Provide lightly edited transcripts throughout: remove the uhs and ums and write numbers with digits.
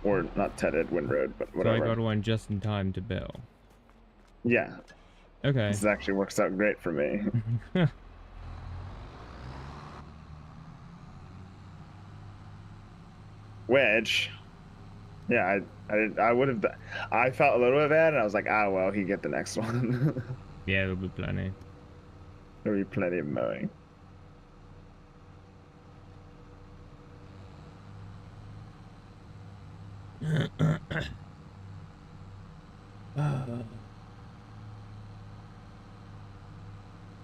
or not Ted Edwin Road, but So I whatever. got one just in time to bail. Yeah, Okay. this actually works out great for me. Which, yeah, I would have. I felt a little bit bad, and I was like, ah, well, he get the next one. Yeah, it'll be plenty. There'll be plenty of mowing.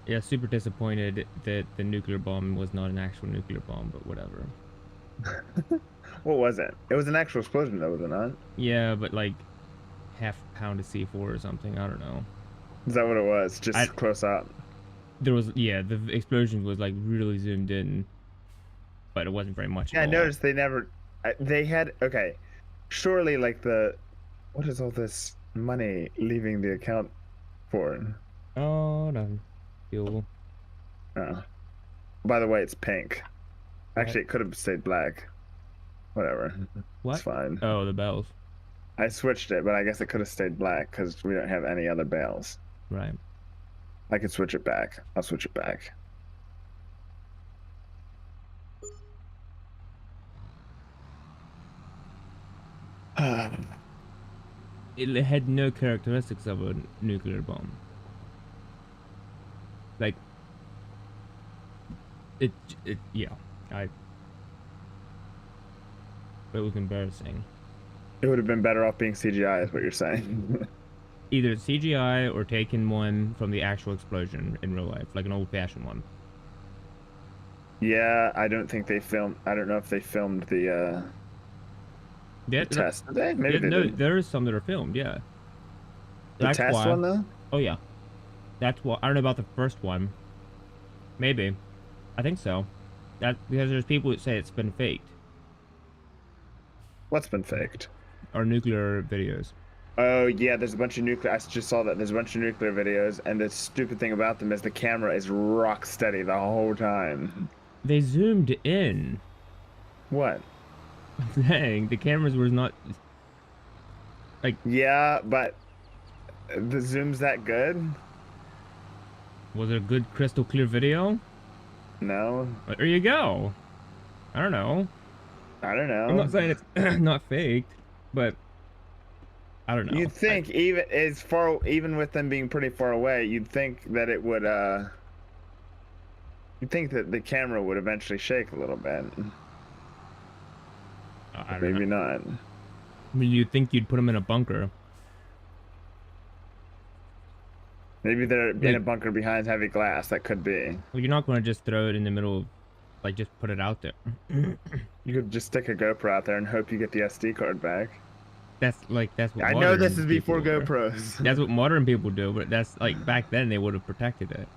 Yeah, super disappointed that the nuclear bomb was not an actual nuclear bomb, but whatever. What was it? It was an actual explosion, though, was it not? Yeah, but like half a pound of C4 or something. I don't know. Is that what it was? I Just close up. there was yeah, the explosion was like really zoomed in, but it wasn't very much at Yeah, I all. noticed they never. They had okay. Surely, like the what is all this money leaving the account for? Oh no, fuel. Oh. By the way, it's pink. What? Actually, it could have stayed black. Whatever. It's What? fine. Oh, the bells. I switched it, but I guess it could have stayed black because we don't have any other bales. Right. I could switch it back. I'll switch it back. It had no characteristics of a nuclear bomb. Like it, yeah. I. It was embarrassing. It would have been better off being CGI, is what you're saying. Either CGI or taken one from the actual explosion in real life, like an old-fashioned one. Yeah, I don't think they filmed. I don't know if they filmed the That, test. Did they? Maybe yeah, they no, did. there is some that are filmed. Yeah, The that's test why. one though. Oh yeah, that's why. I don't know about the first one. Maybe. I think so. That because there's people that say it's been faked What's been faked? or nuclear videos. Oh yeah, there's a bunch of nuclear. I just saw that there's a bunch of nuclear videos, and the stupid thing about them is the camera is rock steady the whole time. They zoomed in. What? Dang, the cameras was not like. Yeah, but the zoom's that good? Was it a good crystal clear video? No, But there you go. I don't know. I don't I'm not know. saying it's not faked, but I don't know. You'd think even as far, even with them being pretty far away, you'd think that it would. You'd think that the camera would eventually shake a little bit, I but don't know. maybe not. I mean, you'd think you'd put them in a bunker. Maybe they're in a Like, bunker behind heavy glass. That could be. well, you're not going to just throw it in the middle of, like, just put it out there. You could just stick a GoPro out there and hope you get the SD card back. That's what I know this modern is people before are. GoPros. That's what modern people do, but that's like back then they would have protected it.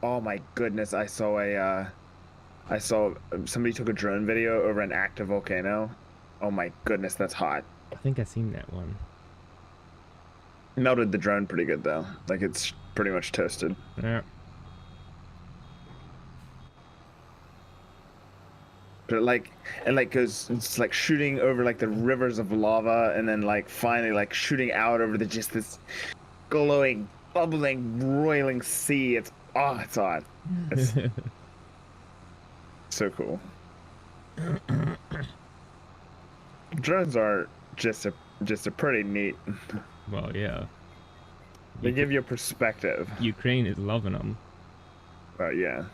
Oh my goodness, I saw somebody took a drone video over an active volcano. Oh my goodness, that's hot. I think I seen that one. Melted the drone pretty good though. Like it's pretty much toasted. Yeah. But like goes, it's like shooting over like the rivers of lava and then like finally like shooting out over the just this glowing, bubbling, roiling sea. It's hot. It's so cool. Drones are just a pretty neat. Well, yeah. They give you a perspective. Ukraine is loving them. Yeah.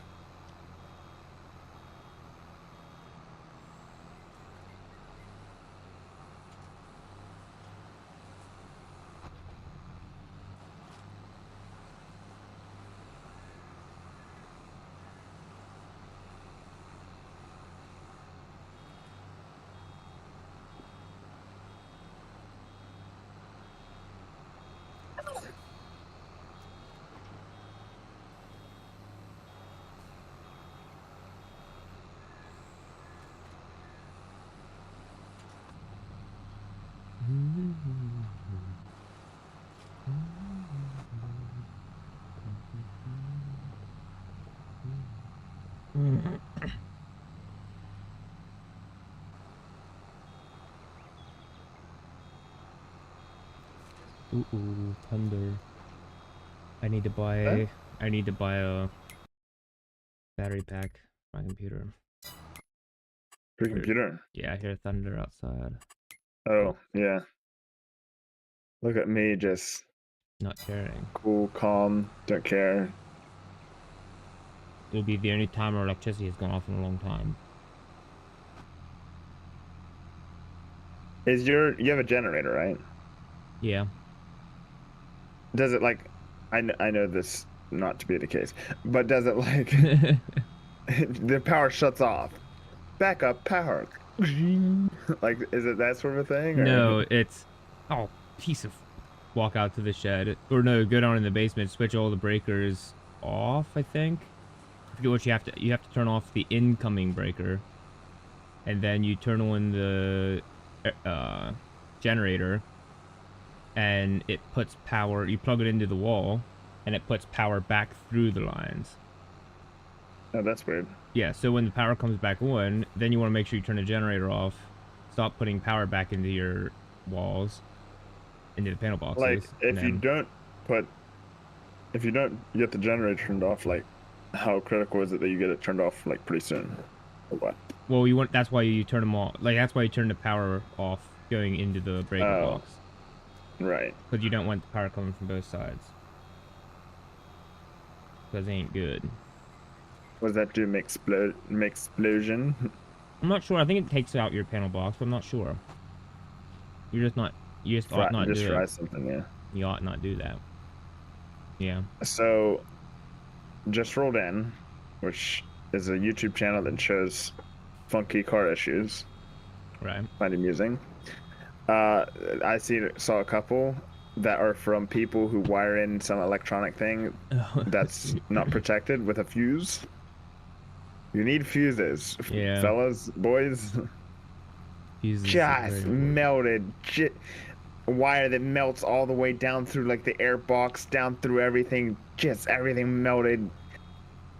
Ooh, thunder. I need to Huh? buy. I need to buy a battery pack for my computer. Your computer. Yeah, I hear thunder outside. Oh, yeah. Look at me, just Not caring. cool, calm, don't care. It'll be the only time our electricity has gone off in a long time. You have a generator, right? Yeah. Does it like, I know this not to be the case, but does it like, the power shuts off? Backup power. Like, is it that sort of thing, or? No, it's oh piece of walk out to the shed or no, go down in the basement, switch all the breakers off. I think. I forget what you have to turn off the incoming breaker, and then you turn on the generator, and it puts power. You plug it into the wall, and it puts power back through the lines. Oh, that's weird. Yeah, so when the power comes back on, then you want to make sure you turn the generator off, stop putting power back into your walls, into the panel Like, boxes, and if you then don't put, if you don't get the generator turned off, like, how critical is it that you get it turned off like pretty soon, or what? well, you want that's why you turn them off. Like that's why you turn the power off going into the breaker Oh, box, right. because you don't want the power coming from both sides, because it ain't good. Was that do explosion? I'm not sure. I think it takes out your panel box, but I'm not sure. You're just not. You just ought not Just do fry it. something, yeah. You ought not do that. Yeah. So, just rolled in, which is a YouTube channel that shows funky car issues. Right. Find amusing. I saw a couple that are from people who wire in some electronic thing that's not protected with a fuse. You need fuses, Yeah. fellas, boys. Fuses are very Just important. melted. Wire that melts all the way down through like the air box, down through everything. Just everything melted.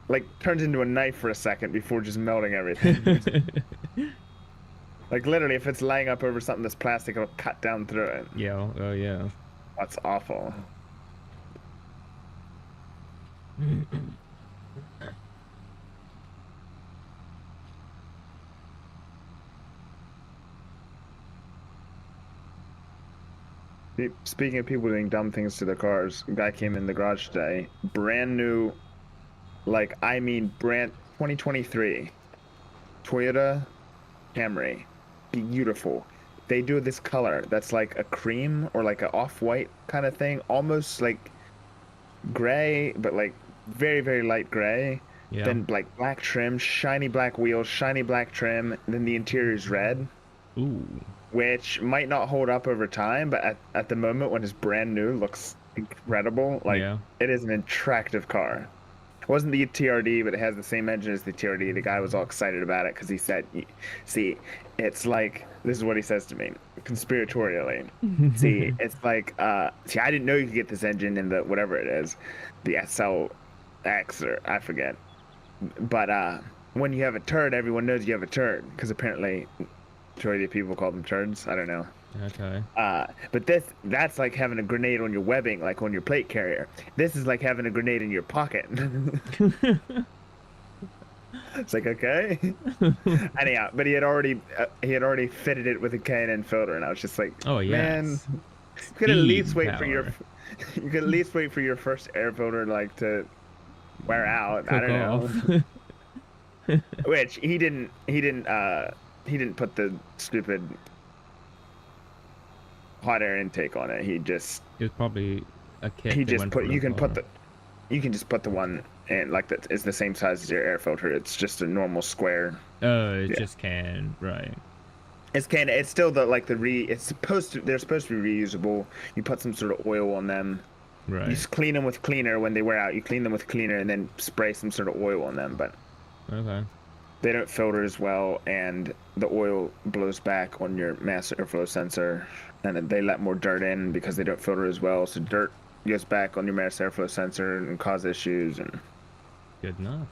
Like turns into a knife for a second before just melting everything. Like literally, if it's laying up over something that's plastic, it'll cut down through it. Yeah. Oh yeah. That's awful. Speaking of people doing dumb things to their cars, a guy came in the garage today, brand new, like I mean brand 2023 Toyota Camry, beautiful. They do this color that's like a cream or like an off-white kind of thing, almost like gray, but like very, very light gray. Yeah. Then like black trim, shiny black wheels, shiny black trim, and then the interior is red, Ooh. which might not hold up over time, but at the moment when it's brand new, looks incredible. Like Yeah. it is an attractive car. It wasn't the TRD, but it has the same engine as the TRD. The guy was all excited about it because he said, "See, it's like this is what he says to me, conspiratorially. See, it's like, see, I didn't know you could get this engine in the whatever it is, the SLX or I forget. But when you have a turd, everyone knows you have a turd because apparently, majority of people call them turds. I don't know. Okay. But that's like having a grenade on your webbing, like on your plate carrier. This is like having a grenade in your pocket. It's like, okay. Anyhow, but he had already fitted it with a K&N filter, and I was just like, Oh man, yes. you could at least Speed wait for your power. you could at least wait for your first air filter like to wear out. I Cook don't know. off. Which he didn't put the stupid hot air intake on it. It was probably a kit He they just went for put the car. you can just put the one in like that is the same size as your air filter. It's just a normal square. Oh, it Yeah. just can. Right. It's still the like the re it's supposed to they're supposed to be reusable. You put some sort of oil on them. You Right. just clean them with cleaner when they wear out. You clean them with cleaner and then spray some sort of oil on them, but Okay. they don't filter as well and the oil blows back on your mass airflow sensor and they let more dirt in because they don't filter as well. So dirt goes back on your mass airflow sensor and cause issues and Good enough.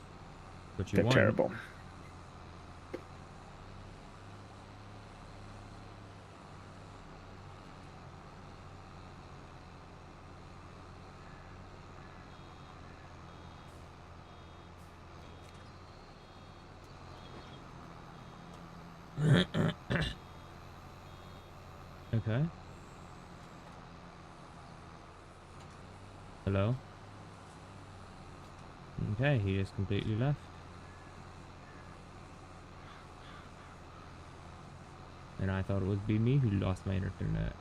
What you they're want. terrible. Okay. Hello? Okay, he just completely left. And I thought it would be me who lost my internet.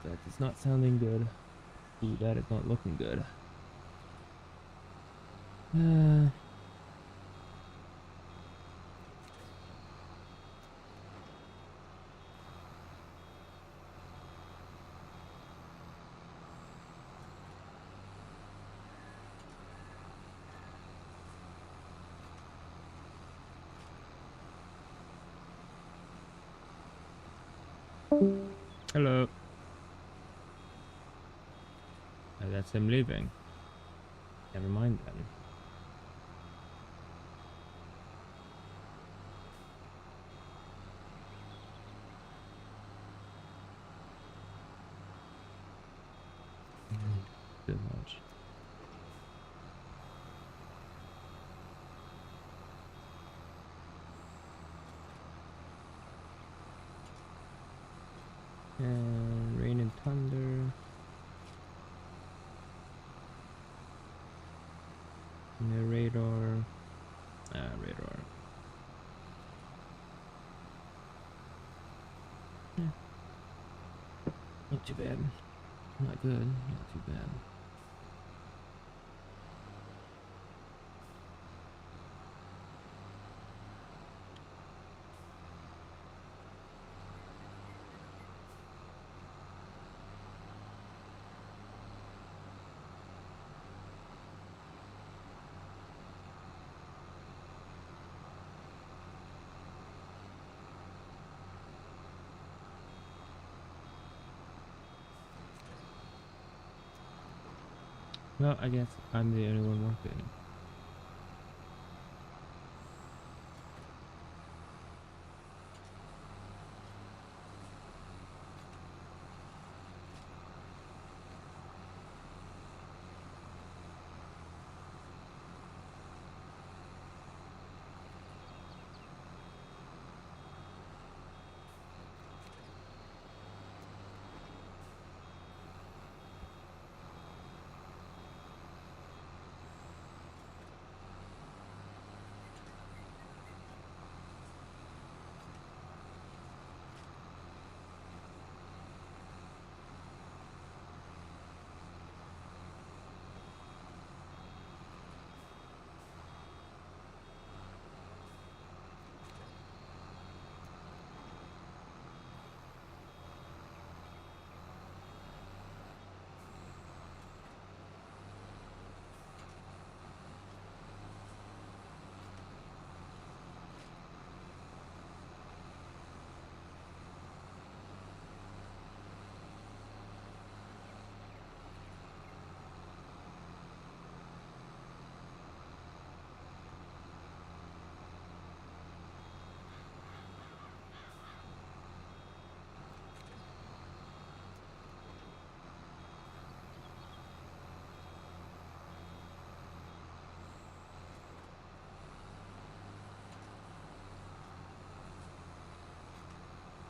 That is not sounding good. Ooh, that is not looking good. Hello. That's him leaving. Never mind then. Too much. And rain and thunder. No radar. Radar. Yeah. Not too bad. Not good. Not too bad. Well, I guess I'm the only one working.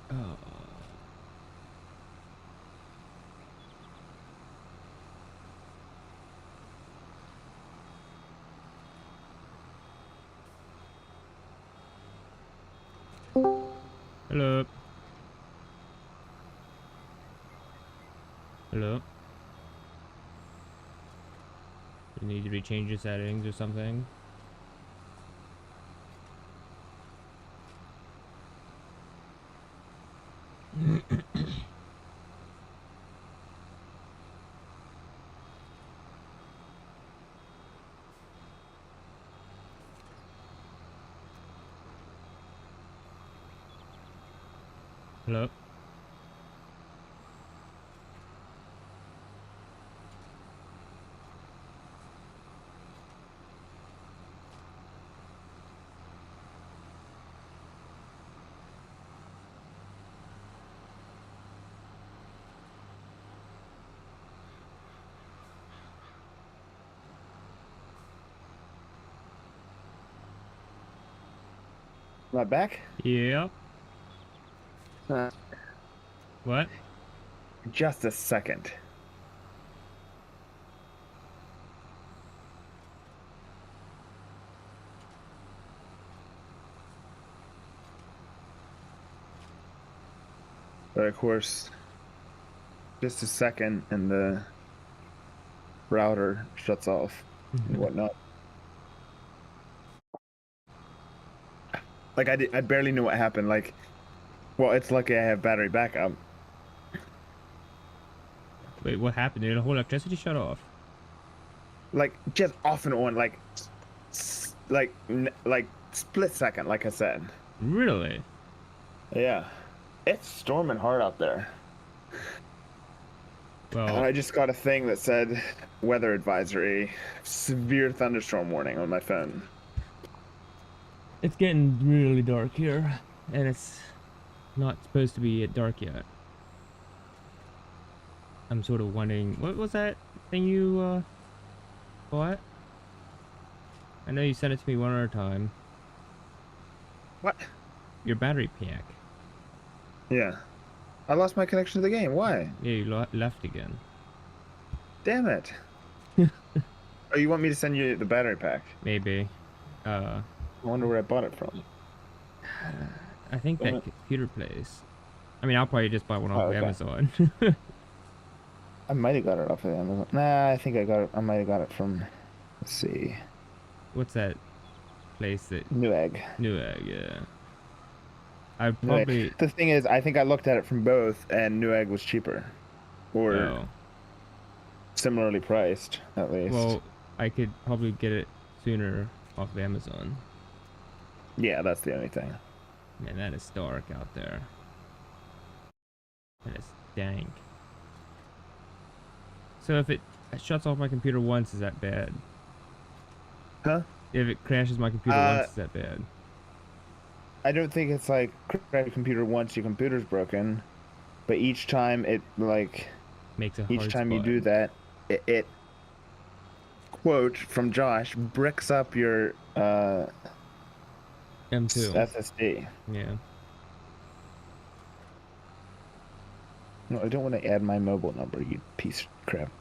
Oh. Hello. Hello. You need to rechange your settings or something? Hello. Am I back? Yep. Uh, What? just a second. But of course, just a second, and the router shuts off and whatnot. Like I barely knew what happened. Like, well, it's lucky I have battery backup. Wait, what happened? Did the whole electricity shut off? Like just off and on, like, like split second. Like I said, Really? yeah, it's storming hard out there. And Well, I just got a thing that said weather advisory, severe thunderstorm warning on my phone. it's getting really dark here, and it's not supposed to be dark yet. I'm sort of wondering, what was that thing you bought? I know you sent it to me one other time. What? Your battery pack. Yeah. I lost my connection to the game. Why? Yeah, you left again. Damn it. Oh, you want me to send you the battery pack? Maybe. I wonder where I bought it from. I think that computer place. I mean, I'll probably just buy one off Oh, of okay. Amazon. I might have got it off of Amazon. Nah, I think I might have got it from, let's see, What's that place that Newegg. Newegg? Yeah. I Newegg. probably. The thing is, I think I looked at it from both, and Newegg was cheaper. Or Oh. similarly priced, at least. Well, I could probably get it sooner off of Amazon. Yeah, that's the only thing. Man, that is dark out there. That is dank. So if it shuts off my computer once, is that bad? Huh? If it crashes my computer once, is that bad? I don't think it's like crash your computer once your computer's broken, but each time it like Makes a hard each time you spot. do that, it quote from Josh bricks up your M2. SSD. Yeah. No, I don't want to add my mobile number, you piece of crap.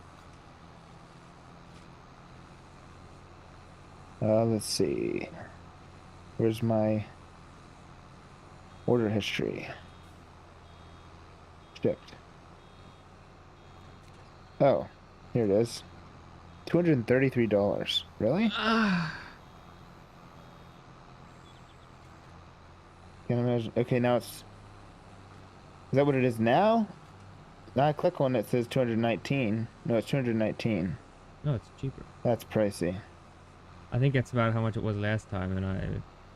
Let's see. Where's my order history? Shipped. Oh, here it is. $233. Really? Can't imagine. Okay, now it's. Is that what it is now? Now I click on it, it says 219. No, it's 219. No, it's cheaper. That's pricey. I think that's about how much it was last time, and I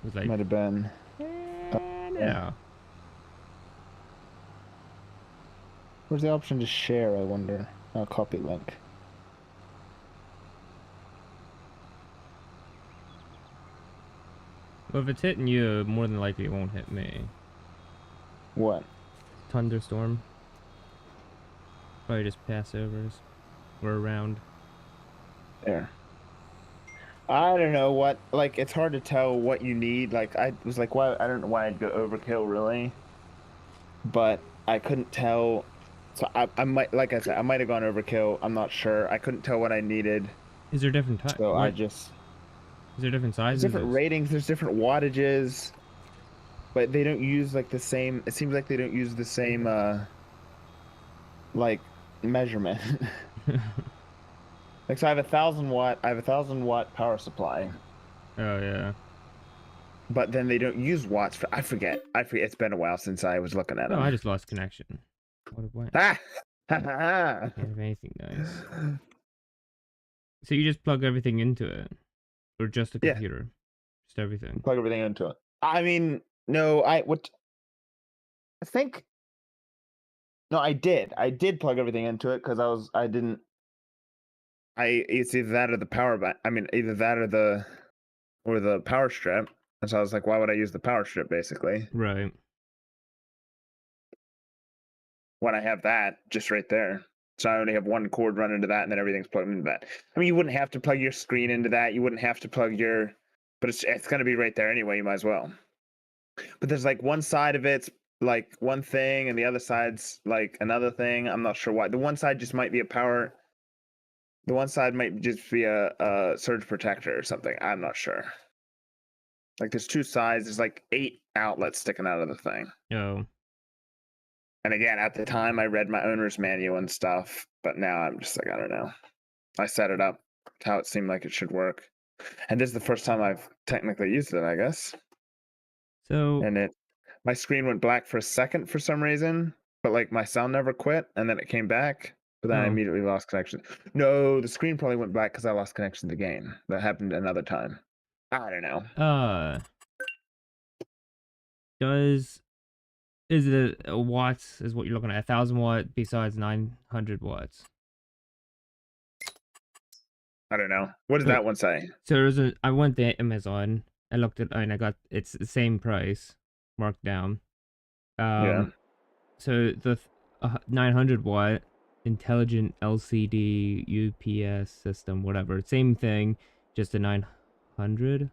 was like, Might have been. no. Where's the option to share, I wonder? Oh, copy link. Well, if it's hitting you, more than likely it won't hit me. What? Thunderstorm. Probably just passovers. Or around. There. I don't know what, like, it's hard to tell what you need. Like, I was like, why? I don't know why I'd go overkill, really. But I couldn't tell. So I might, like I said, I might have gone overkill. I'm not sure. I couldn't tell what I needed. Is there different types? So I just. Is there different sizes? There's different ratings. There's different wattages. But they don't use, like, the same. It seems like they don't use the same, like, measurement. Like, so I have 1,000 watt. I have a 1,000 watt power supply. Oh yeah. But then they don't use watts for. I forget. It's been a while since I was looking at No, them. I just lost connection. What it went? Ah! Can't have anything nice. So you just plug everything into it, or just the Yeah. computer? Just everything. Plug everything into it. I mean, no. I think. No, I did. I did plug everything into it because I didn't. It's either that or the power bank. I mean, either that or the power strip. And so I was like, why would I use the power strip, basically, Right. when I have that just right there? So I only have one cord run into that, and then everything's plugged into that. I mean, you wouldn't have to plug your screen into that. You wouldn't have to plug your, but it's going to be right there anyway. You might as well. but there's like one side of it's like one thing and the other side's like another thing. I'm not sure why. The one side just might be a power. The one side might just be a surge protector or something. I'm not sure. Like there's two sides. There's like 8 outlets sticking out of the thing. Oh, And again, at the time, I read my owner's manual and stuff, but now I'm just like, I don't know. I set it up how it seemed like it should work, and this is the first time I've technically used it, I guess. so And my screen went black for a second for some reason, but like my sound never quit, and then it came back. But then I Oh. immediately lost connection. No, the screen probably went black because I lost connection to the game. That happened another time. I don't know. Is it a watts is what you're looking at? 1,000 watt besides 900 watts. I don't know. What does So- that one say? So I went to Amazon. I looked at and I got it's the same price marked down. Yeah. So the 900 watt intelligent LCD UPS system, whatever, same thing, just a 900,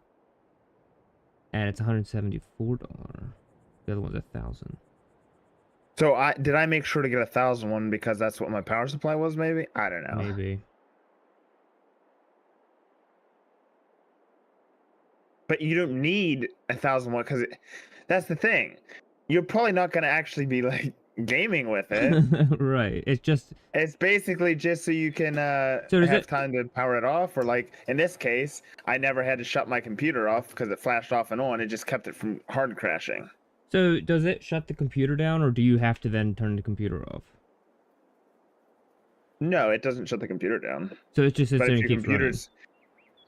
and it's $174. The other one's 1,000. So did I make sure to get 1,000 one because that's what my power supply was? Maybe I don't know. Maybe. But you don't need 1,000 watt because that's the thing. You're probably not going to actually be like gaming with it. Right. It's just It's basically just so you can So does have it- time to power it off, or like in this case, I never had to shut my computer off because it flashed off and on. It just kept it from hard crashing. So does it shut the computer down, or do you have to then turn the computer off? No, it doesn't shut the computer down. So it just sits But there if and your keeps running. computer's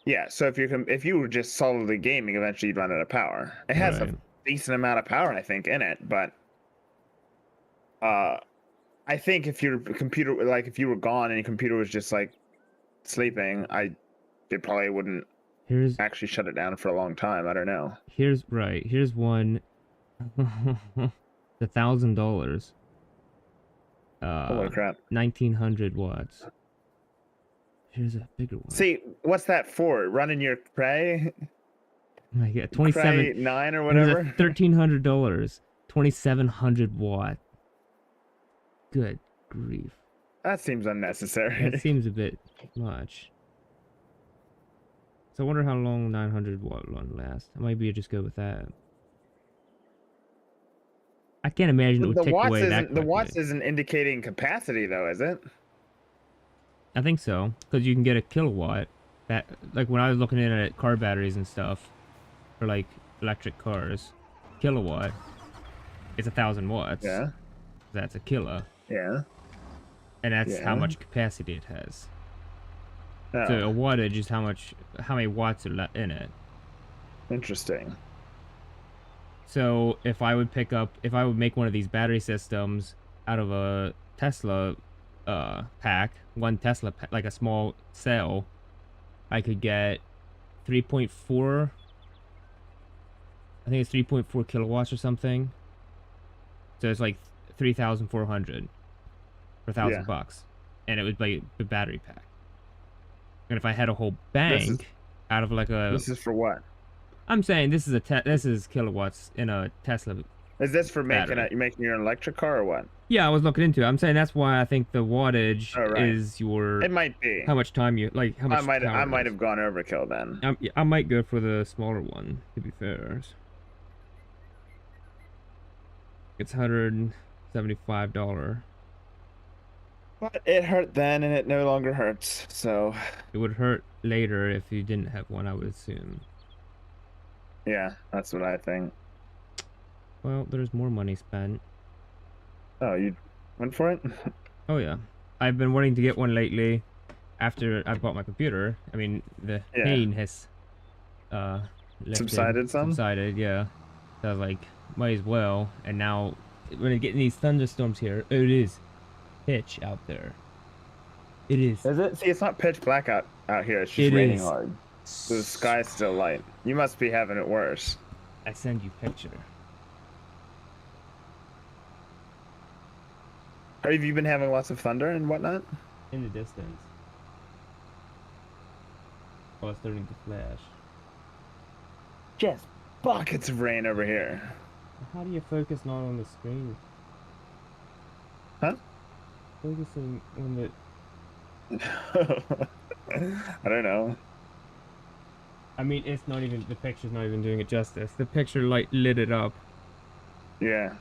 yeah, so if you were just solidly gaming, eventually you'd run out of power. It has Right. a decent amount of power, I think, in it, but I think if your computer, like if you were gone and your computer was just like sleeping, it probably wouldn't Here's actually shut it down for a long time. I don't know. here's one. $1,000. Holy crap! 1,900 watts. Here's a bigger one. See, what's that for? Running your Cray? Oh my God, Cray 27. 9 or There's whatever? a $1,300. 2,700 watt. Good grief. That seems unnecessary. That seems a bit much. So I wonder how long 900 watt one lasts. Maybe just go with that. I can't imagine it would The take watts away that isn't the watts quickly. isn't indicating capacity though, is it? I think so, because you can get a kilowatt. That like when I was looking at car batteries and stuff, for like electric cars, kilowatt is 1,000 watts. Yeah. That's a kilo, Yeah. and that's how Yeah. much capacity it has. Oh, So a wattage is how many watts are in it. interesting. So if I would make one of these battery systems out of a Tesla pack, one Tesla like a small cell, I could get 3.4. I think it's 3.4 kilowatts or something. So it's like 3,400 for $1,000, and it would be a battery pack. And if I had a whole bank out of like a, This is for what? I'm saying this is kilowatts in a Tesla. Is this for making Battery. you making your electric car or what? Yeah, I was looking into it. I'm saying that's why I think the wattage Oh, right. is your It might be. how much time you like how much. I power might it have gone overkill then. is. Yeah, I might go for the smaller one. To be fair, it's $175. But it hurt then, and it no longer hurts. So It would hurt later if you didn't have one, I would assume. yeah, that's what I think. Well, there's more money spent. Oh, you went for it? Oh yeah, I've been wanting to get one lately. After I bought my computer, I mean the Yeah. pain has lifted, Subsided, yeah. So I was like, might as well. And now when I get these thunderstorms here, oh, it is pitch out there. It is. Is it? See, it's not pitch black out here. It's just It raining is. hard. So the sky's still light. You must be having it worse. I send you picture. Have you been having lots of thunder and whatnot? In the distance. Oh, it's starting to flash. Just buckets of rain over here. How do you focus not on the screen? Huh? Focusing on the. I don't know. I mean, it's not even the picture's not even doing it justice. The picture light lit it up Yeah,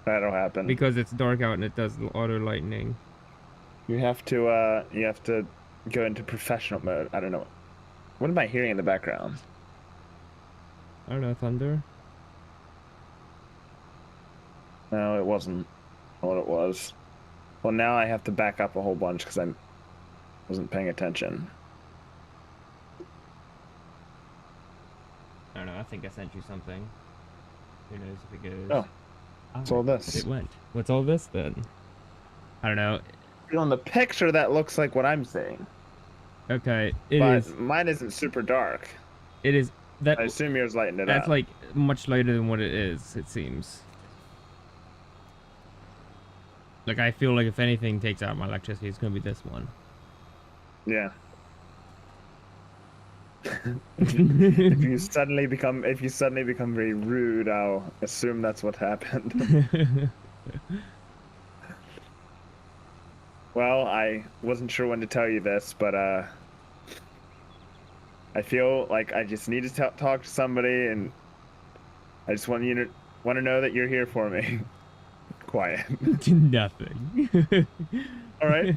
that'll happen. because it's dark out and it does auto lightning. You have to go into professional mode. I don't know. What am I hearing in the background? I don't know, thunder. No, it wasn't what it was. Well, now I have to back up a whole bunch because I wasn't paying attention. I don't know. I think I sent you something. Who knows if it goes? Oh, what's all this? It went. What's all this then? I don't know. On the picture, that looks like what I'm seeing. Okay, But mine isn't super dark. It is that. I assume yours lightened it That's up. like much lighter than what it is. It seems. Like I feel like if anything takes out my electricity, it's gonna be this one. Yeah. If you suddenly become very rude, I'll assume that's what happened. Well, I wasn't sure when to tell you this, but I feel like I just need to talk to somebody, and I just want to know that you're here for me. Quiet. Nothing. All right.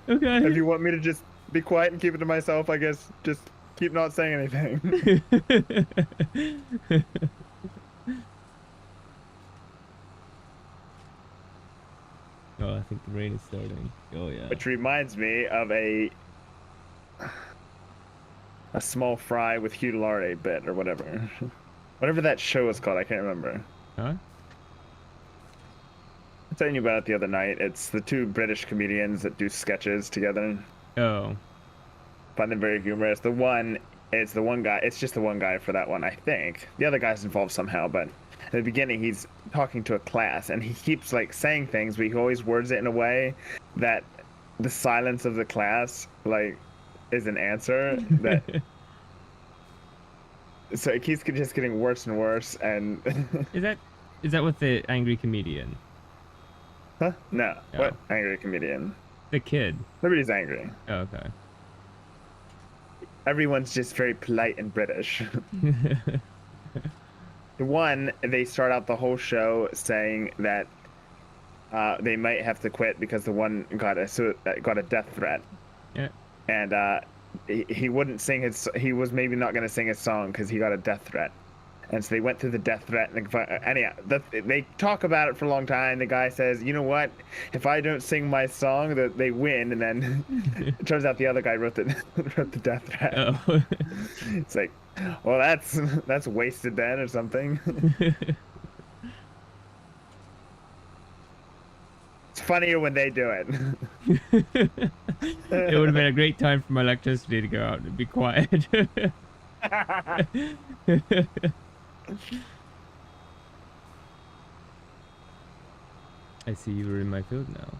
Okay. If you want me to just be quiet and keep it to myself, I guess just keep not saying anything. Oh, I think the rain is starting. Oh yeah. Which reminds me of a small fry with Hugh Laurie bit or whatever. Whatever that show was called, I can't remember. Huh? I was telling you about it the other night. It's the two British comedians that do sketches together. Oh. Find them very humorous. It's the one guy. It's just the one guy for that one, I think. The other guy's involved somehow, but at the beginning he's talking to a class and he keeps like saying things, but he always words it in a way that the silence of the class like is an answer. That so it keeps just getting worse and worse. And Is that with the angry comedian? huh? No. Oh. What angry comedian? The kid. Nobody's angry. Oh, okay. Everyone's just very polite and British. The one, they start out the whole show saying that they might have to quit because the one got a death threat. Yeah. And he wouldn't sing his. He was maybe not going to sing his song because he got a death threat. And so they went through the death threat, and anyhow, they talk about it for a long time. The guy says, "You know what? If I don't sing my song, that they win." And then it turns out the other guy wrote the death threat. Oh. It's like, well, that's wasted then or something. It's funnier when they do it. It would have been a great time for my electricity to go out and be quiet. I see you are in my field now.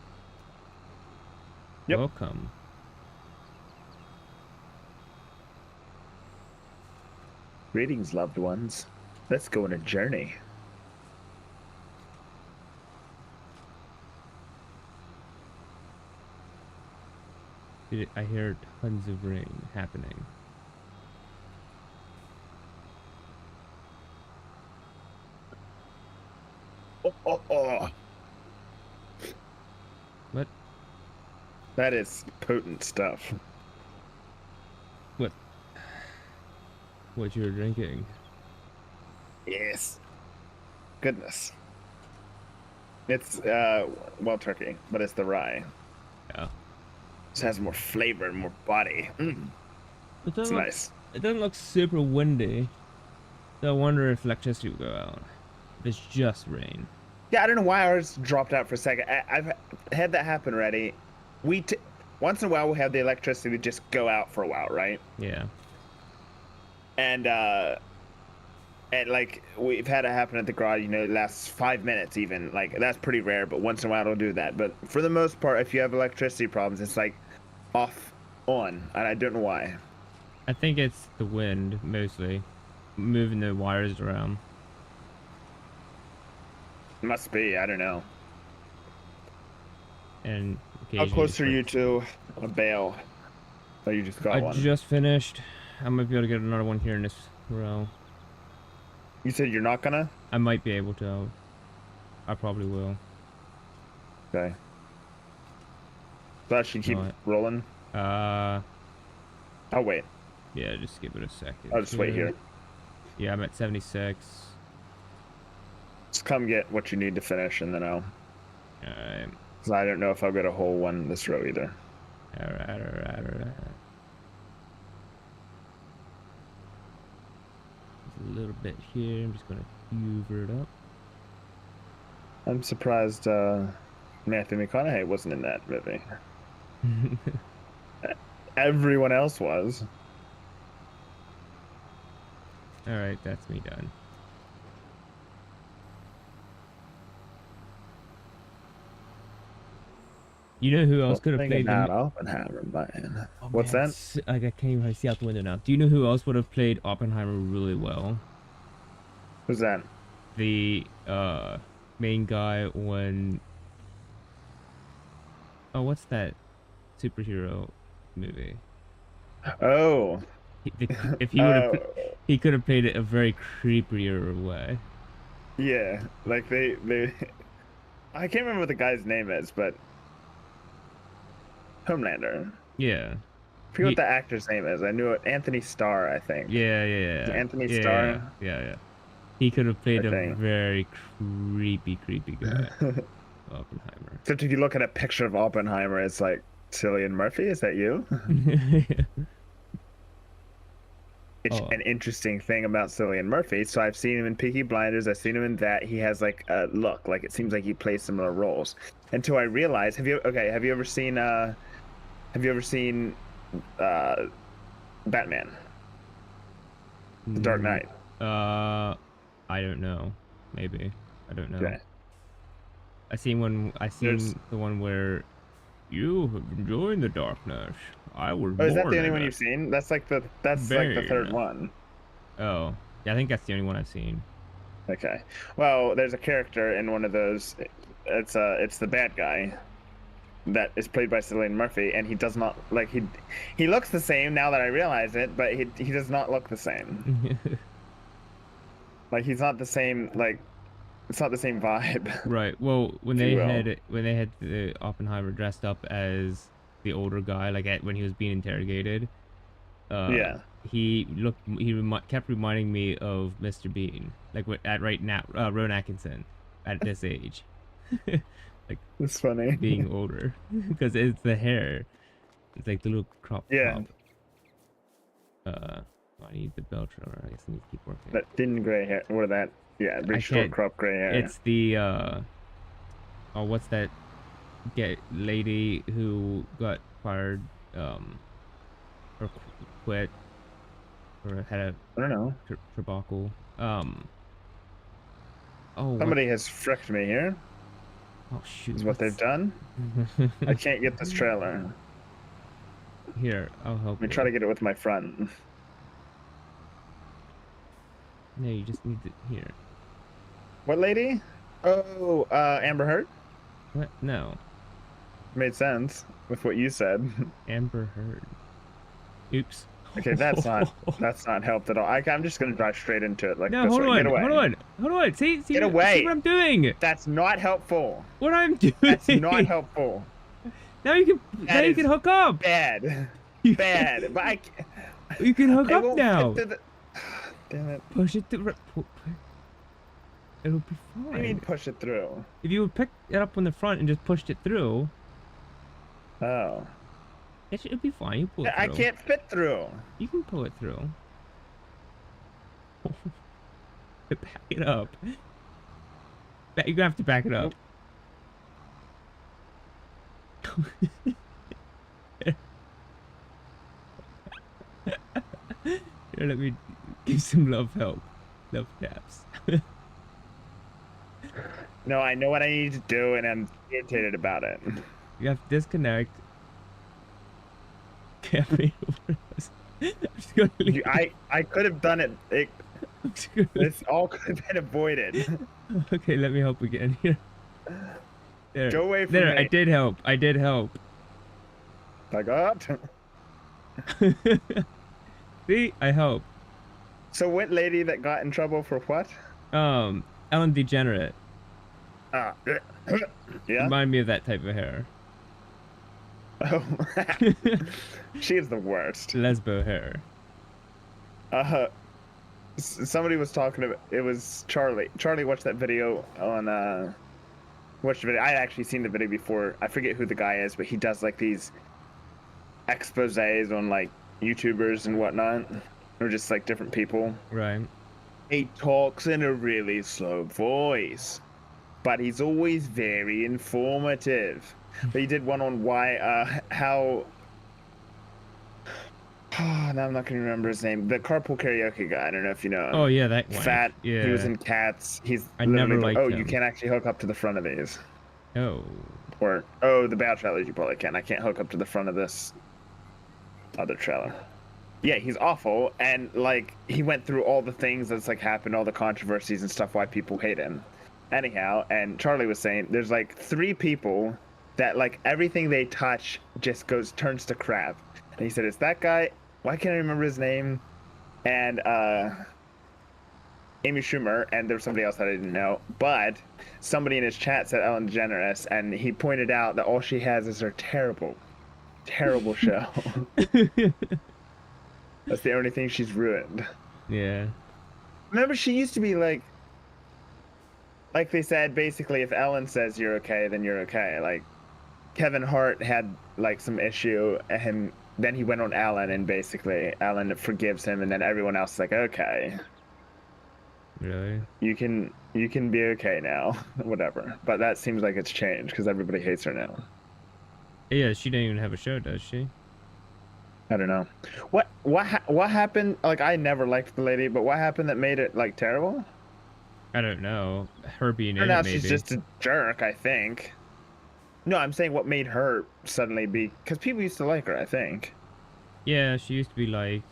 Yep. Welcome. Greetings, loved ones. Let's go on a journey. Dude, I hear tons of rain happening. Oh. What? That is potent stuff. What you were drinking? Yes. Goodness. It's wild turkey, but it's the rye. Yeah. It has more flavor and more body. It's nice. It doesn't look super windy. So I wonder if electricity will go out. If it's just rain. Yeah, I don't know why ours dropped out for a second. I've had that happen already. Once in a while we'll have the electricity just go out for a while, right? Yeah. And like we've had it happen at the garage, it lasts 5 minutes even. Like that's pretty rare, but once in a while it'll do that. But for the most part, if you have electricity problems, it's like off on, and I don't know why. I think it's the wind mostly, moving the wires around. Must be. I don't know. And How occasionally close just are you breaks. to a bale? Oh, you just got I one. just finished. I might be able to get another one here in this row. You said you're not gonna? I might be able to. I probably will. Okay. So I should keep No, rolling. uh, I'll wait. yeah, just give it a second. I'll just wait here. Yeah, I'm at 76. Just come get what you need to finish, and then I'll. Alright. Because I don't know if I'll get a whole one this row either. Alright. Just a little bit here. I'm just gonna hoover it up. I'm surprised Matthew McConaughey wasn't in that movie. Everyone else was. Alright, that's me done. You know who else could have played about the... Oppenheimer, man. Oh, What's man, that? Like, I can't even see out the window now. Do you know who else would have played Oppenheimer really well? Who's that? The main guy when... Oh, what's that superhero movie? Oh. If he would have... Oh. He could have played it a very creepier way. Yeah, like they I can't remember what the guy's name is, but Homelander. Yeah. I forget what the actor's name is. I knew it. Anthony Starr, I think. Yeah. Anthony yeah, Starr? Yeah. He could have played I a think. very creepy guy. Oppenheimer. Except if you look at a picture of Oppenheimer, it's like Cillian Murphy. Is that you? It's an interesting thing about Cillian Murphy. So I've seen him in Peaky Blinders. I've seen him in that. He has like a look. Like it seems like he plays similar roles. Until I realized, have you ever seen Batman? The Dark Knight. I don't know. Maybe. I don't know. Okay. I seen the one where you have been joined the darkness. I was Oh, is that born the only in one it. you've seen? That's like the third one. Oh, yeah, I think that's the only one I've seen. Okay. Well, there's a character in one of those. It's the bad guy that is played by Cillian Murphy, and he does not like he looks the same now that I realize it, but he does not look the same. Like he's not the same. Like it's not the same vibe. Right. Well, when If you they had the Oppenheimer dressed up as the older guy, like when he was being interrogated, Yeah. he kept reminding me of Mr. Bean, like at right now, Rowan Atkinson, at this age, like It's funny. being older, because it's the hair, it's like the little crop. Yeah. I need the belt trimmer. I guess I need to keep working. That thin gray hair, or that, yeah, big short can't- crop gray hair. It's the oh, what's that lady who got fired, or quit, or had a I don't know. debacle. Oh, Somebody has fricked me here. oh shoot! Is what they've done. I can't get this trailer. Here, I'll help. Let me try to get it with my friend. No, you just need to here. What lady? Oh, Amber Heard. What? No, Made sense with what you said. Amber Heard. Oops. Okay, that's not helped at all. I'm just gonna drive straight into it like No, this hold way. on, Get away. hold on. See, Get away. See what I'm doing. That's not helpful. What I'm doing. That's not helpful. Now you can hook up. Bad. Bad. But I can't. You can hook I up won't now. fit through Damn it. Push it through. It'll be I mean, fine. push it through. If you would pick it up on the front and just pushed it through, Oh. it'll be fine. You pull it through. I can't fit through. You can pull it through. Back it up. You're gonna have to back it up. Here, let me give some love taps. No, I know what I need to do, and I'm irritated about it. You have to disconnect. Can't be over this. I'm just gonna leave. I could have done it. I'm just gonna leave. This all could have been avoided. Okay, let me help again here. There. Go away from There, I me. did help. I did help. Like what? See? I helped. So what lady that got in trouble for what? Ellen DeGenerate. Ah, yeah. Remind me of that type of hair. Oh, she is the worst. Lesbo hair. Uh, somebody was talking about it was Charlie. Charlie watched that video on watched the video. I had actually seen the video before. I forget who the guy is, but he does like these exposés on like YouTubers and whatnot, or just like different people. Right. He talks in a really slow voice, but he's always very informative. But he did one on why how now I'm not gonna remember his name. The carpool karaoke guy. I don't know if you know him. Oh yeah, that one. Fat. Yeah. He was in Cats. He's I literally never like, liked oh, you him. can't actually hook up to the front of these. Oh. Or oh, the bad trailers you probably can. I can't hook up to the front of this other trailer. Yeah, he's awful, and like he went through all the things that's like happened, all the controversies and stuff, why people hate him. Anyhow, and Charlie was saying there's like 3 people that like everything they touch just turns to crap. And he said it's that guy. Why can't I remember his name? And Amy Schumer, and there was somebody else that I didn't know. But somebody in his chat said Ellen DeGeneres, and he pointed out that all she has is her terrible, terrible show. That's the only thing she's ruined. Yeah. Remember, she used to be like they said, basically, if Ellen says you're okay, then you're okay. Like, Kevin Hart had like some issue, and then he went on Ellen, and basically Ellen forgives him, and then everyone else is like, okay, Really? you can be okay now, whatever. But that seems like it's changed because everybody hates her now. Yeah, she didn't even have a show, does she? I don't know. What happened? Like, I never liked the lady, but what happened that made it like terrible? I don't know. Her being in Or it, now maybe. she's just a jerk, I think. No, I'm saying what made her suddenly be, because people used to like her, I think. Yeah, she used to be like.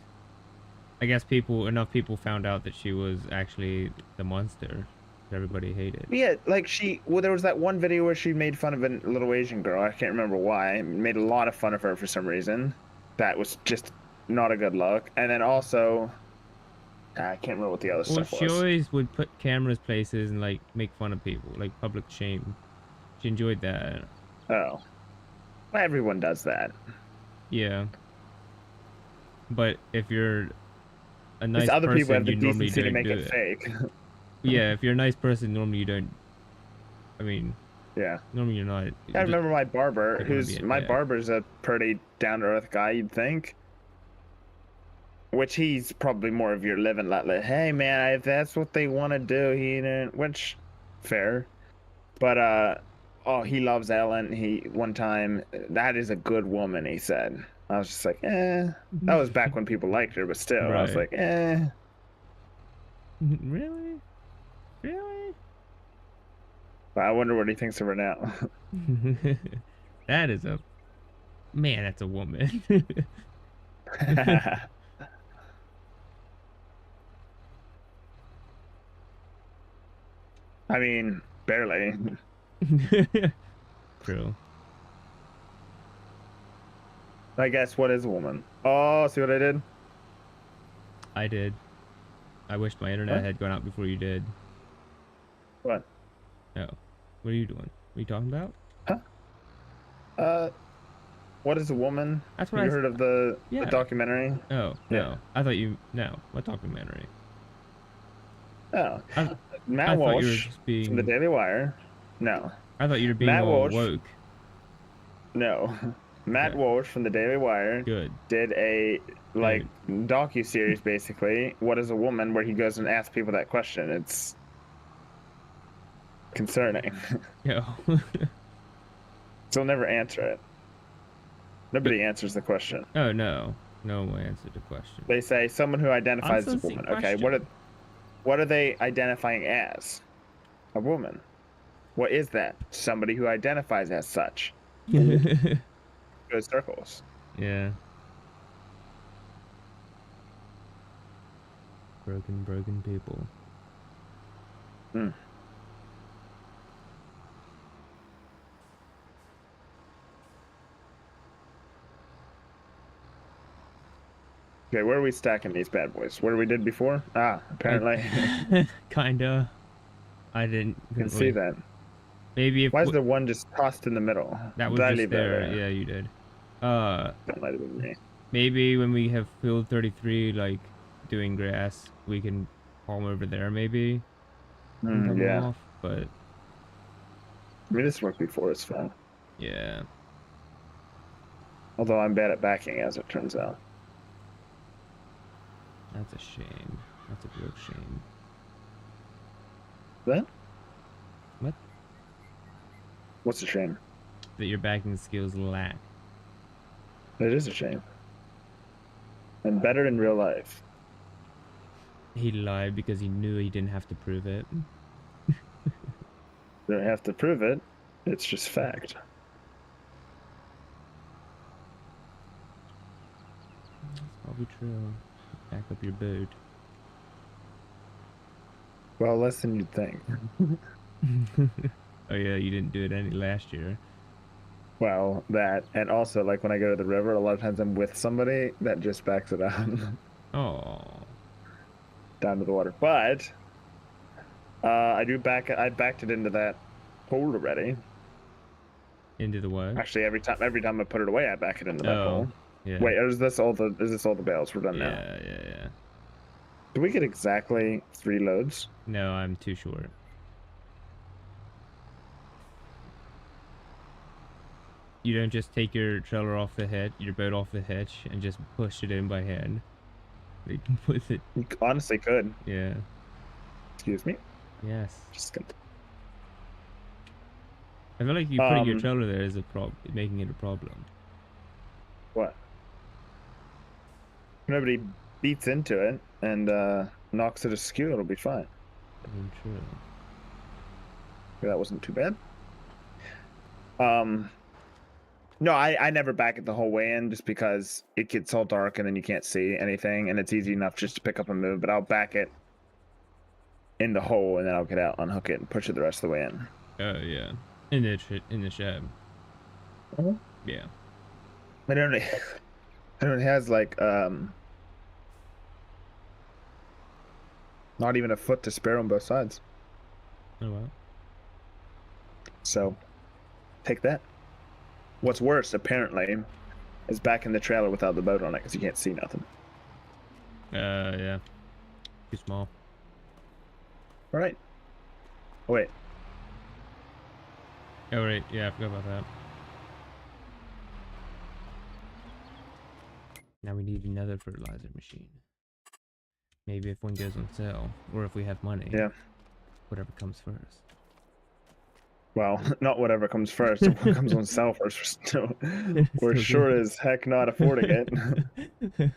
I guess enough people found out that she was actually the monster that everybody hated. Yeah, like well, there was that one video where she made fun of a little Asian girl. I can't remember why. Made a lot of fun of her for some reason. That was just not a good look. And then also, I can't remember what the other Well, stuff she was. always would put cameras places and like make fun of people, like public shame. She enjoyed that. Oh, well, everyone does that. Yeah. But if you're a nice Other person, people have the you normally decency to don't make do it fake. Yeah, if you're a nice person, normally you don't. I mean, Yeah. normally you're not. I remember my barber, my yeah. barber's a pretty down-to-earth guy, you'd think. Which he's probably more of your living like, hey man, if that's what they want to do, he didn't, which, fair. But oh, he loves Ellen. One time, that is a good woman, he said. I was just like, eh. That was back when people liked her, but still, I was Right. like, eh. Really? Really? But I wonder what he thinks of her now. That is a man. That's a woman. I mean, barely. True. I guess what is a woman? Oh, see what I did? I did. I wished my internet What? had gone out before you did. What? Oh. What are you doing? What are you talking about? What is a woman? That's Have what you heard of the Yeah. documentary? Oh, Yeah. no. I thought you... No. What documentary? Oh. I Matt thought you were Walsh just being... from the Daily Wire. No. I thought you were being Matt all Walsh. woke. No. Matt Okay. Walsh from the Daily Wire Good. did a like docu-series basically, What is a Woman, where he goes and asks people that question. It's concerning. Yo. They'll never answer it. Nobody answers the question. Oh, no. No one answered the question. They say someone who identifies as a Answer the woman. Okay, what are they identifying as? A woman. What is that? Somebody who identifies as such. Goes circles. Yeah. Broken people. Okay, where are we stacking these bad boys? Where we did before? Ah, apparently. Kinda. I Can couldn't see really. that. Maybe if Why is there one just tossed in the middle? that Did was I just leave that there. there? Yeah, you did. Uh, That might have been me. maybe when we have field 33, like doing grass, we can palm over there maybe and come Yeah. off. But I mean, this worked before, it's fine. yeah, Although I'm bad at backing, as it turns out. that's a shame. That's a real shame. That? What? What's a shame? That your backing skills lack. It is a shame. And better in real life. He lied because he knew he didn't have to prove it. You don't have to prove it. It's just fact. That's probably true. Back up your boat. Well, less than you'd think. Oh yeah, you didn't do it any last year. Well, that, and also, like, when I go to the river, a lot of times I'm with somebody that just backs it out Oh, down to the water. But I backed it into that hole already. into the what? Actually, every time I put it away, I back it into that Oh, hole. yeah. Wait, is this all the bales? We're done now. Yeah. Do we get exactly 3 loads? No, I'm too short. You don't just take your trailer off the hitch, your boat off the hitch, and just push it in by hand. Like, with it. You honestly could. Yeah. Excuse me. Yes. Just gonna... I feel like you putting your trailer there is making it a problem. What? Nobody beats into it and knocks it askew, it'll be fine. I mean, true. That wasn't too bad. No, I never back it the whole way in just because it gets all dark and then you can't see anything and it's easy enough just to pick up and move, but I'll back it in the hole and then I'll get out, unhook it, and push it the rest of the way in. Oh yeah, in the shed. Yeah. It only has like not even a foot to spare on both sides. Oh well. So take that. What's worse, apparently, is back in the trailer without the boat on it because you can't see nothing. Yeah. Too small. All right. Oh, wait. Oh right, yeah, I forgot about that. Now we need another fertilizer machine. Maybe if one goes on sale, or if we have money. Yeah. Whatever comes first. Well, not whatever comes first. If what comes on sale first, we're sure as heck not affording it.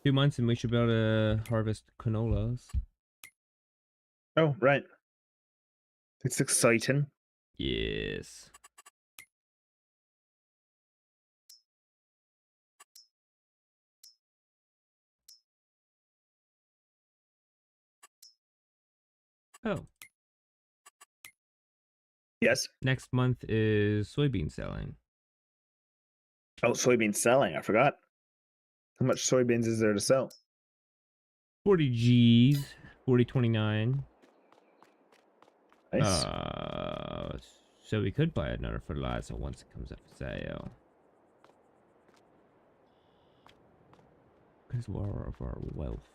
2 months and we should be able to harvest canolas. Oh, right. It's exciting. Yes. Oh. Yes. Next month is soybean selling. Oh, soybean selling. I forgot. How much soybeans is there to sell? 40 G's. 40.29. Nice. So we could buy another fertilizer once it comes up for sale. Because we're of our wealth.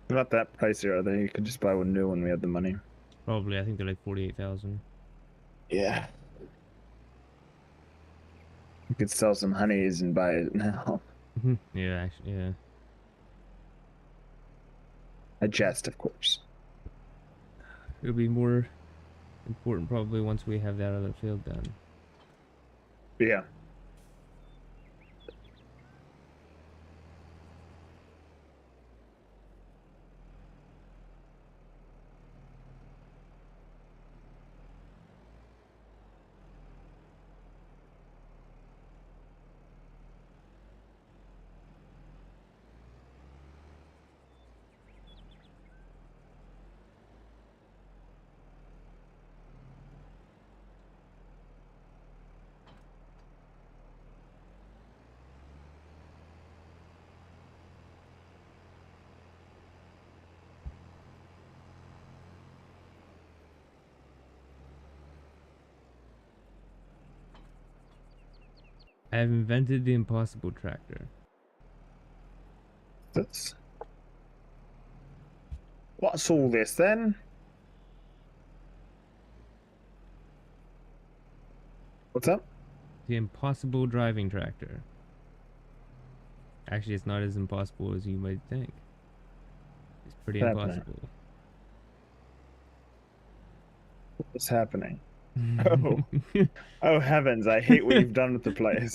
They're not that pricey, are they? You could just buy one new when we had the money. Probably, I think they're like 48,000. Yeah. You could sell some honeys and buy it now. Yeah, actually, yeah. A jest, of course. It'll be more Important probably once we have that other field done. Yeah. I have invented the impossible tractor. That's what's all this then? What's up? The impossible driving tractor. Actually, it's not as impossible as you might think. It's pretty What's happening? impossible. What's happening? Oh, oh heavens! I hate what you've done with the place.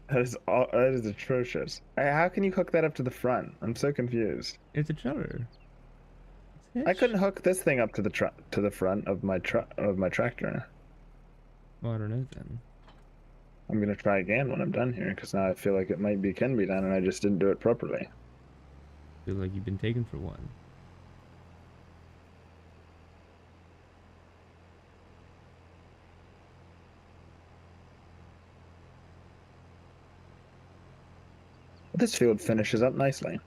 That is atrocious. How can you hook that up to the front? I'm so confused. It's a trailer. I couldn't hook this thing up to the front of my tractor. Well, I don't know then. I'm gonna try again when I'm done here, because now I feel like it can be done, and I just didn't do it properly. Feel like you've been taken for one. This field finishes up nicely.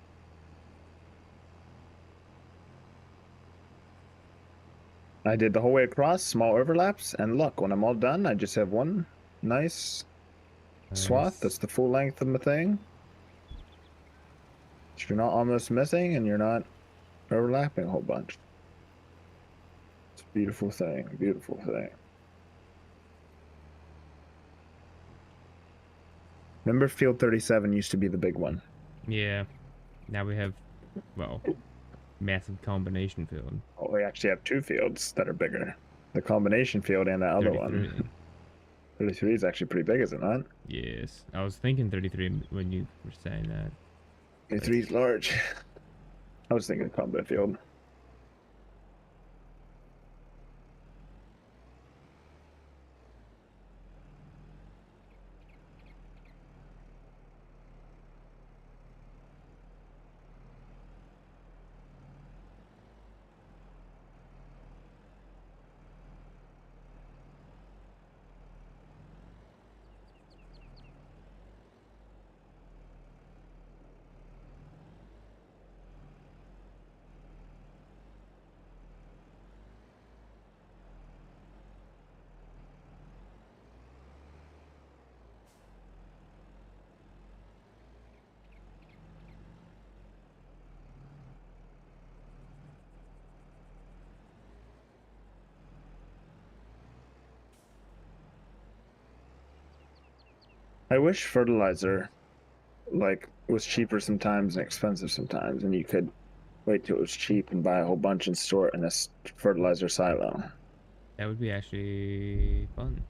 I did the whole way across, small overlaps, and look, when I'm all done, I just have one nice swath that's the full length of my thing. So you're not almost missing, and you're not overlapping a whole bunch. It's a beautiful thing, beautiful thing. Remember field 37 used to be the big one. Yeah. Now we have, well, massive combination field. Oh, we actually have two fields that are bigger. The combination field and that other 33. one. 33 is actually pretty big, is it not? Yes. I was thinking 33 when you were saying that. 33 is large. I was thinking combat field. I wish fertilizer was cheaper sometimes and expensive sometimes, and you could wait till it was cheap and buy a whole bunch and store it in a fertilizer silo. That would be actually fun.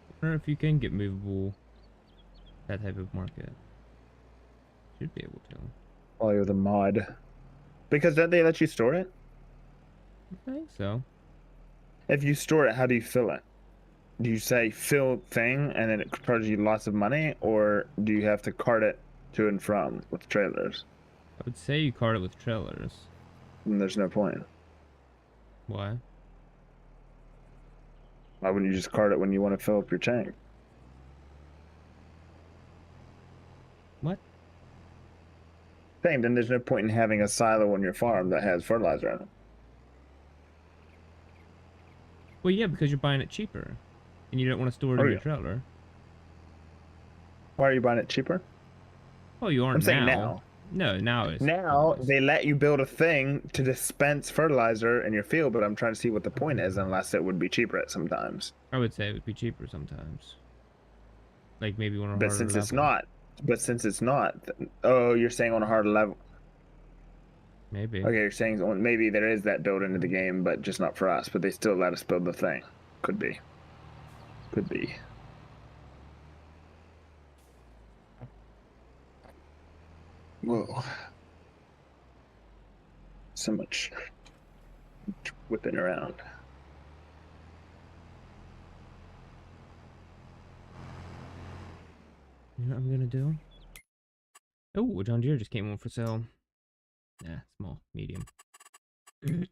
I wonder if you can get movable that type of market. Should be able to. While you're the mod. Because don't they let you store it? I think so. If you store it, how do you fill it? Do you say fill thing and then it charges you lots of money, or do you have to cart it to and from with trailers? I would say you cart it with trailers. And there's no point. Why? Why wouldn't you just cart it when you want to fill up your tank? What? Same, then there's no point in having a silo on your farm that has fertilizer in it. Well, yeah, because you're buying it cheaper. And you don't want to store it in your trailer. Why are you buying it cheaper? Well, you aren't I'm saying now. No, now it's... Now, they let you build a thing to dispense fertilizer in your field, but I'm trying to see what the point is, unless it would be cheaper at sometimes. I would say it would be cheaper sometimes. Like maybe on a But harder since level. it's not, oh, you're saying on a harder level. Maybe. Okay, you're saying maybe there is that built into the game, but just not for us. But they still let us build the thing. Could be. Could be. Whoa. So much whipping around. You know what I'm gonna do? Oh, John Deere just came on for sale. Nah, small, medium. Yeah,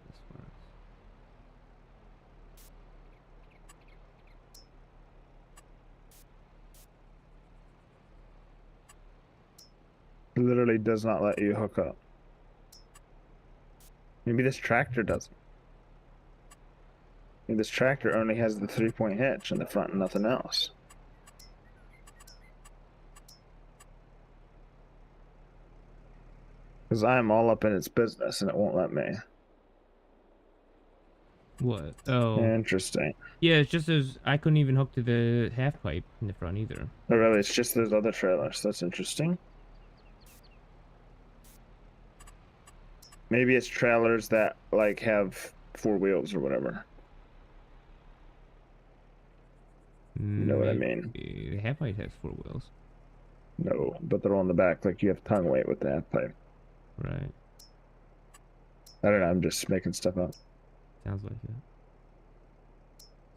this works. Literally does not let you hook up. Maybe this tractor doesn't. Maybe this tractor only has the 3-point hitch in the front and nothing else. Because I'm all up in its business and it won't let me. What? Oh. Interesting. Yeah, it's just as I couldn't even hook to the half pipe in the front either. Oh, really? It's just those other trailers. That's interesting. Maybe it's trailers that like have 4 wheels or whatever. You know what I mean? The half pipe has 4 wheels. No, but they're on the back. Like you have tongue weight with the half pipe. Right. I don't know. I'm just making stuff up. Sounds like it.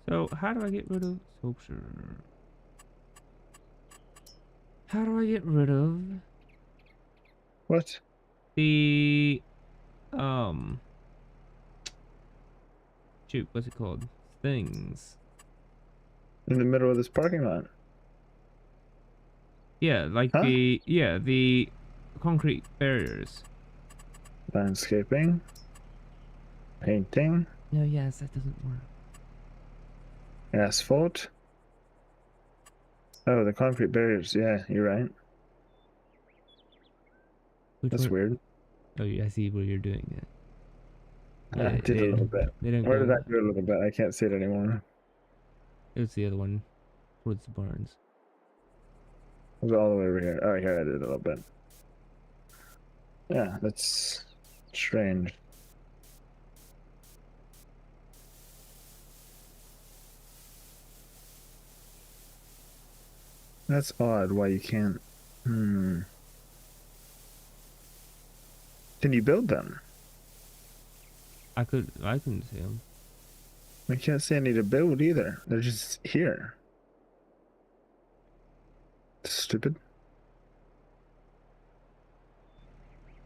So, how do I get rid of sculpture? How do I get rid of What? the shoot, what's it called? Things. In the middle of this parking lot. Yeah, like Huh? the concrete barriers. Landscaping. Painting. No, yes, that doesn't work. Asphalt. Oh, the concrete barriers. Yeah, you're right. That's weird. Oh, yeah, I see where you're doing it. I Yeah, did a little bit. they didn't Where go. did that go a little bit? I can't see it anymore. It was the other one towards the barns. It was all the way over here. Oh, here I did a little bit. Yeah, that's strange. That's odd why you can't. Can you build them? I couldn't see them. I can't see any to build either. They're just here. Stupid.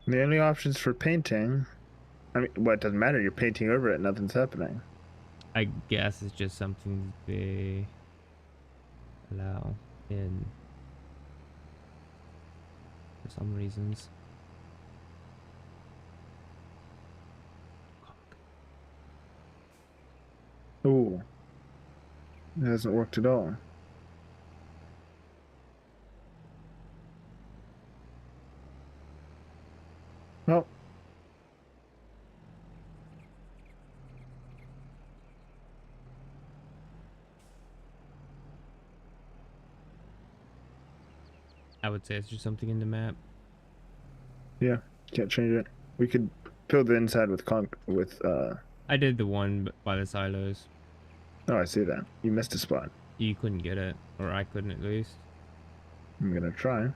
The only options for painting. I mean, well, it doesn't matter. You're painting over it. Nothing's happening. I guess it's just something they allow in for some reasons. Ooh. It hasn't worked at all. Well. I would say it's just something in the map. Yeah, can't change it. We could fill the inside with I did the one by the silos. Oh, I see that. You missed a spot. You couldn't get it, or I couldn't at least. I'm gonna try.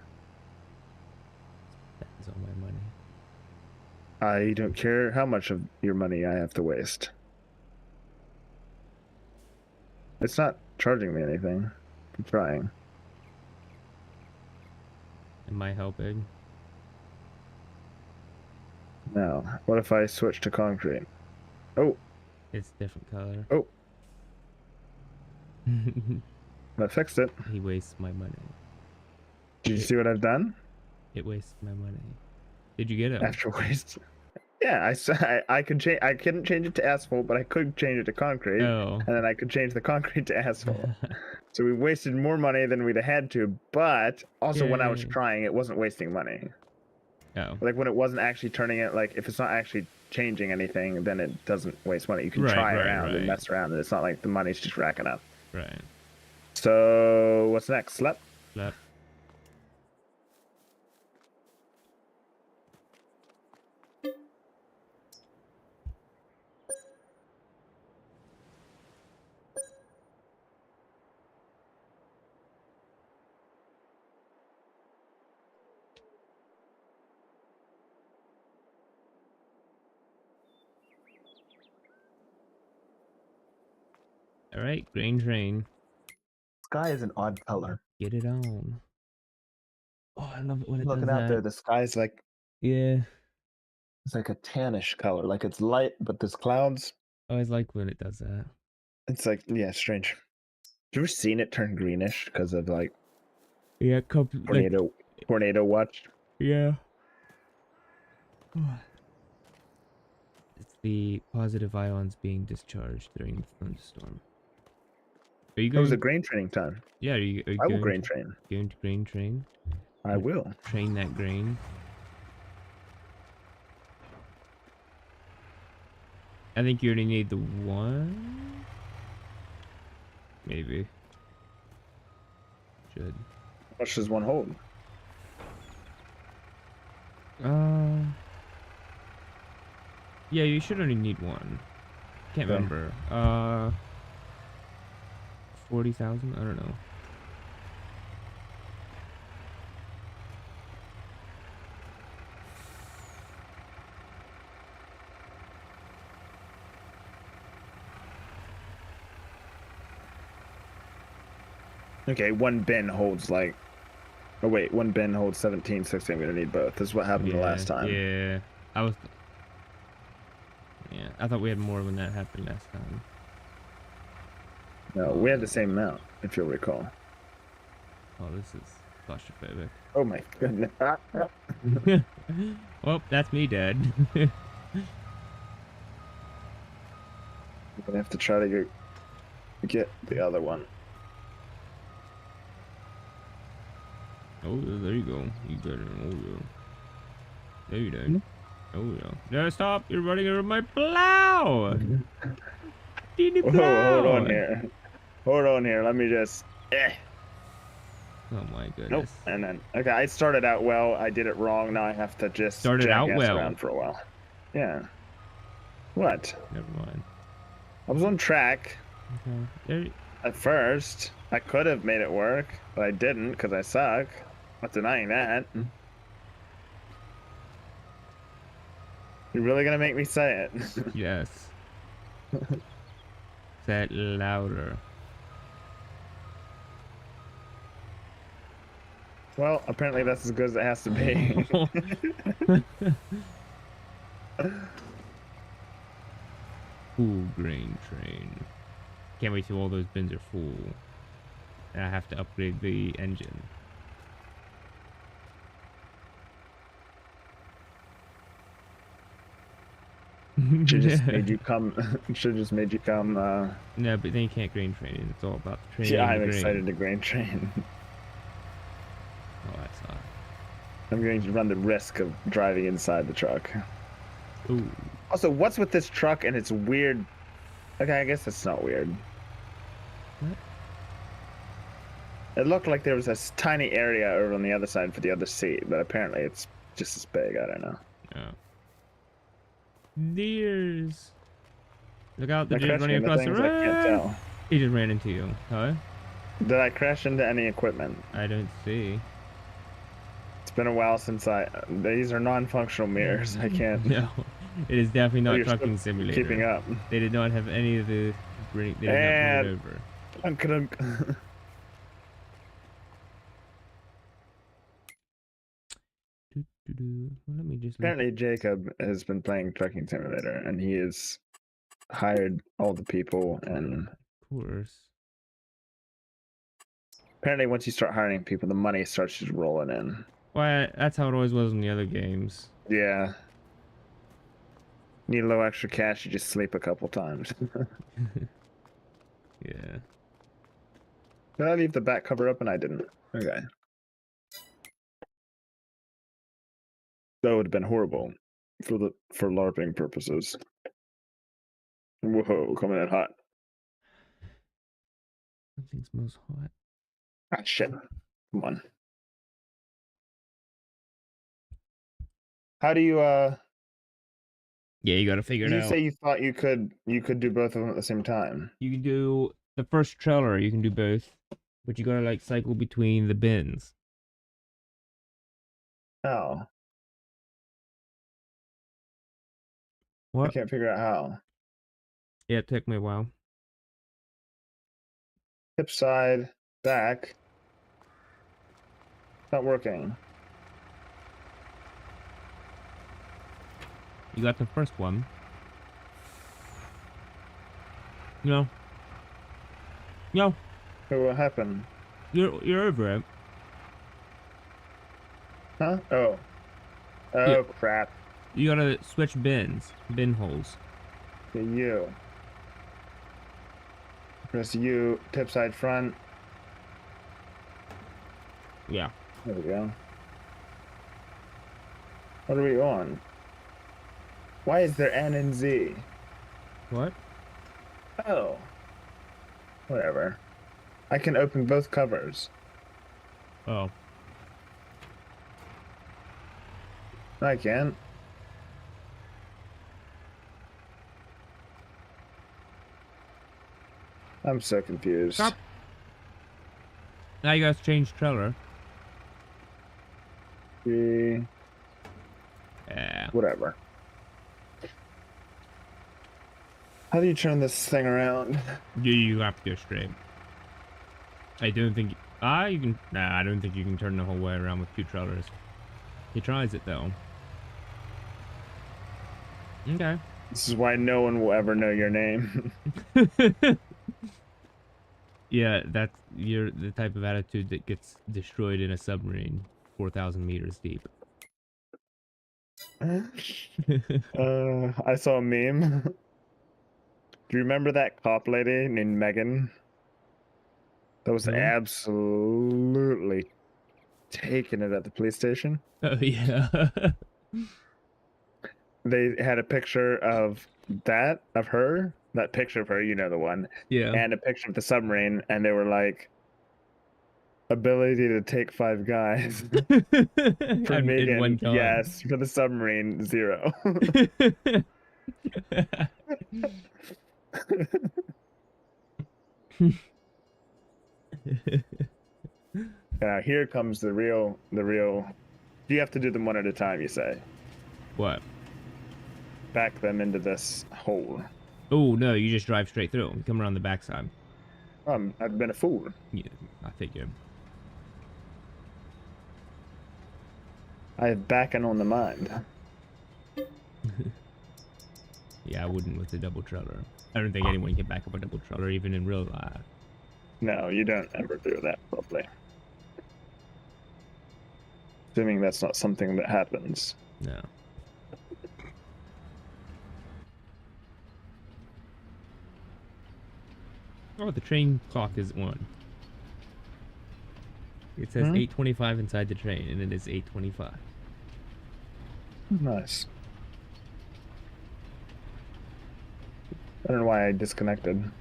That's all my money. I don't care how much of your money I have to waste. It's not charging me anything. I'm trying. Am I helping? Now, what if I switch to concrete? Oh. It's a different color. Oh. I fixed it. He wastes my money. Did you see what I've done? It wastes my money. Did you get it? After waste. Yeah, I could change. I couldn't change it to asphalt, but I could change it to concrete. Oh. And then I could change the concrete to asphalt. So we wasted more money than we'd had to, but also when I was Yay. trying, it wasn't wasting money. Oh. Like when it wasn't actually turning it, like if it's not actually changing anything, then it doesn't waste money. You can Right, try right, around and right. mess around, and it's not like the money's just racking up. Right. So what's next? Slep? Left. All right, grain train. Sky is an odd color. Get it on. Oh, I love it when it does Looking out there, that. the sky's like Yeah. it's like a tannish color, like it's light, but there's clouds. I always like when it does that. It's like strange. You ever seen it turn greenish because of like Yeah, like tornado watch? yeah. It's the positive ions being discharged during the thunderstorm. Are you It was going? a grain training time. Yeah, are you I will going grain to, train. going to grain train? I will. Train that grain. I think you already need the one. Maybe. Should. How much does one hold? Yeah, you should only need one. Can't Okay. remember. 40,000? I don't know. Okay, one bin holds like. Oh wait, one bin holds 17, 16. I'm gonna need both. This is what happened the last time. Yeah, yeah, I thought we had more when that happened last time. No, we had the same amount, if you'll recall. Oh, this is claustrophobic. Oh my goodness. Well, that's me dead. I'm gonna have to try to get the other one. Oh, there you go. You got it. Oh, yeah. There you go. Oh, yeah. No, stop. You're running over my plow. Teeny Whoa, plow. hold on here. Hold on here. Let me just. Oh, my goodness. Nope. And then, okay, I started out well. I did it wrong. Now I have to just Started out jackass well. around for a while. Yeah. What? Never mind. I was on track Okay. There, at first. I could have made it work, but I didn't because I suck. Not denying that. You're really gonna make me say it? yes. Say it louder. Well, apparently that's as good as it has to be. Full grain train. Can't wait till all those bins are full. And I have to upgrade the engine. Should just made you come. Should just made you come. No, but then you can't grain train. It's all about the train. Yeah, I'm the grain. excited to grain train. Oh, that's not. I'm going to run the risk of driving inside the truck. Ooh. Also, what's with this truck and it's weird? Okay, I guess it's not weird. What? It looked like there was this tiny area over on the other side for the other seat, but apparently it's just as big. I don't know. Yeah. Deers. Look out! The Am I deer's running crashing into across the things? I can't road. tell. He just ran into you. Huh? Did I crash into any equipment? I don't see. It's been a while since these are non-functional mirrors. I can't. No, it is definitely Oh, not you're still Trucking Simulator. Keeping up. They did not have any of the. They did not bring And- it over. Well, let me just. Look. Apparently, Jacob has been playing Trucking Simulator, and he has hired all the people. And Of course. apparently, once you start hiring people, the money starts just rolling in. Well, that's how it always was in the other games. Yeah. Need a little extra cash, you just sleep a couple times. Yeah. Did I leave the back cover open? I didn't. Okay. That would have been horrible. for LARPing purposes. Whoa, coming in hot. Something smells hot. Ah, shit. Come on. How do you Yeah, you gotta figure it you out. say you thought you could do both of them at the same time? You can do the first trailer, you can do both, but you gotta like cycle between the bins. Oh, I What? can't figure out how. Yeah, it took me a while. Hip side, back. Not working. You got the first one. No. No, Oh, what happened? you're over it. Huh? Oh. Yeah. Oh, crap. You gotta switch bin holes. Okay, U. Press U, tip side front. Yeah. There we go. What are we on? Why is there N and Z? What? Oh. Whatever. I can open both covers. Oh. I can't. I'm so confused. Stop. Now you guys change trailer. Yeah, Yeah. whatever. How do you turn this thing around? You have to go straight. I don't think. You can. Nah, I don't think you can turn the whole way around with two trailers. He tries it though. Okay. This is why no one will ever know your name. Yeah, you're the type of attitude that gets destroyed in a submarine 4,000 meters deep. I saw a meme. Do you remember that cop lady named Megan? That was Who? absolutely taking it at the police station. Oh yeah. They had a picture of her, that picture of her, you know the one, Yeah. and a picture of the submarine, and they were like, ability to take 5 guys. For In Megan, one time. yes. For the submarine, 0. Now here comes the real. You have to do them one at a time, you say. What? Back them into this hole. Oh no, you just drive straight through them. Come around the backside. I've been a fool. Yeah, I figured. I have backing on the mind. Yeah, I wouldn't with the double trailer. I don't think anyone can back up a double trailer even in real life. No, you don't ever do that, probably. Assuming that's not something that happens. No. Oh, the train clock is on. It says 8:25 inside the train, and it is 8:25. Nice. I don't know why I disconnected.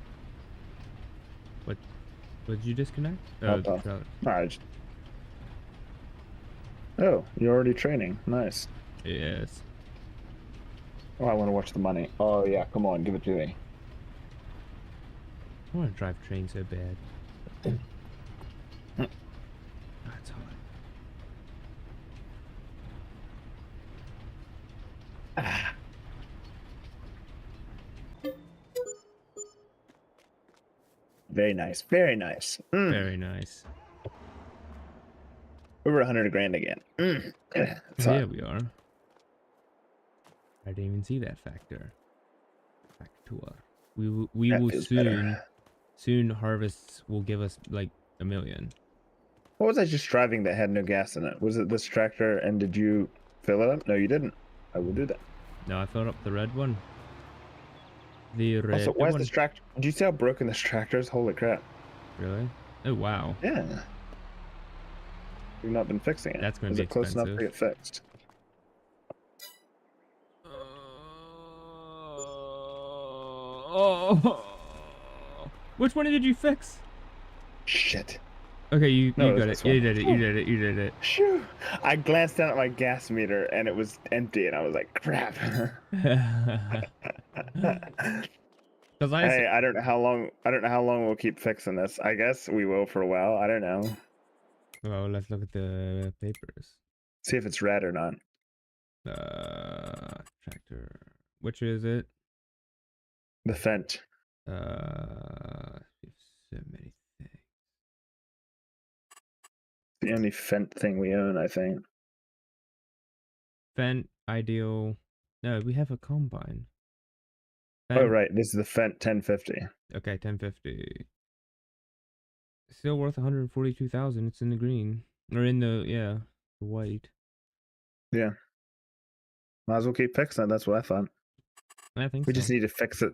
What did you disconnect? Oh, The trailer. Alright. Oh, you're already training. Nice. Yes. Oh, I want to watch the money. Oh, yeah, come on, give it to me. I want to drive train so bad. That's hard. Very nice. Very nice. Very nice. Over 100 grand again. Yeah, we are. I didn't even see that factor. Factor. We That will feels soon. better. Soon, harvests will give us like 1 million. What was I just driving that had no gas in it? Was it this tractor, and did you fill it up? No, you didn't. I will do that. No, I filled up the red one. The red Also, why is one. this tractor? Do you see how broken this tractor is? Holy crap. Really? Oh wow. Yeah. You've not been fixing it. That's gonna Is be it close enough to expensive. get fixed? Oh. Which one did you fix? Shit. Okay, you No, it was got it. this one. You did it. You did it. You did it. Shoo. I glanced down at my gas meter and it was empty, and I was like, crap. Because Hey, I don't know how long. I don't know how long we'll keep fixing this. I guess we will for a while. I don't know. well, let's look at the papers. See if it's red or not. Tractor. Which is it? The Fendt. So many things. The only Fendt thing we own, I think. Fendt, Ideal. No, we have a combine. Oh Fendt, right, this is the Fendt 1050. okay, 1050. Still worth 142,000. It's in the green. Or in the, yeah, the white. Yeah. Might as well keep fixing it. That's what I thought. I think We so. just need to fix it.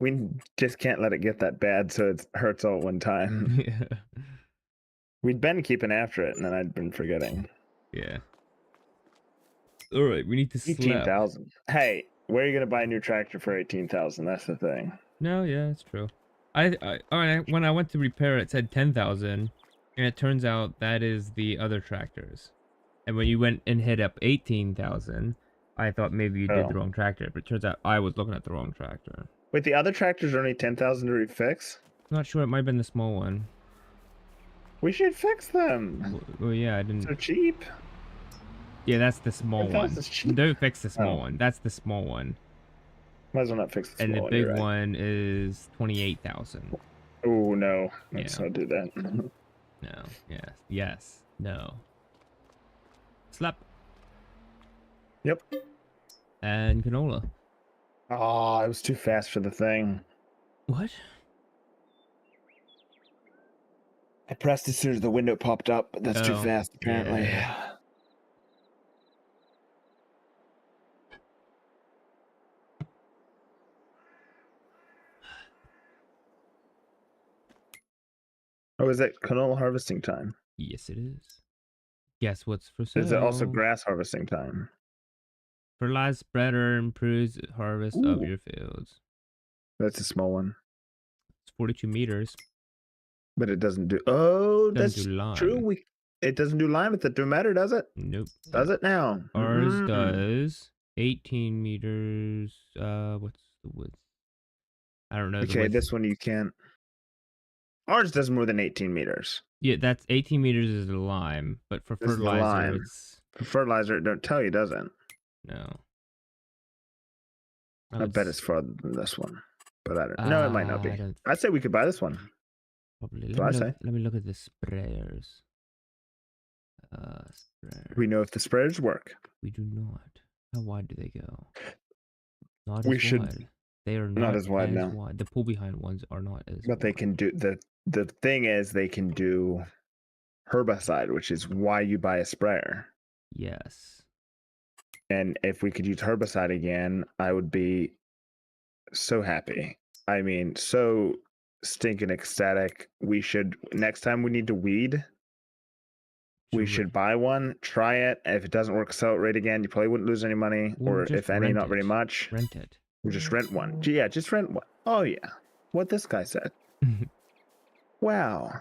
We just can't let it get that bad so it hurts all at one time. Yeah. We'd been keeping after it, and then I'd been forgetting. Yeah. All right, we need to slap. 18,000. Hey, where are you gonna buy a new tractor for 18,000? That's the thing. No, yeah, that's true. When I went to repair it, it said 10,000, and it turns out that is the other tractors. And when you went and hit up 18,000, I thought maybe you did Oh. the wrong tractor, but it turns out I was looking at the wrong tractor. Wait, the other tractors are only 10,000 to refix? Not sure, it might have been the small one. We should fix them. Well, yeah, I didn't. So cheap. Yeah, that's the small 10,000 one. is cheap. Don't fix the small Oh. one. That's the small one. Might as well not fix the And small the one, big you're right. one is 28,000. Oh no, let's Yeah. not do that. No. Yes. Yes. No. Slap. Yep. And canola. Oh, it was too fast for the thing. What? I pressed as soon as the window popped up, but that's too Oh, fast apparently. yeah. Oh, is it canola harvesting time? Yes, it is. Guess what's for sale? Is it also grass harvesting time? Fertilize spreader improves harvest of Ooh. your fields. That's a small one. It's 42 meters. But it doesn't do. Oh, Doesn't that's do lime. true. It doesn't do lime. It doesn't matter, does it? Nope. Does it now? Ours Mm-mm. does 18 meters. What's the width? I don't know. The Okay, width. this one you can't. Ours does more than 18 meters. Yeah, that's 18 meters is the lime, but for This is the fertilizer, lime. it's For fertilizer, it don't tell you, does it? no. I bet it's farther than this one, but I don't. No, it might not be. I don't I'd say we could buy this one. probably. That's what I say. Let me look at the sprayers. Sprayer. We know if the sprayers work. We do not. How wide do they go? Not We as should- wide. They are not as wide, no. The pull behind ones are not as But they wide. can do the thing is they can do herbicide, which is why you buy a sprayer. Yes. And if we could use herbicide again, I would be so happy. I mean, so stinking ecstatic. We should next time we need to weed, we should buy one, try it. If it doesn't work, sell it right again. You probably wouldn't lose any money, Or or just if any, rent not very it. much. Rent it. We'll just rent one. Yeah, just rent one. Oh yeah, what this guy said. Wow.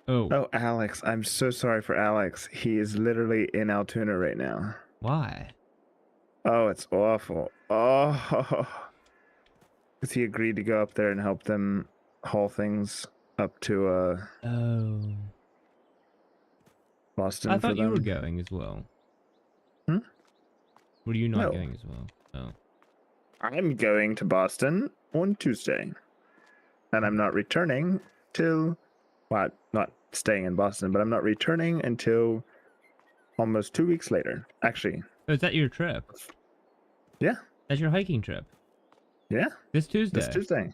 Oh, Oh, Alex, I'm so sorry for Alex. He is literally in Altoona right now. why? Oh, it's awful. Oh, because he agreed to go up there and help them haul things up to Oh. Boston. I for thought you were them. going as well. Hmm? Were you not No. going as well? Oh. I'm going to Boston on Tuesday, and I'm not returning till, well, not staying in Boston, but I'm not returning until almost 2 weeks later. Actually, Oh, is that your trip? yeah, That's your hiking trip? yeah, This Tuesday? this Tuesday.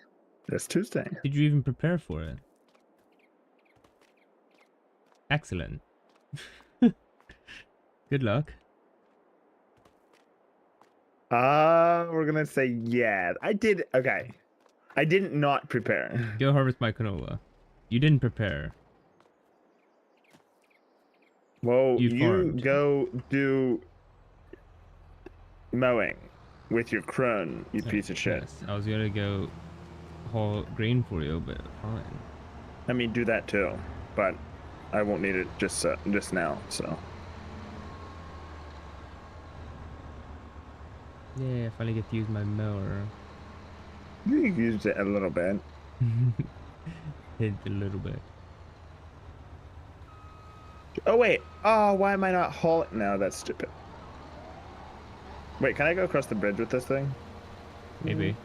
This Tuesday. Did you even prepare for it? Excellent. Good luck. We're gonna say yeah. I did. Okay, I didn't not prepare. Go harvest my canola. You didn't prepare. Well, You you farmed. go do mowing. with your crone, you piece of shit. Yes, I was gonna go haul grain for you, but fine. I mean, do that too, but I won't need it just now. So Yeah, I finally get to use my mower. you used it a little bit. Hit a little bit. Oh wait. Oh, why am I not hauling? No, that's stupid. Wait, can I go across the bridge with this thing? Maybe.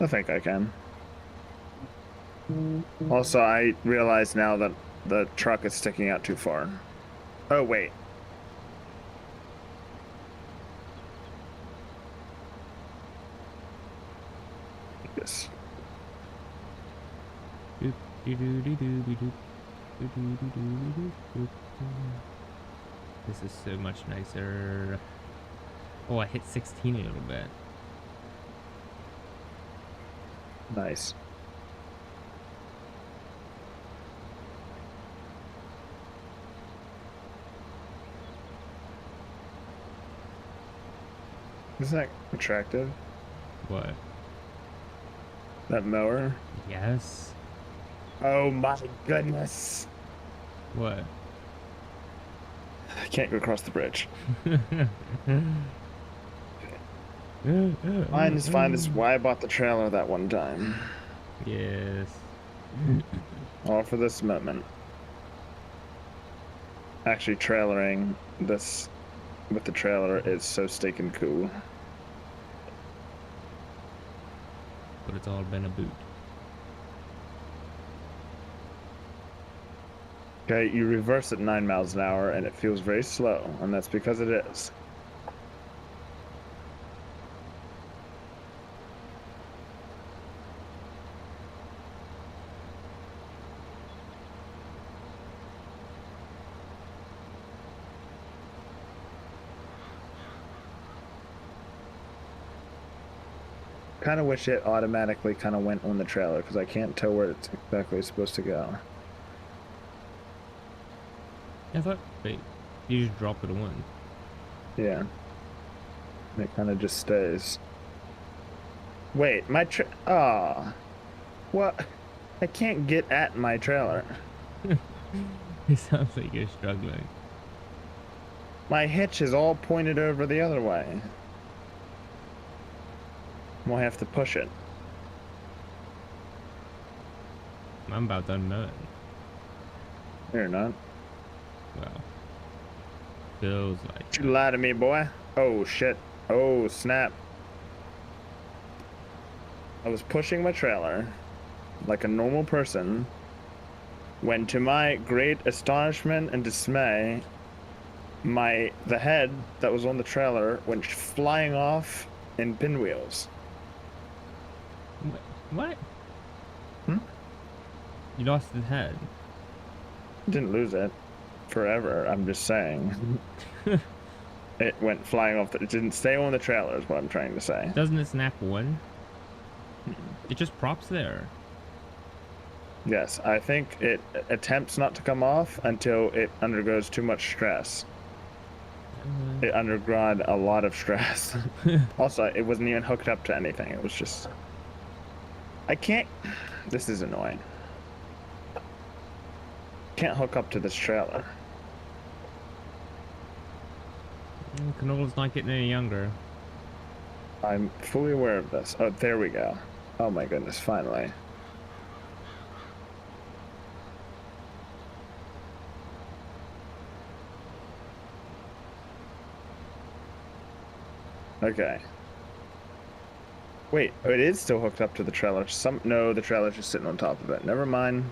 I think I can. Also, I realize now that the truck is sticking out too far. Oh wait. Yes. Doop, doo, doo, doo, doo, doo, doo. Doo, doo, doo, doo, doo, doo, doo. This is so much nicer. Oh, I hit 16 a little bit. Nice. Isn't that attractive? What? That mower? Yes. Oh my goodness. What? I can't go across the bridge. Fine is fine. This is why I bought the trailer that one time. Yes. All for this moment. Actually, trailering this with the trailer is so stinking cool. But it's all been a boot. Okay, you reverse at 9 miles an hour and it feels very slow, and that's because it is. Kind of wish it automatically kind of went on the trailer because I can't tell where it's exactly supposed to go. I thought, wait, you just drop it on. Yeah. It kind of just stays. Wait, my what? I can't get at my trailer. It sounds like you're struggling. My hitch is all pointed over the other way. We'll have to push it. I'm about done mowing. You're not. Well, feels like. You lie to me, boy. Oh, shit. Oh, snap. I was pushing my trailer like a normal person when, to my great astonishment and dismay, the head that was on the trailer went flying off in pinwheels. What? Hmm? You lost the head. Didn't lose it forever, I'm just saying. It went flying off. It didn't stay on the trailer is what I'm trying to say. Doesn't it snap one? It just props there. Yes, I think it attempts not to come off until it undergoes too much stress. It undergone a lot of stress. Also, it wasn't even hooked up to anything. It was just... I can't... This is annoying. Can't hook up to this trailer. Canola's not getting any younger. I'm fully aware of this. Oh, there we go. Oh my goodness, finally. Okay. Wait, it is still hooked up to the trailer. No, the trailer's just sitting on top of it. Never mind.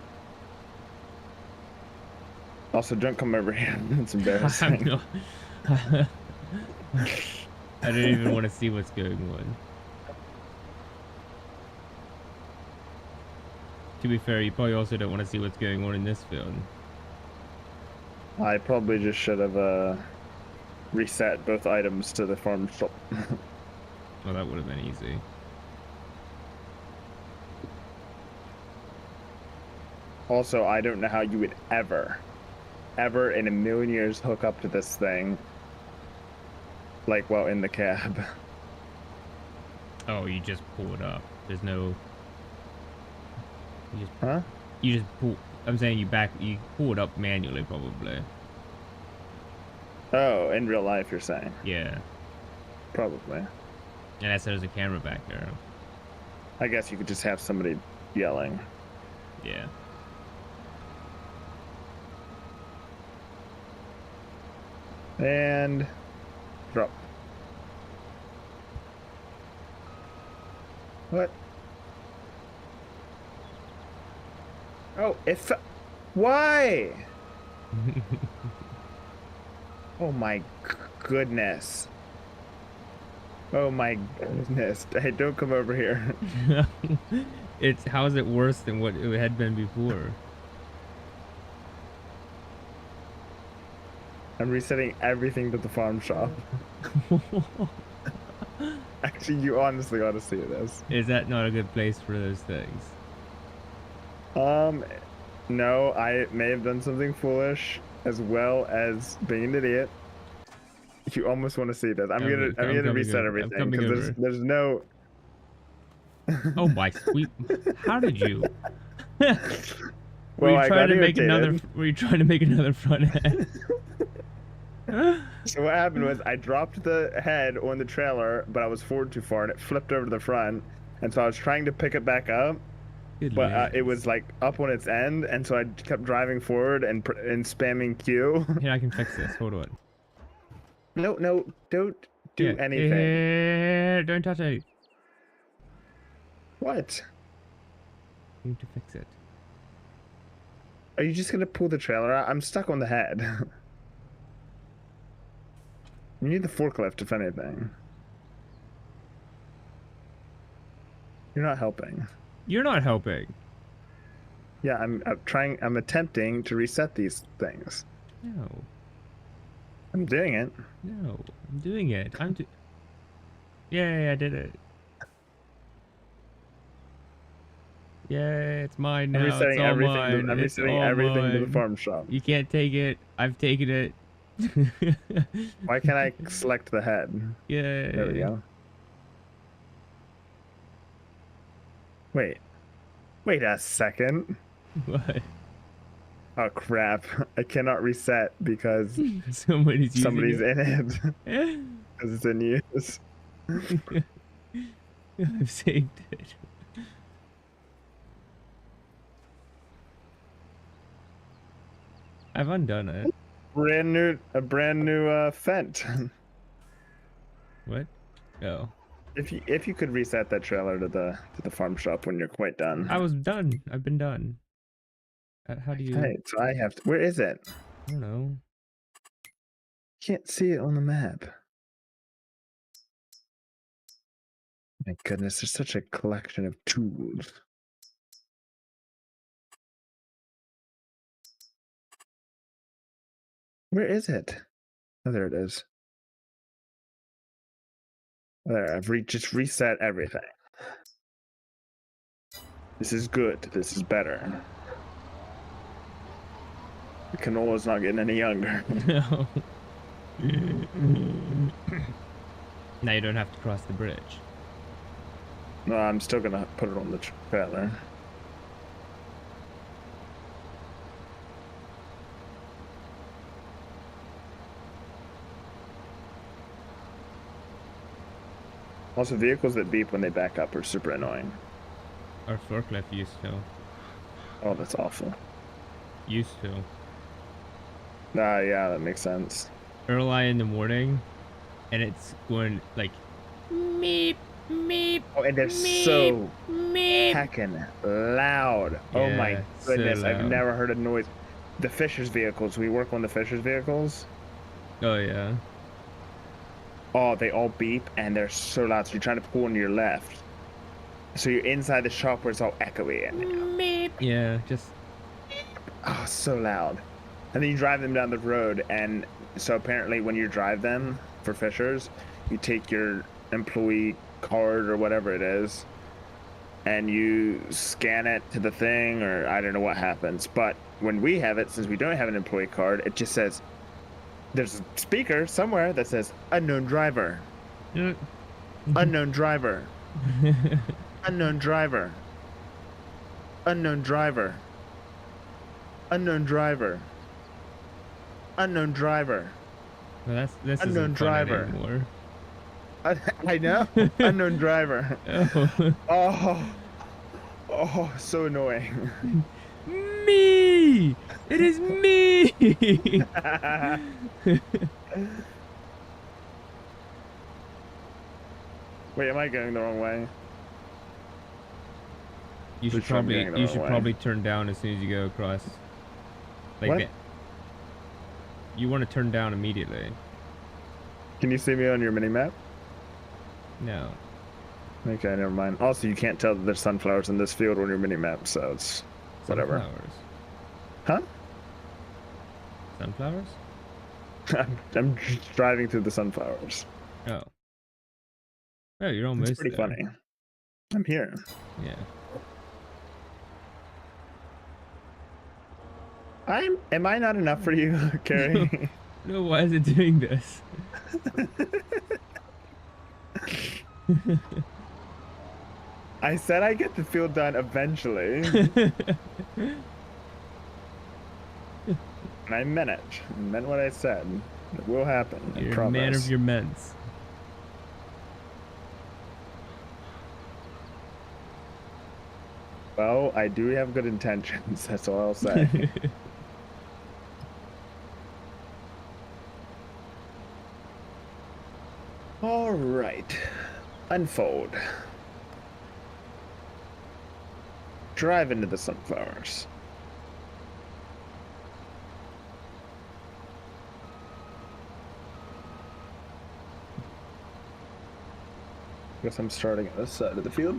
Also, don't come over here. It's embarrassing. I don't even want to see what's going on. To be fair, you probably also don't want to see what's going on in this field. I probably just should have reset both items to the farm shop. Well, that would have been easy. Also, I don't know how you would ever in a million years hook up to this thing like while in the cab. Oh, you just pull it up. There's no. Huh? You just pull. I'm saying you pull it up manually, probably. Oh, in real life, you're saying? Yeah. Probably. And that's there's a camera back there. I guess you could just have somebody yelling. Yeah. And drop. What? Oh, why? Oh my goodness. Oh my goodness. Hey, don't come over here. How is it worse than what it had been before? I'm resetting everything to the farm shop. Actually, you honestly ought to see this. Is that not a good place for those things? No, I may have done something foolish as well as being an idiot. You almost want to see this. I'm gonna reset everything because there's no. Oh my sweet! How did you? Well, Were you I trying got to make another? irritated. Were you trying to make another front end? So what happened was I dropped the head on the trailer, but I was forward too far and it flipped over to the front. And so I was trying to pick it back up, but it was like up on its end, and so I kept driving forward and spamming Q. Here, I can fix this. Hold on. No, don't do anything. Don't touch it. What? You need to fix it. Are you just gonna pull the trailer out? I'm stuck on the head. You need the forklift, if anything. You're not helping. You're not helping. Yeah, I'm attempting to reset these things. No. I'm doing it. No. I'm doing it. Yay, I did it. Yay, it's mine now. I'm resetting it's all everything. mine. I'm It's resetting all everything to the mine. farm shop. You can't take it. I've taken it. Why can't I select the head? Yay. There we go. Wait a second. What? Oh crap! I cannot reset because Somebody's in it. it. Because it's in use. I've saved it. I've undone it. A brand new Fendt. What? Oh. If you could reset that trailer to the farm shop when you're quite done. I was done. I've been done. How do you? Hey, so I have to. Where is it? I don't know. Can't see it on the map. My goodness, there's such a collection of tools. Where is it? Oh, there it is. There, I've just reset everything. This is good. This is better. The canola's not getting any younger. No. Now you don't have to cross the bridge. No, I'm still gonna put it on the trailer. Also, vehicles that beep when they back up are super annoying. Our forklift used to. Oh, that's awful. Used to. Yeah, that makes sense. Early in the morning, and it's going like meep meep. Oh, and they're meep, so meep. heckin' loud. Oh my Yeah, goodness, so I've loud. never heard a noise. The Fisher's vehicles, we work on the Fisher's vehicles. Oh yeah. Oh, they all beep and they're so loud. So you're trying to pull on your left. So you're inside the shop where it's all echoey and Meep. Yeah, just oh, so loud. And then you drive them down the road, and so apparently when you drive them for Fishers, you take your employee card or whatever it is, and you scan it to the thing, or I don't know what happens. But when we have it, since we don't have an employee card, it just says There's a speaker somewhere that says unknown driver, unknown driver, unknown driver, unknown driver, unknown driver, unknown driver. Well, this Unknown isn't fun driver. anymore. I know. Unknown driver. Oh. Oh, so annoying. Me! It is me! Wait, am I going the wrong way? You should Pretty sure I'm probably going the wrong way. probably turn down as soon as you go across. Like What? you want to turn down immediately. Can you see me on your mini map? No. Okay, never mind. Also, you can't tell that there's sunflowers in this field on your mini map, so it's whatever. Sunflowers. Huh? Sunflowers? I'm driving through the sunflowers. Oh. Oh, you're almost It's pretty there. funny. I'm here. Yeah. Am I not enough for you, Carrie? No, why is it doing this? I said I get the field done eventually. And I meant it. I meant what I said. It will happen. I You're a promise. man of your ments. Well, I do have good intentions. That's all I'll say. All right. Unfold. Drive into the sunflowers. Guess I'm starting at this side of the field.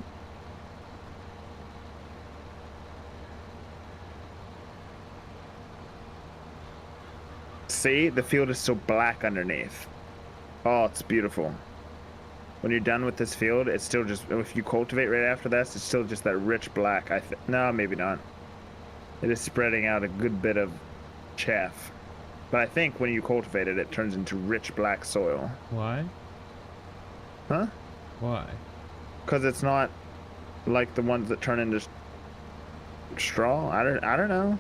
See, the field is so black underneath. Oh, it's beautiful. When you're done with this field, it's still just, if you cultivate right after this, it's still just that rich black. No, maybe not. It is spreading out a good bit of chaff. But I think when you cultivate it, it turns into rich black soil. Why? Huh? Why? Because it's not like the ones that turn into straw. I don't know.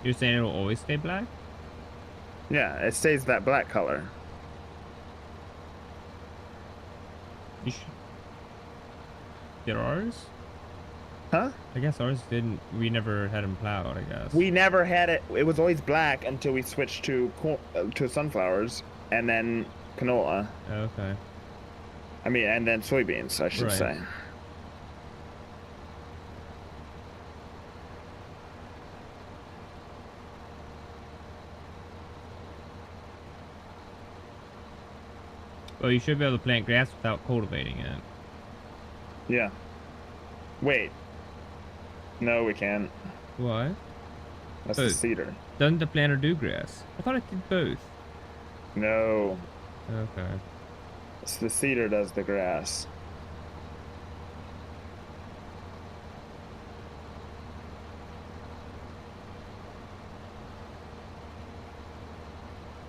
You're saying it'll always stay black? Yeah, it stays that black color. You should... Did ours? Huh? I guess ours didn't. We never had them plowed, I guess. We never had it. It was always black until we switched to sunflowers and then canola. Okay. I mean, and then soybeans, I should Right. say. Well, you should be able to plant grass without cultivating it. Yeah. Wait. No, we can't. Why? That's Oh. the cedar. Doesn't the planter do grass? I thought it did both. No. Okay. It's the cedar does the grass.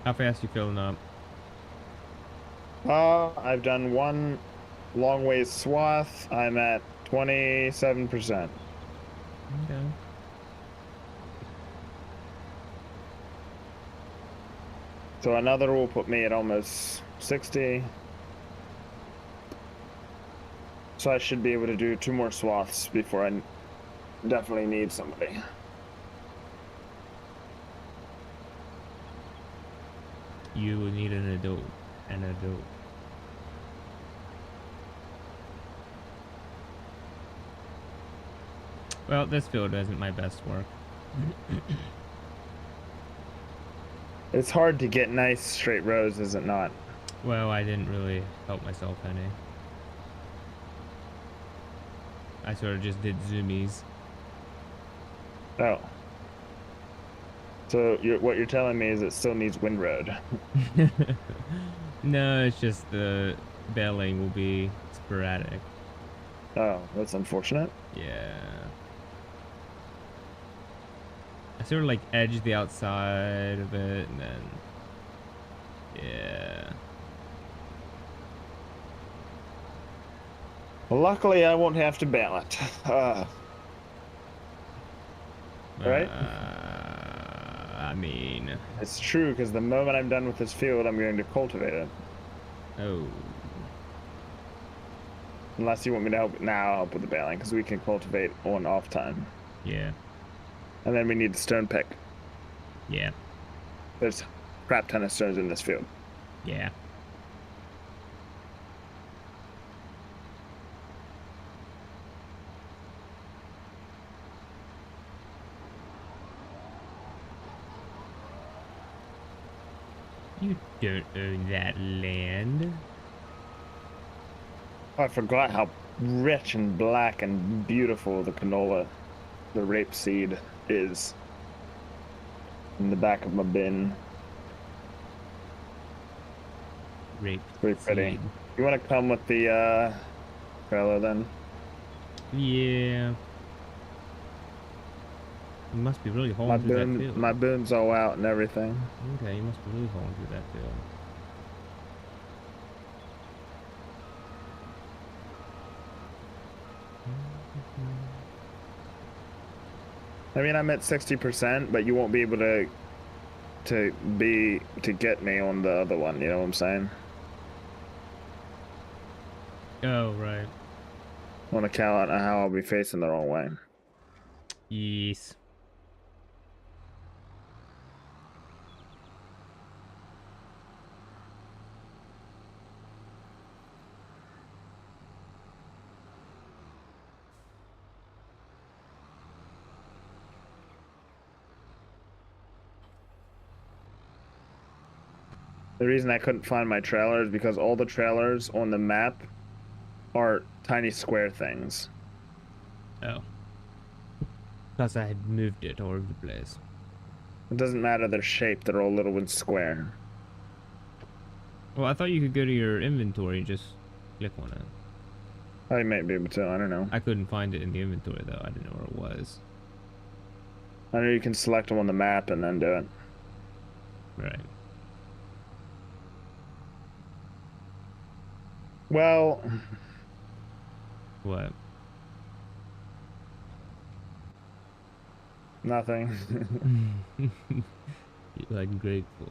How fast you filling up? I've done one long ways swath. I'm at 27%. Okay. So another will put me at almost 60. So I should be able to do 2 more swaths before I definitely need somebody. You will need an adult. An adult. Well, this field isn't my best work. It's hard to get nice straight rows, is it not? Well, I didn't really help myself any. I sort of just did zoomies. Oh. So what you're telling me is it still needs windroad. No, it's just the belling will be sporadic. Oh, that's unfortunate. Yeah. I sort of like edge the outside of it, and then yeah. Luckily, I won't have to bail it. Right? I mean, It's true, because the moment I'm done with this field, I'm going to cultivate it. oh, Unless you want me to help. Now I'll help with the baling, because we can cultivate on off time. yeah, And then we need the stone pick. yeah, There's a crap ton of stones in this field. yeah. You don't own that land. I forgot how rich and black and beautiful the canola, the rapeseed is in the back of my bin. Rape. Pretty pretty. seed. You want to come with the trailer then? Yeah. You must be really hauling through that field. My boon's all out and everything. Okay, you must be really hauling through that field. I mean, I'm at 60%, but you won't be able to get me on the other one. You know what I'm saying? Oh, right. On account of how I'll be facing the wrong way. Yes. The reason I couldn't find my trailer is because all the trailers on the map are tiny square things. Oh. Plus I had moved it all over the place. It doesn't matter their shape, they're all little and square. Well, I thought you could go to your inventory and just click on it. I might be able to, I don't know. I couldn't find it in the inventory, though. I didn't know where it was. I know you can select them on the map and then do it. Right. Well, What? nothing. You're ungrateful.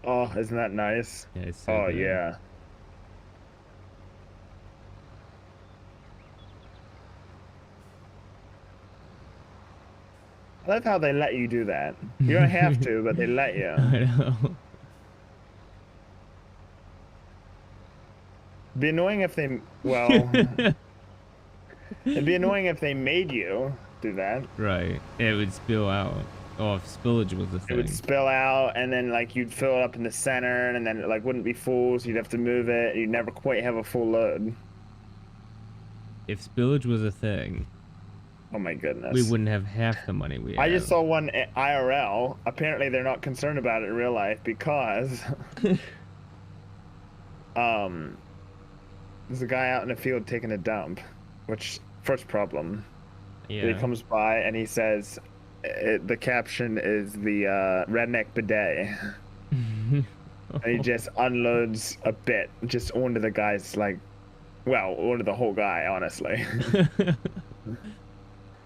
Oh, isn't that nice? Yeah, it's so Oh, good. yeah. I love how they let you do that. You don't have to, but they let you. I know. It'd be annoying if they, well, it'd be annoying if they made you do that. Right. It would spill out. Oh, if spillage was a It thing. would spill out, and then like you'd fill it up in the center, and then it like wouldn't be full, so you'd have to move it. You'd never quite have a full load. If spillage was a thing, Oh my goodness. we wouldn't have half the money we have. I just saw one at IRL. Apparently, they're not concerned about it in real life because, there's a guy out in the field taking a dump, which first problem. Yeah. He comes by and he says, the caption is the redneck bidet, and he just unloads a bit just onto the guy's well, onto the whole guy, honestly.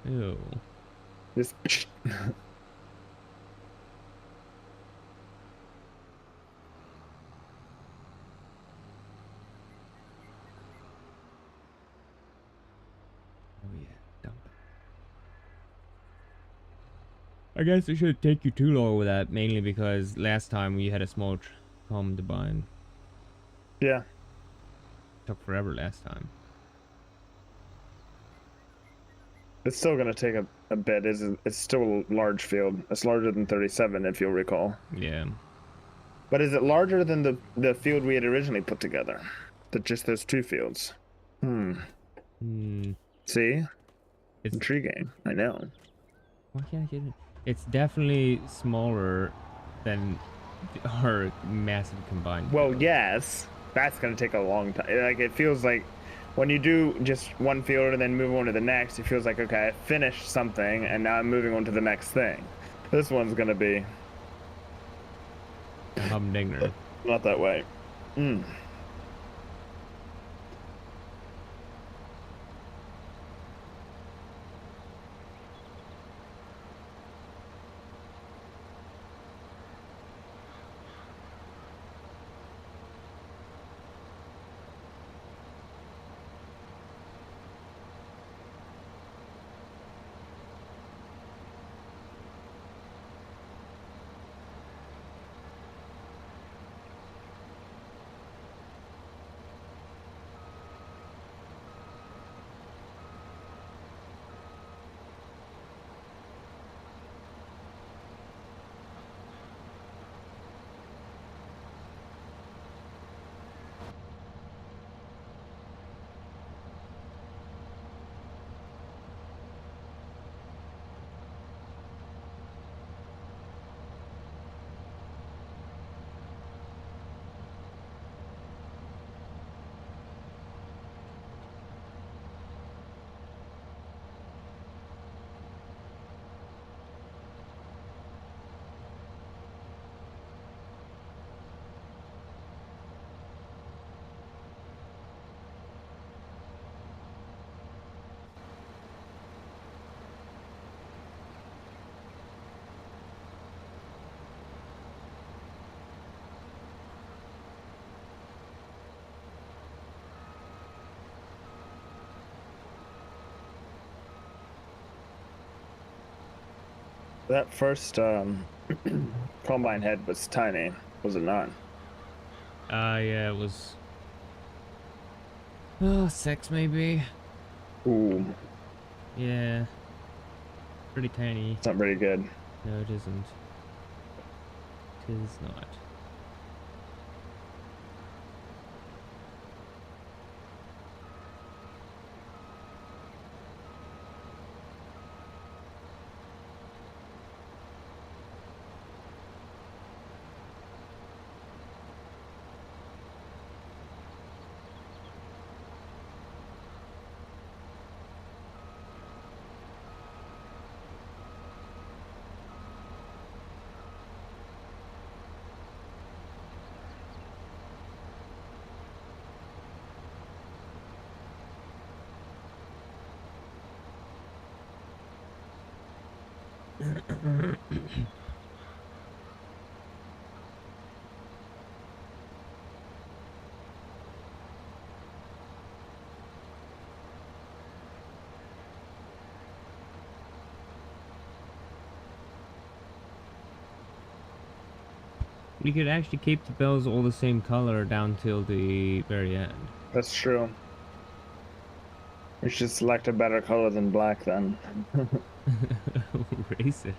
Ew. Just. Oh yeah, dump it. I guess it shouldn't take you too long with that, mainly because last time we had a small home to bind. Yeah. Took forever last time. It's still gonna take a bit. It's still a large field. It's larger than 37, if you'll recall. Yeah. But is it larger than the field we had originally put together? Just those two fields. Hmm. See? It's Intriguing. I know. why can't I get it? It's definitely smaller than our massive combined. Well, field. yes. That's gonna take a long time. Like it feels like when you do just one field and then move on to the next, it feels like, okay, I finished something and now I'm moving on to the next thing. This one's gonna be A humdinger. not that way. Mm. That first combine head was tiny, was it not? Yeah, it was. Oh, 6 maybe. Ooh, Yeah, pretty tiny. it's not very good. No, it isn't. It is not. We could actually keep the bells all the same color down till the very end. That's true. We should select a better color than black then. Race it.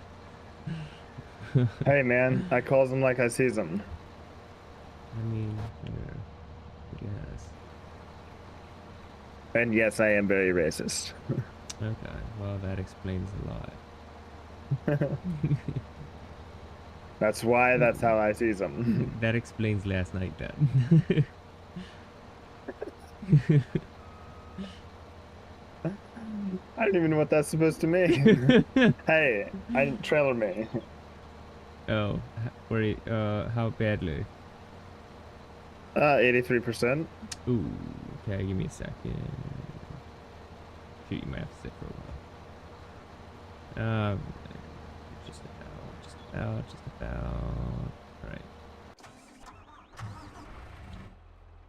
Hey man, I calls them like I sees them. I mean, yeah, I guess. And yes, I am very racist. Okay, well that explains a lot. That's why that's how I sees them. That explains last night then. I don't even know what that's supposed to mean. Hey, trailer me. Oh, how badly? 83%. Ooh, okay, give me a second. Shoot, you might have to sit for a while. Just about. Right,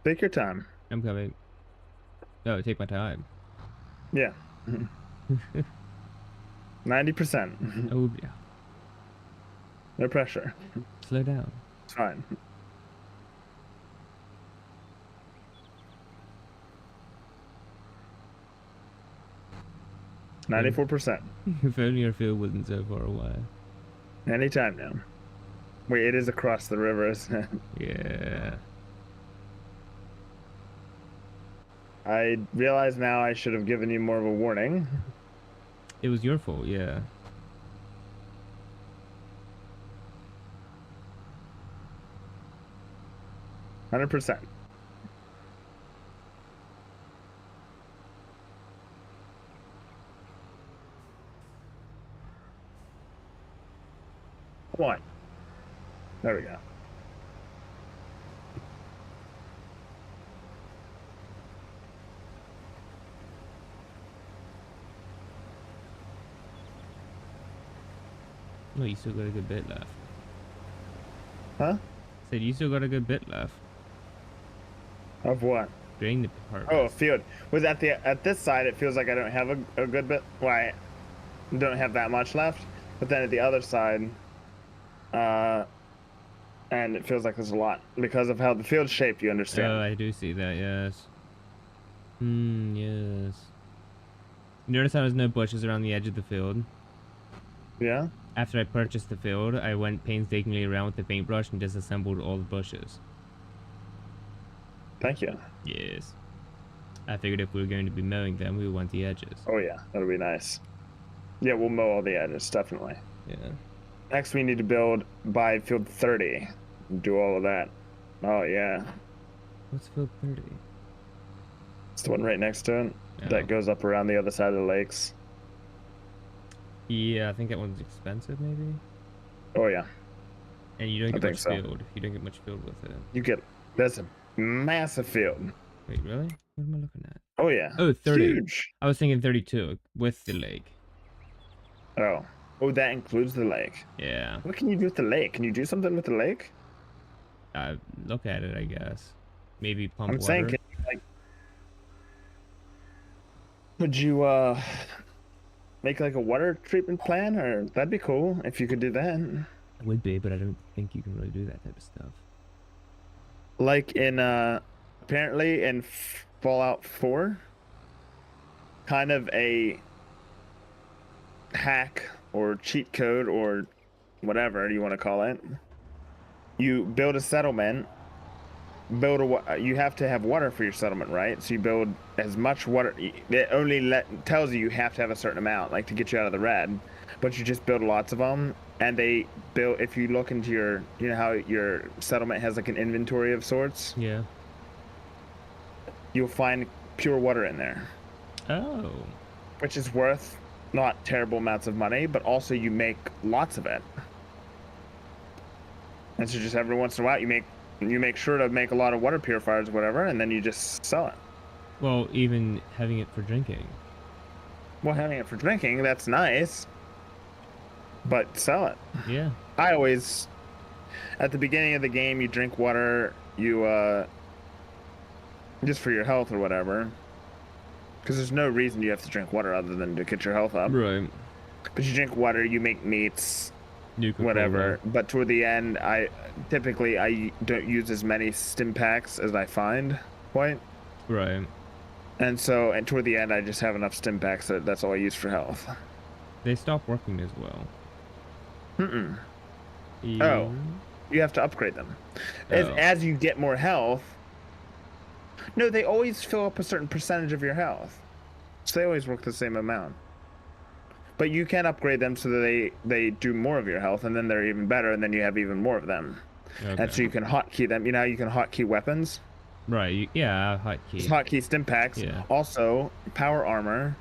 Take your time. I'm coming. No, take my time. Yeah. 90%. Oh, yeah. No pressure. Slow down. It's fine. If 94%. if only our field wasn't so far away. Anytime now. Wait, it is across the river, isn't it? Yeah. I realize now I should have given you more of a warning. It was your fault, yeah. Come on. There we go. No, you still got a good bit left. Huh? Said you still got a good bit left. Of what? Drain the part. Oh, field. Was at this side, it feels like I don't have a good bit. Why? I don't have that much left. But then at the other side, and it feels like there's a lot because of how the field's shaped. You understand? Oh, I do see that. Yes. Yes. Notice how there's no bushes around the edge of the field. Yeah. After I purchased the field, I went painstakingly around with the paintbrush and disassembled all the bushes. Thank you. Yes. I figured if we were going to be mowing them, we would want the edges. Oh yeah, that'll be nice. Yeah, we'll mow all the edges, definitely. Yeah. Next, we need to build by field 30. Do all of that. Oh yeah, What's field 30? it's the one right next to it Oh. that goes up around the other side of the lakes. Yeah, I think that one's expensive, maybe. Oh yeah, And you don't I get think much so. field. You don't get much field with it. you get that's a massive field. Wait, really? What am I looking at? Oh yeah. Oh, 30. Huge. I was thinking 32 with the lake. Oh. Oh, that includes the lake. Yeah. What can you do with the lake? Can you do something with the lake? Look at it, I guess. Maybe pump I'm water. saying, can you, like, would you make like a water treatment plan, or that'd be cool if you could do that. It would be, but I don't think you can really do that type of stuff. Like in apparently in Fallout 4, kind of a hack or cheat code or whatever you want to call it. You build a settlement, you have to have water for your settlement, right? So you build as much water. It only tells you have to have a certain amount, like to get you out of the red, but you just build lots of them. And they build, if you look into your, you know how your settlement has like an inventory of sorts, Yeah. you'll find pure water in there, Oh. which is worth not terrible amounts of money, but also you make lots of it. And so just every once in a while, you make sure to make a lot of water purifiers or whatever, and then you just sell it. Well, even having it for drinking. Well, having it for drinking, that's nice, but sell it. Yeah. I always, at the beginning of the game, you drink water, you, just for your health or whatever. Because there's no reason you have to drink water other than to get your health up. Right. But you drink water, you make meats, Nuka-Cola. whatever. But toward the end, I don't use as many stim packs as I find, quite. Right. And toward the end, I just have enough stim packs that's all I use for health. They stop working as well. Mm-mm. Yeah. Oh. You have to upgrade them. Oh. As you get more health. No, they always fill up a certain percentage of your health. So they always work the same amount. But you can upgrade them so that they do more of your health, and then they're even better, and then you have even more of them. Okay. And so you can hotkey them. You know how you can hotkey weapons? Right. Yeah. Hotkey. Hotkey stim packs. Yeah. Also, power armor.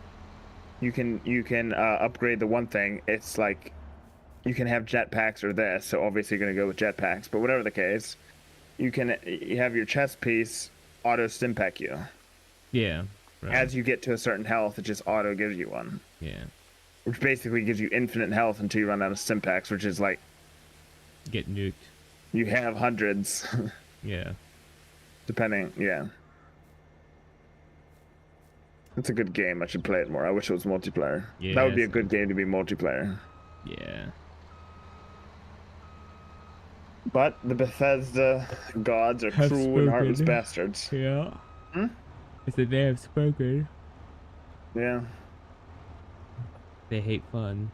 You can upgrade the one thing. It's like you can have jetpacks or this. So obviously you're gonna go with jetpacks. But whatever the case, you have your chest piece auto stim pack you. Yeah. Right. As you get to a certain health, it just auto gives you one. Yeah. Which basically gives you infinite health until you run out of stim packs, which is like Get nuked. you have hundreds. Yeah. Depending, yeah. It's a good game. I should play it more. I wish it was multiplayer. Yeah, That would be a same. good game to be multiplayer. Yeah. But the Bethesda gods are Have cruel and heartless spoken. bastards. Yeah. Hmm? I said they have spoken. Yeah, They hate fun.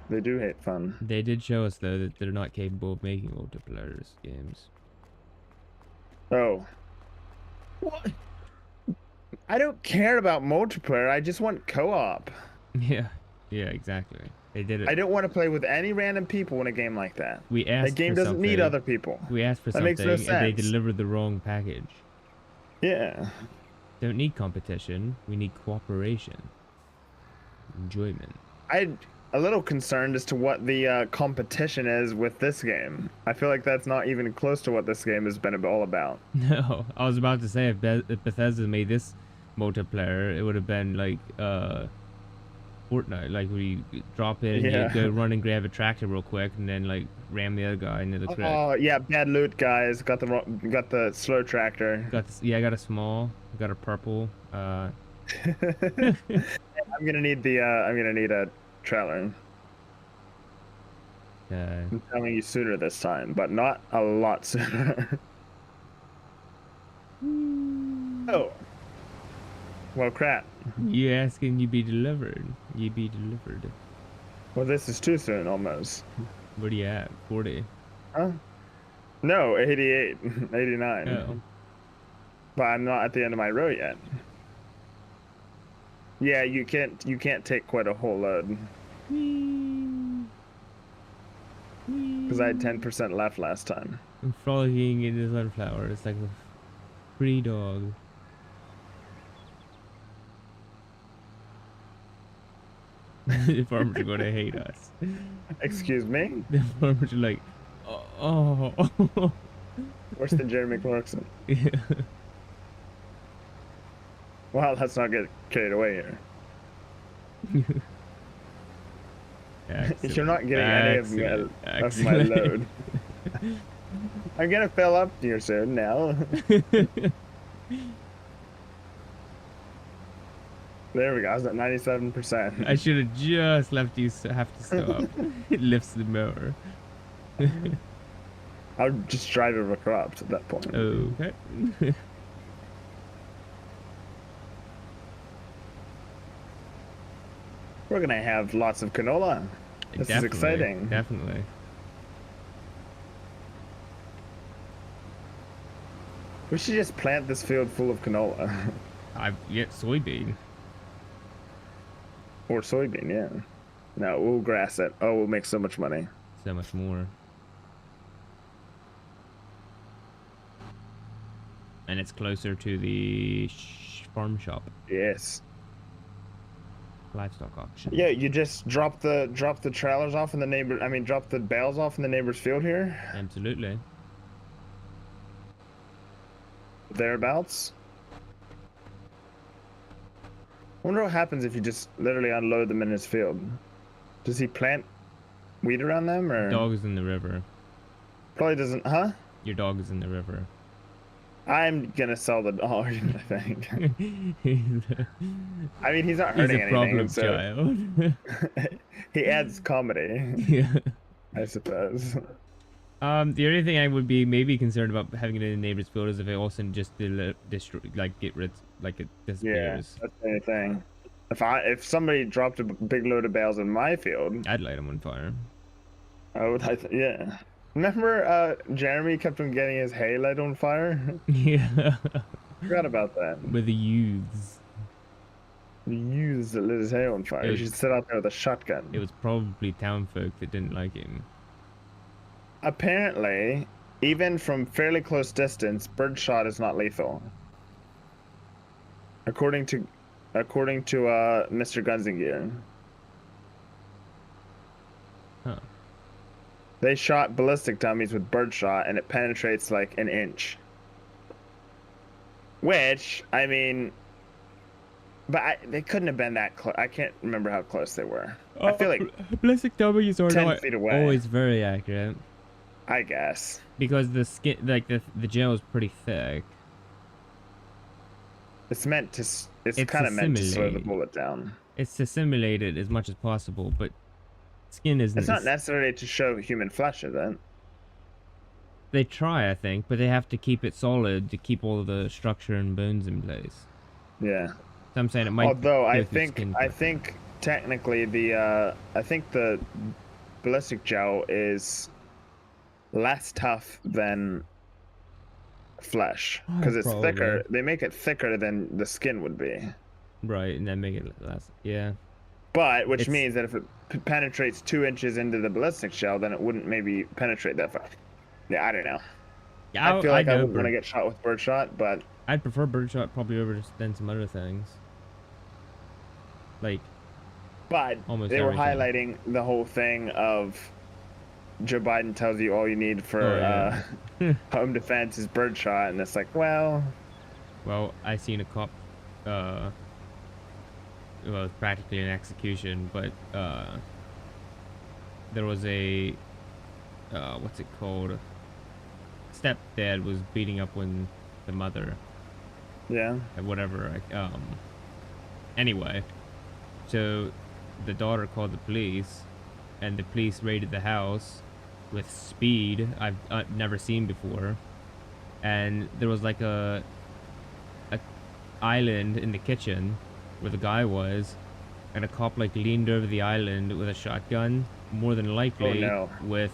they do hate fun. They did show us though that they're not capable of making multiplayer games. Oh. What? I don't care about multiplayer. I just want co-op. Yeah. Yeah. Exactly. They did it. I don't want to play with any random people in a game like that. We asked. That game for doesn't need something. other people. We asked for That something, makes no and they sense. delivered the wrong package. Yeah. Don't need competition. We need cooperation. Enjoyment. a little concerned as to what the competition is with this game. I feel like that's not even close to what this game has been all about. No, I was about to say if Bethesda made this multiplayer, it would have been like Fortnite, like where you drop in and Yeah. you go run and grab a tractor real quick and then like ram the other guy into the creek. Oh yeah, bad loot guys. Got the slow tractor. Got this, yeah, I got a small, got a purple. I'm gonna need the I'm gonna need a trailer. I'm telling you sooner this time, but not a lot sooner. Oh. Well, crap. You asking, you be delivered. You be delivered. Well, this is too soon almost. Where do you at? 40. Huh? No, 88, 89. Oh. But I'm not at the end of my row yet. Yeah, you can't take quite a whole load because I had 10% left last time. I'm frolicking in the sunflower. It's like a free dog. The farmers are gonna hate us. Excuse me? The farmers are like, oh. Worse than Jeremy Clarkson. Yeah. Well, let's not get carried away here. You're not getting any of my load. I'm gonna fill up here soon now. There we go. I was at 97%. I should have just left you have to stop. It lifts the mower. I'll just drive it across at that point. Okay. We're gonna have lots of canola. This is exciting. Definitely. We should just plant this field full of canola. I get soybean. Or soybean, yeah. No, we'll grass it. Oh, we'll make so much money. So much more. And it's closer to the farm shop. Yes. Livestock auction. Yeah, you just drop the trailers off in the neighbor. I mean, drop the bales off in the neighbor's field here. Absolutely. Thereabouts. I wonder what happens if you just literally unload them in his field. Does he plant weed around them, or? Dog is in the river. Probably doesn't, huh? Your dog is in the river. I'm gonna sell the dog, I think. I mean, he's not He's hurting a problem anything, so child. he adds comedy, Yeah. I suppose. The only thing I would be maybe concerned about having it in a neighbor's field is if it also just destroy, like get rid, like it Yeah, disappears. that's the only thing. If somebody dropped a big load of bales in my field, I'd light them on fire. I would. Yeah. Remember, Jeremy kept on getting his hay lit on fire. Yeah. Forgot about that. With the youths. The youths that lit his hay on fire. It You was- should sit out there with a shotgun. It was probably town folk that didn't like him. Apparently, even from fairly close distance, birdshot is not lethal. According to Mr. Gunzingear. Huh. They shot ballistic dummies with birdshot and it penetrates like an inch. Which, I mean, but they couldn't have been that close. I can't remember how close they were. I feel like ballistic W's are 10 not feet away. always very accurate I guess. because the skin, like the gel is pretty thick. It's meant to. It's It's kind of meant to slow the assimilate. bullet down. It's to simulate it as much as possible, but skin isn't. It's not as- necessarily to show human flesh, is it? They try, I think, but they have to keep it solid to keep all the structure and bones in place. Yeah. So I'm saying it might. Although go I through think skin technically the ballistic gel is less tough than flesh Oh, because it's probably. thicker. They make it thicker than the skin would be. right, and then make it less. Yeah. But which It's- means that if it penetrates 2 inches into the ballistic shell, then it wouldn't maybe penetrate that far. Yeah, I don't know. Yeah, I feel like I know wouldn't want to get shot with birdshot, but I'd prefer birdshot probably over than some other things. Like, But Almost they were everything. highlighting the whole thing of Joe Biden tells you all you need for Oh yeah. home defense is birdshot, and it's like, well, Well, I seen a cop. Uh, well, it's practically an execution, but there was a what's it called? Stepdad was beating up when the mother, yeah, whatever. Anyway, so the daughter called the police, and the police raided the house with speed I've never seen before, and there was like a island in the kitchen where the guy was, and a cop like leaned over the island with a shotgun, more than likely no. with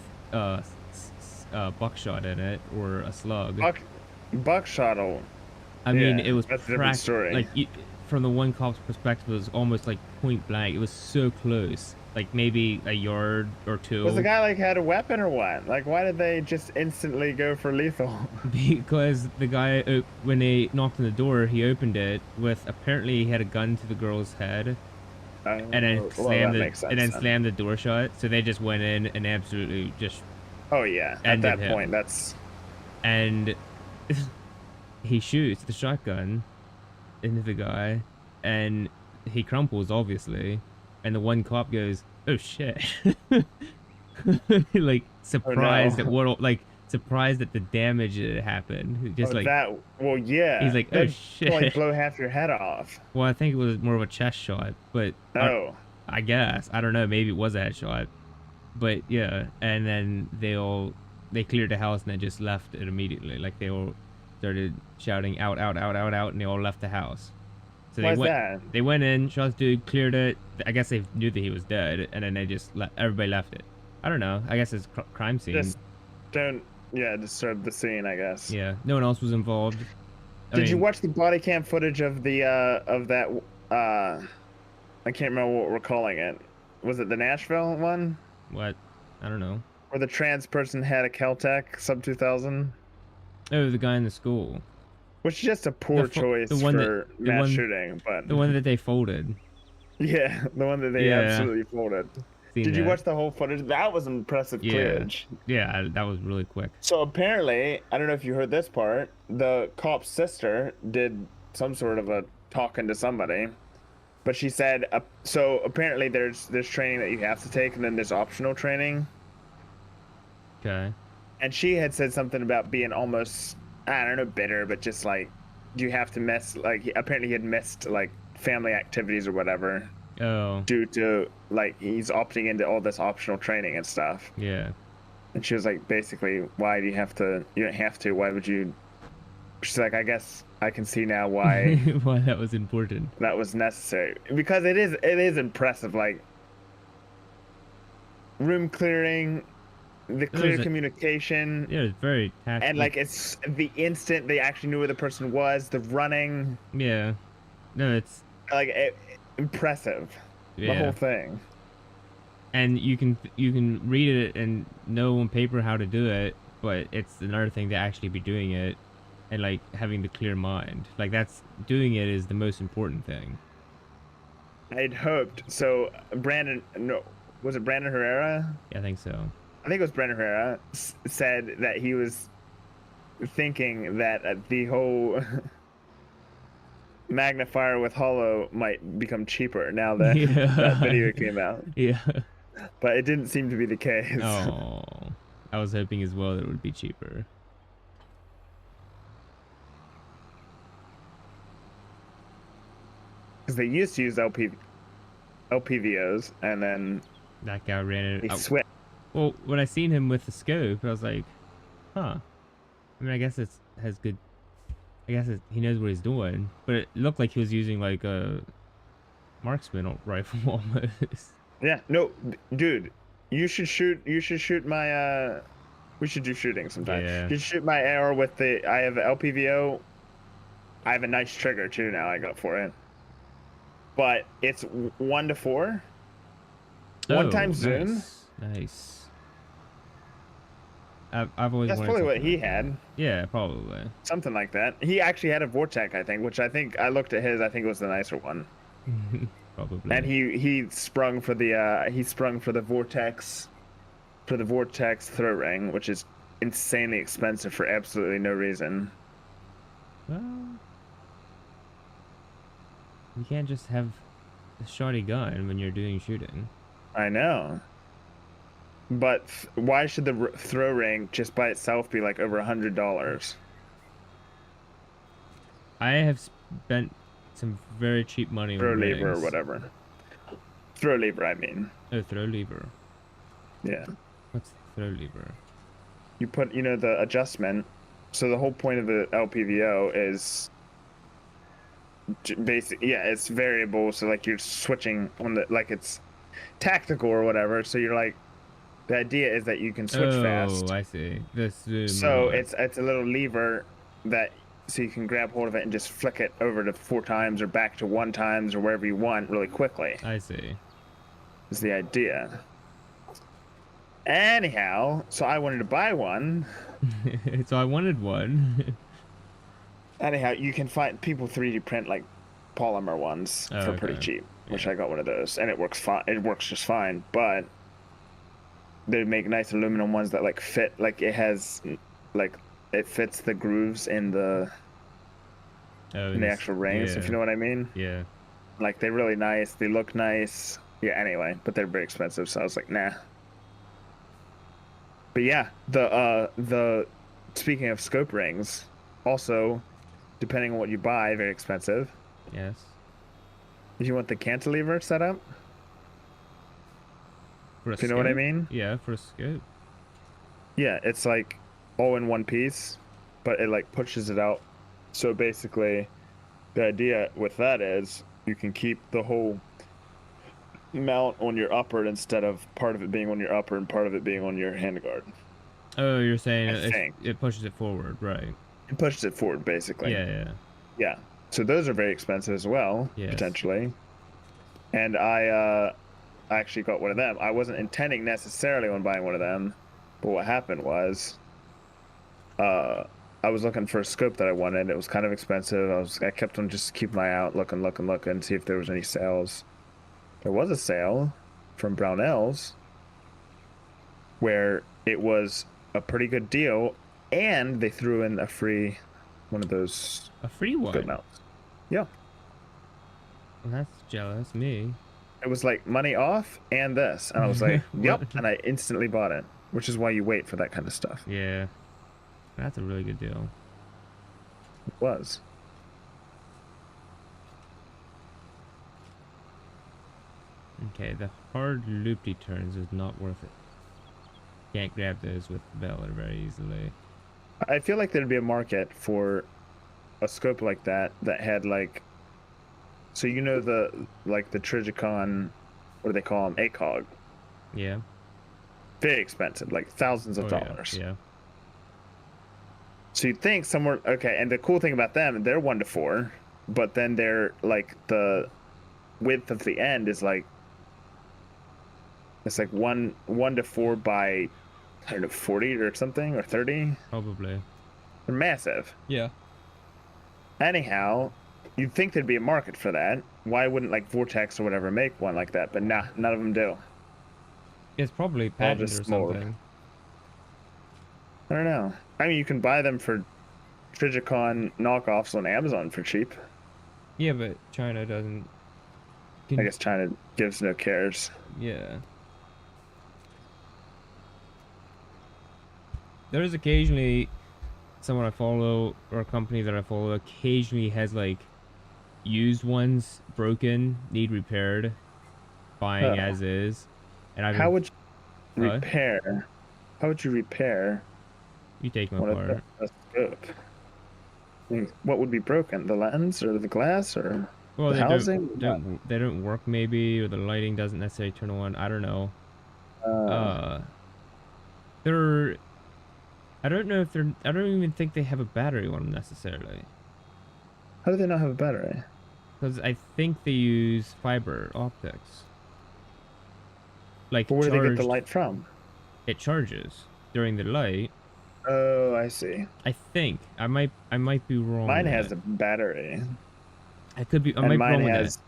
buckshot in it or a slug. Buckshot. I mean, Yeah, it was that's a different story. like from the one cop's perspective, it was almost like point blank. It was so close, like maybe a yard or two. Was the guy like had a weapon or what? Like, why did they just instantly go for lethal? Because the guy, when they knocked on the door, he opened it with apparently he had a gun to the girl's head, and then Well, slammed that the makes sense then. slammed the door shut. So they just went in and absolutely just Oh yeah, at ended that him. point, that's and he shoots the shotgun into the guy, and he crumples obviously, and the one cop goes, "Oh shit!" Like surprised at what, like surprised at the damage that happened. Just like that. Well, yeah. he's like, "Oh That'd shit!" Like blow half your head off. Well, I think it was more of a chest shot, but No. I guess I don't know. Maybe it was a headshot, but yeah. And then they cleared the house and they just left it immediately. Like they all started shouting out, out, out, out, out, and they all left the house. So Why's that? they went in, shot the dude, cleared it. I guess they knew that he was dead, and then they just everybody left it. I don't know. I guess it's crime scene. Just don't. Yeah, disturb the scene, I guess. Yeah, no one else was involved. Did you watch the body cam footage of the of that? I can't remember what we're calling it. Was it the Nashville one? What? I don't know. Where the trans person had a Keltec sub 2000? Oh, the guy in the school. Which is just a poor choice for mass shooting, but the one that they folded. Yeah, the one that they absolutely folded. Did you watch the whole footage? That was impressive clearage. Yeah, that was really quick. So apparently, I don't know if you heard this part, the cop's sister did some sort of a talking to somebody, but she said, so apparently there's training that you have to take, and then there's optional training. Okay. And she had said something about being almost, I don't know, bitter, but just like, you have to miss, like, apparently he had missed, like, family activities or whatever. Oh. Due to, like, he's opting into all this optional training and stuff. Yeah. And she was like, basically, why do you have to, you don't have to, why would you? She's like, I guess I can see now why why that was important. that was necessary. Because it is impressive, like, room clearing, the clear communication. Yeah, it's very tactical. And, like, it's the instant they actually knew where the person was, the running. Yeah. No, it's... Like, impressive. Yeah. The whole thing. And you can read it and know on paper how to do it, but it's another thing to actually be doing it and, like, having the clear mind. Like, that's... Doing it is the most important thing. I'd hoped. So, was it Brandon Herrera? Yeah, I think so. I think it was Brandon Herrera said that he was thinking that the whole magnifier with Holo might become cheaper now that that video came out. Yeah. But it didn't seem to be the case. Oh, I was hoping as well that it would be cheaper. Because they used to use LPVOs, and then that guy ran it. They switched. Well, when I seen him with the scope, I was like, huh. I mean, I guess it has good... I guess he knows what he's doing. But it looked like he was using, like, a marksman rifle almost. Yeah, no, dude, you should shoot my, we should do shooting sometime. Yeah. You should shoot my AR with I have LPVO. I have a nice trigger, too, now I got for it. But it's 1 to 4. One time zoom. Nice. I've always That's probably what he had. Yeah, probably. Something like that. He actually had a Vortec, I think, which I looked at his, I think it was the nicer one. Probably. And he sprung for the vortex throw ring, which is insanely expensive for absolutely no reason. Well, you can't just have a shoddy gun when you're doing shooting. I know. But why should the throw ring just by itself be like over $100? I have spent some very cheap money Throw on lever or rings. whatever. Throw lever, I mean. Oh, throw lever. Yeah. What's throw lever? You put, the adjustment. So the whole point of the LPVO is yeah, it's variable. So like you're switching on like it's tactical or whatever. So you're like, the idea is that you can switch fast. Oh, I see. This So mod. it's a little lever that so you can grab hold of it and just flick it over to 4 times or back to 1 times or wherever you want really quickly. I see. Is the idea. Anyhow, so I wanted to buy one. So I wanted one. Anyhow, you can find people 3D print like polymer ones Oh, for pretty okay. cheap, which Yeah. I got one of those, and it works fine. It works just fine, but they make nice aluminum ones that like fit, like it fits the grooves in the Oh, actual rings, if yeah. you know what I mean. Yeah. Like they're really nice. They look nice. Yeah. Anyway, but they're very expensive, so I was like, nah. But yeah, the speaking of scope rings, also, depending on what you buy, very expensive. Yes. If you want the cantilever setup, For a if you know what I scope? mean. Yeah, for a scope. Yeah, it's like all in one piece, but it like pushes it out. So basically, the idea with that is you can keep the whole mount on your upper instead of part of it being on your upper and part of it being on your handguard. Oh, you're saying I think it pushes it forward, right? it pushes it forward, basically. Yeah, yeah. Yeah. So those are very expensive as well, Yes. potentially. And I actually got one of them. I wasn't intending necessarily on buying one of them, but what happened was, I was looking for a scope that I wanted. It was kind of expensive. I kept on just keeping my eye out, looking, see if there was any sales. There was a sale from Brownells where it was a pretty good deal, and they threw in a free one of those A free one. scope mounts. Yeah. Well, that's jealous. Me. It was like money off and this, and I was like, yep, What? and I instantly bought it, which is why you wait for that kind of stuff. Yeah. That's a really good deal. It was. Okay, the hard loopy turns is not worth it. Can't grab those with the Velar very easily. I feel like there'd be a market for a scope like that had like, so the Trigicon, what do they call them, ACOG, Yeah. very expensive, like thousands of Oh, dollars. Yeah. So you'd think somewhere, okay, and the cool thing about them, they're 1:4, but then they're like the width of the end is like, it's like 1:4 by, I don't know, 40 or something, or 30. Probably. They're massive. Yeah. Anyhow, you'd think there'd be a market for that. Why wouldn't like Vortex or whatever make one like that? But nah, none of them do. It's probably patent or just mold. something. I don't know. I mean, you can buy them for Trigicon knockoffs on Amazon for cheap. Yeah, but China doesn't. I guess China gives no cares. Yeah. There's occasionally someone I follow or a company that I follow occasionally has like used ones broken, need repaired, buying Oh. as is. And I've How would you What? repair? How would you repair you take my one of part. a scope? I mean, what would be broken? The lens or the glass or Well, the they housing? they don't work maybe, or the lighting doesn't necessarily turn on. I don't know. They're I don't know if they're I don't even think they have a battery on them necessarily. How do they not have a battery? Because I think they use fiber optics. Like But where do they get the charged- light from? It charges during the light. Oh, I see. I think I might be wrong. Mine with has that. a battery. I could be. I And might be mine wrong with has that.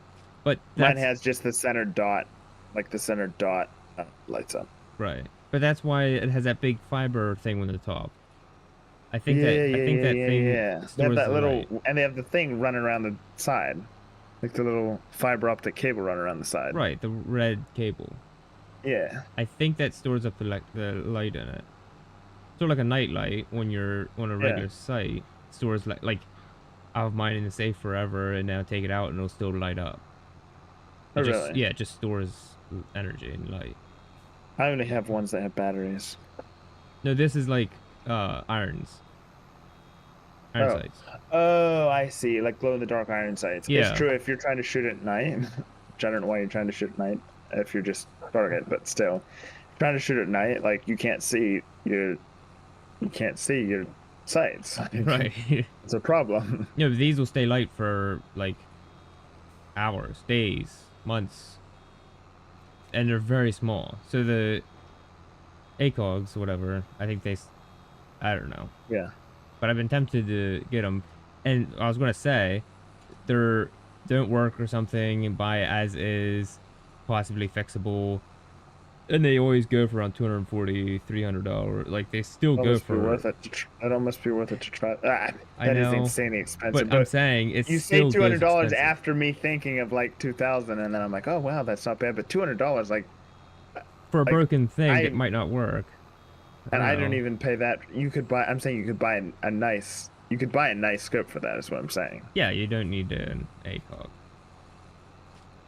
But Mine that's has just the center dot, like the center dot lights up. right. But that's why it has that big fiber thing on the top. Yeah, I yeah, think yeah, that yeah, thing yeah. They have stores that the little, light. and they have the thing running around the side, like the little fiber optic cable running around the side. Right, the red cable. Yeah. I think that stores up the light in it. Sort of like a night light when you're on a Yeah. regular site. Stores like I have mine in the safe forever, and now take it out and it'll still light up. Oh, It just really? yeah, it just stores energy and light. I only have ones that have batteries. No, this is like iron Oh. sights. Oh, I see. Like glow in the dark iron sights. It's Yeah, true if you're trying to shoot at night, which I don't know why you're trying to shoot at night if you're just target, but still. Trying to shoot at night, like you can't see your sights. right. It's a problem. Yeah, but these will stay light for like hours, days, months, and they're very small. So the ACOGs, whatever, I don't know, Yeah. but I've been tempted to get them, and I was gonna say, they're don't work or something, and buy it as is, possibly fixable, and they always go for around $240, $300. Like they still It go almost be for. worth it. It almost be worth it to try. Ah, I that is know, insanely expensive. but I'm But saying it you say still goes $200 expensive after me thinking of like 2,000, and then I'm like, oh wow, that's not bad. But $200, for a like broken thing that I might not work. I and don't I don't know. even pay that. You could buy. I'm saying you could buy a nice. You could buy a nice scope for that. Is what I'm saying. Yeah, you don't need an ACOG.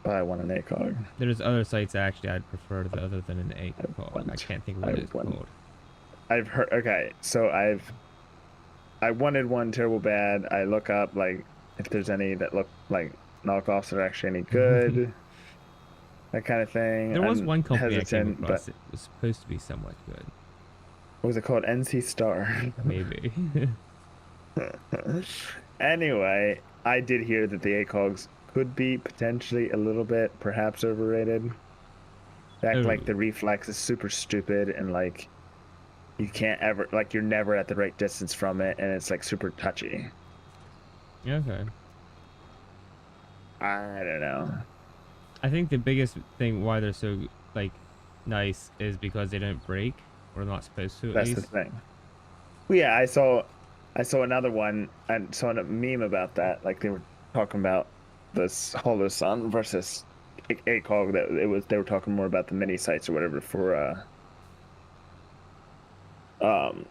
Buy one an ACOG. There's other sites actually I'd prefer other than an I ACOG. I want. can't think of I what it's want. called. I've heard. Okay, so I wanted one terrible bad. I look up like if there's any that look like knockoffs that are actually any good, that kind of thing. There was I'm one company I came hesitant, but across that was supposed to be somewhat good. what was it called? NC Star. Maybe. Anyway, I did hear that the ACOGs could be potentially a little bit, perhaps overrated. Act Oh, like the reflex is super stupid and like you can't ever like you're never at the right distance from it and it's like super touchy. yeah, okay. I don't know. I think the biggest thing why they're so like nice is because they don't break, or not supposed to at That's the least. thing. Well, yeah, I saw another one and saw a meme about that. Like they were talking about this Hollow Sun versus ACOG that they were talking more about the mini sites or whatever um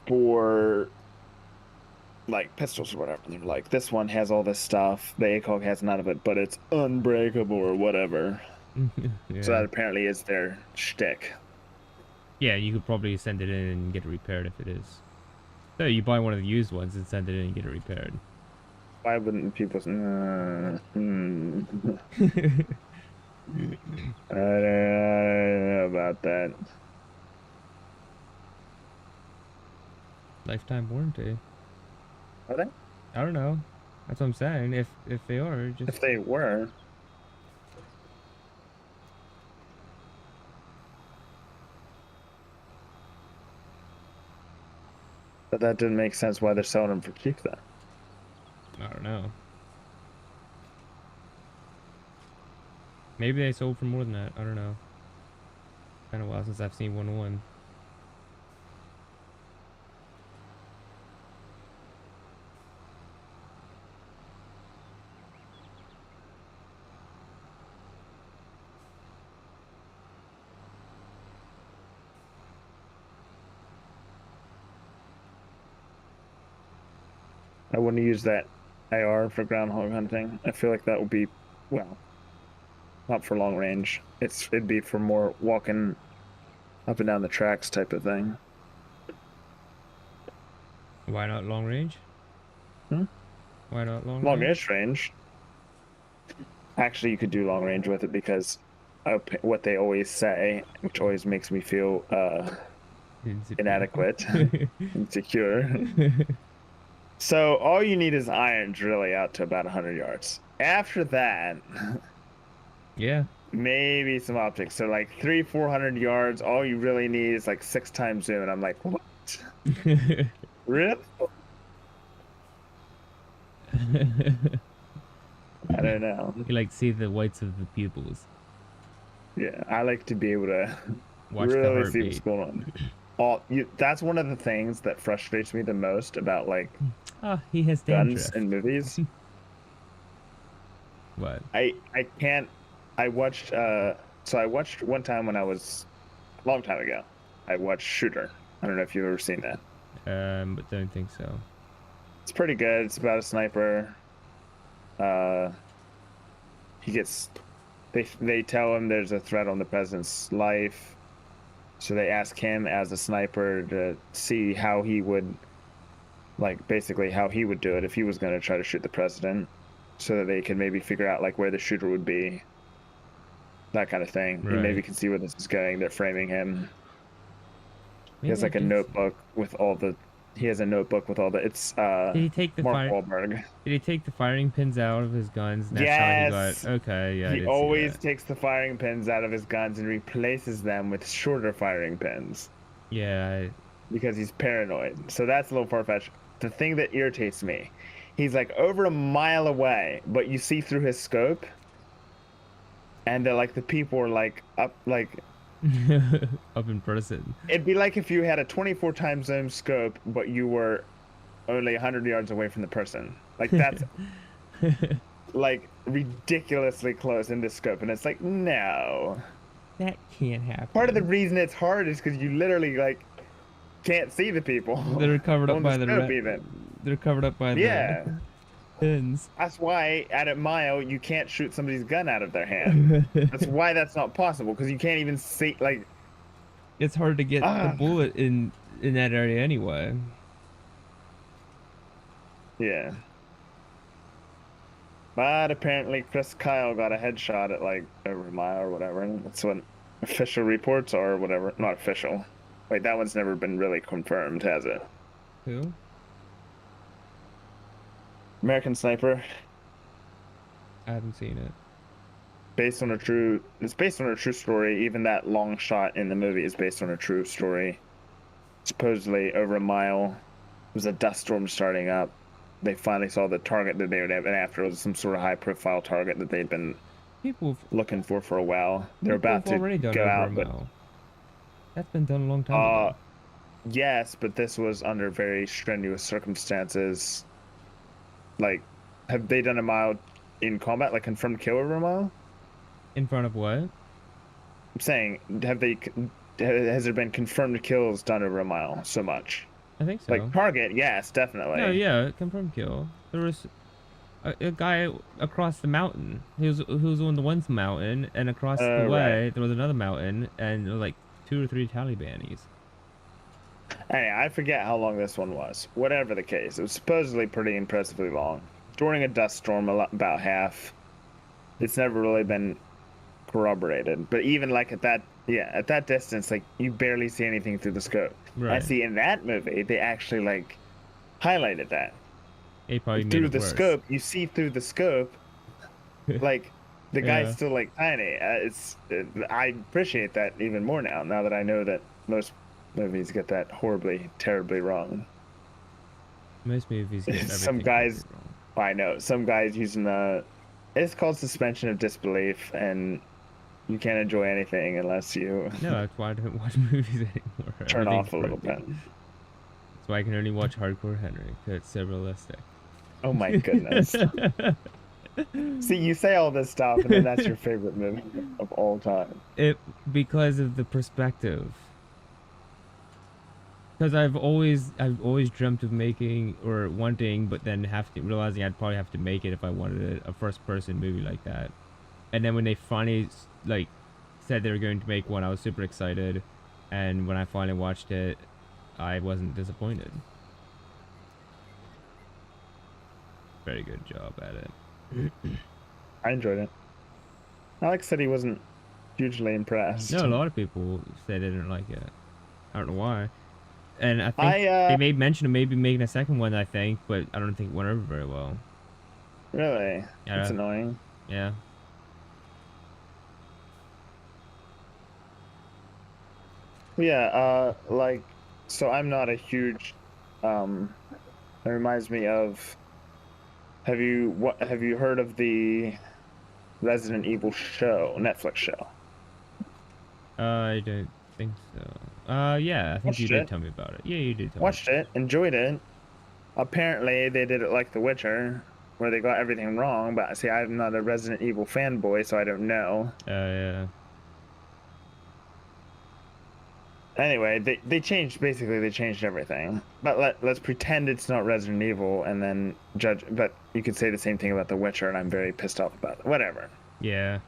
for like pistols or whatever. They're like this one has all this stuff, the ACOG has none of it, but it's unbreakable or whatever. So that Yeah. apparently is their shtick. Yeah, you could probably send it in and get it repaired if it is. So you buy one of the used ones and send it in and get it repaired. Why wouldn't people? I don't know about that. Lifetime warranty. Are they? I don't know. That's what I'm saying. If they are, just If they were, but that didn't make sense why they're selling them for cheap then. I don't know. Maybe they sold for more than that. I don't know. Been a while since I've seen 101. I wouldn't use that AR for groundhog hunting. I feel like that would be, well, not for long range. It'd be for more walking up and down the tracks type of thing. Why not long range? Hmm? Why not long range? Longish range. Actually, you could do long range with it because of what they always say, which always makes me feel inadequate, insecure. So all you need is irons really out to about 100 yards. After that, Yeah. maybe some optics. So like 400 yards, all you really need is like 6 times zoom. And I'm like, what? Really? I don't know. You like to see the whites of the pupils. Yeah, I like to be able to Watch the really see what's heartbeat. going on. That's one of the things that frustrates me the most about like Ah, he has guns dandruff. in movies. What? I can't. I watched. So I watched one time when I was a long time ago. I watched Shooter. I don't know if you've ever seen that. But don't think so. It's pretty good. It's about a sniper. Uh, he gets. They tell him there's a threat on the president's life, so they ask him as a sniper to see how he would, like, basically how he would do it if he was going to try to shoot the president, so that they can maybe figure out like where the shooter would be, that kind of thing. He maybe Right. can see where this is going. They're framing him. He has Maybe I like a did. notebook with all the. He has a notebook with all the. It's Did he take the Mark fire? Wahlberg. Did he take the firing pins out of his guns? And that's how he got. Yes. Okay, yeah, I He did see always that. takes the firing pins out of his guns and replaces them with shorter firing pins Yeah, because he's paranoid. So that's a little far-fetched. The thing that irritates me, he's like over a mile away, but you see through his scope, and they're like the people are like up like up in person. it'd be like if you had a 24 time zone scope, but you were only 100 yards away from the person. Like that's like ridiculously close in this scope, and it's like no. That can't happen. Part of the reason it's hard is because you literally like can't see the people. They're covered up on by the the scope even. They're covered up by Yeah, the pins. that's why at a mile you can't shoot somebody's gun out of their hand. That's why that's not possible because you can't even see like It's hard to get a ah bullet in that area anyway. yeah. But apparently Chris Kyle got a headshot at like over a mile or whatever, and that's what official reports are or whatever. Not official. Wait, that one's never been really confirmed, has it? Who? American Sniper. I haven't seen it. It's based on a true story. Even that long shot in the movie is based on a true story. Supposedly over a mile, there was a dust storm starting up. They finally saw the target that they would have been after. It was some sort of high profile target that they'd been People looking for a while. They're people about have already to done go over a out, but mile. That's been done a long time ago. yes, but this was under very strenuous circumstances. Like, have they done a mile in combat, like confirmed kill over a mile? In front of what? I'm saying, has there been confirmed kills done over a mile so much? I think so. Like target, yes, definitely. No, yeah, confirmed kill. There was a guy across the mountain. He was on the one mountain, and across the way Right. there was another mountain, and there were like 2 or 3 Talibanis. Anyway, I forget how long this one was. Whatever the case, it was supposedly pretty impressively long. During a dust storm, about half. It's never really been corroborated, but even like at that distance, like you barely see anything through the scope. I Right. see in that movie they actually like highlighted that He probably made through it the worse. scope. You see through the scope, like the guy's Yeah. still like tiny. I appreciate that even more now that I know that most movies get that horribly, terribly wrong. Most movies get everything Some guys, wrong. I know some guys using it's called suspension of disbelief, and you can't enjoy anything unless you No, that's why I don't watch movies anymore. turn Everything's off a little bit. broken. That's why I can only watch Hardcore Henry, because it's so realistic. Oh my goodness. See, you say all this stuff, and then that's your favorite movie of all time. Because of the perspective. Because I've always dreamt of making or wanting, but then realizing I'd probably have to make it if I wanted a first person movie like that. And then when they finally like said they were going to make one, I was super excited, and when I finally watched it, I wasn't disappointed. Very good job at it. I enjoyed it. Alex said he wasn't hugely impressed. No, a lot of people said they didn't like it. I don't know why. And I think I they made mention of maybe making a second one, I think, but I don't think it went over very well. really? Yeah. That's annoying. Yeah. Yeah, like, so I'm not a huge, it reminds me of Have you heard of the Resident Evil show, Netflix show? I don't think so. Yeah, I think you Watched did it. tell me about it. Yeah, you did tell me. Watched it. Enjoyed it. Apparently, they did it like The Witcher, where they got everything wrong. But see, I'm not a Resident Evil fanboy, so I don't know. Yeah. Anyway, they changed basically they changed everything. But let's pretend it's not Resident Evil and then judge. But you could say the same thing about The Witcher, and I'm very pissed off about it. Whatever. Yeah.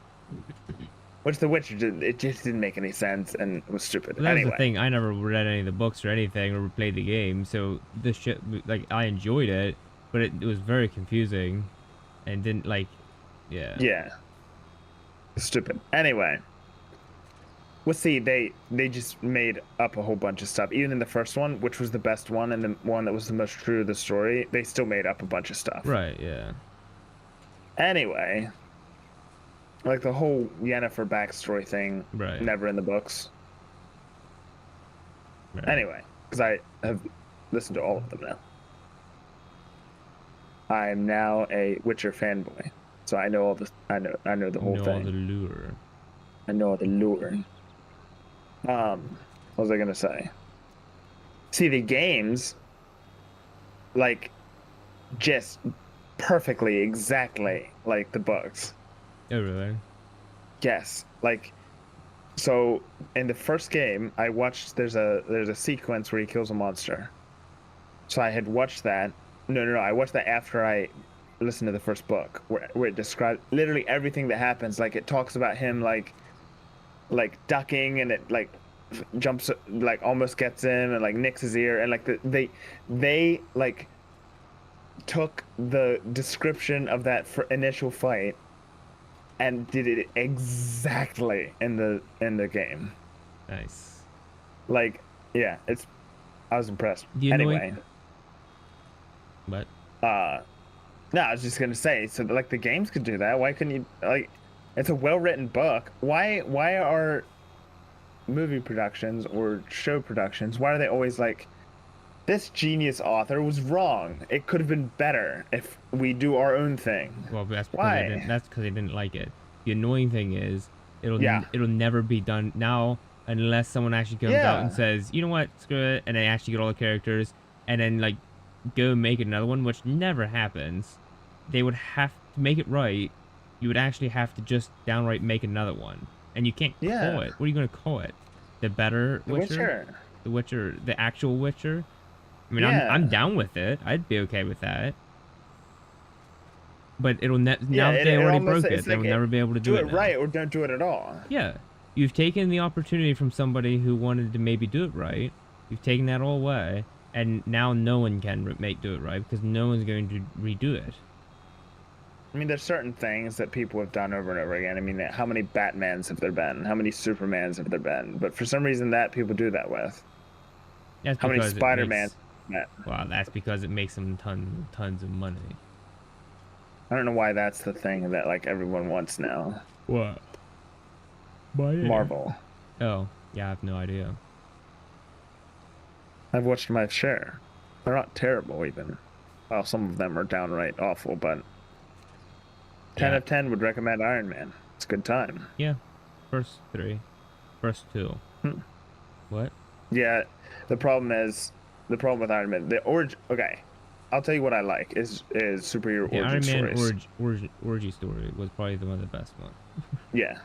Which The Witcher did, it just didn't make any sense and it was stupid. Well, that was Anyway, the thing. I never read any of the books or anything or played the game, so this shit, like, I enjoyed it, but it was very confusing, and didn't like, yeah. yeah, stupid. Anyway, we'll see. They just made up a whole bunch of stuff. Even in the first one, which was the best one and the one that was the most true to the story, they still made up a bunch of stuff. Right. Yeah. Anyway, like the whole Yennefer backstory thing, Right. never in the books. Right. Anyway, because I have listened to all of them now. I'm now a Witcher fanboy, so I know all the I know the whole Know thing. the lure. I know all the lore. What was I gonna say? See, the games, like, just perfectly, exactly like the books. Oh, really? Yes, like, so in the first game, I watched. There's a sequence where he kills a monster. So I had watched that. No. I watched that after I listened to the first book, where it describes literally everything that happens. Like it talks about him like ducking, and it like jumps, like almost gets him, and like nicks his ear, and like they like took the description of that initial fight and did it exactly in the game. Nice. Like, yeah, I was impressed. Do you know it- Anyway, But no, I was just gonna say, so like the games could do that. Why couldn't you, like? It's a well-written book. Why are movie productions or show productions? Why are they always like, this genius author was wrong. It could have been better if we do our own thing. well, that's because Why? that's because they didn't like it. The annoying thing is, Yeah. it'll never be done now unless someone actually comes out and Yeah. says, you know what, screw it, and they actually get all the characters, and then like go make another one, which never happens. They would have to make it right. You would actually have to just downright make another one, and you can't Yeah. call it. What are you gonna call it? The better The Witcher. The Witcher, the actual Witcher. I mean, Yeah. I'm down with it. I'd be okay with that. But it'll now Yeah, that they already almost- broke it, it's they like will never be able to do do it now. right or don't do it at all. Yeah, you've taken the opportunity from somebody who wanted to maybe do it right. You've taken that all away, and now no one can do it right because no one's going to redo it. I mean, there's certain things that people have done over and over again. I mean, how many Batmans have there been? How many Supermans have there been? But for some reason, that people do that with. That's How many because it Spider-Mans? makes- Well, that's because it makes them tons of money. I don't know why that's the thing that like everyone wants now. What? Marvel. Oh, yeah, I have no idea. I've watched my share. They're not terrible even. Well, some of them are downright awful, but 10 Yeah. of 10 would recommend Iron Man. It's a good time. Yeah, first two. Hmm. What? Yeah, the problem with Iron Man, the origin. Okay, I'll tell you what I like is superhero The origin Iron Man stories. orgy story was probably one of the best ones. Yeah.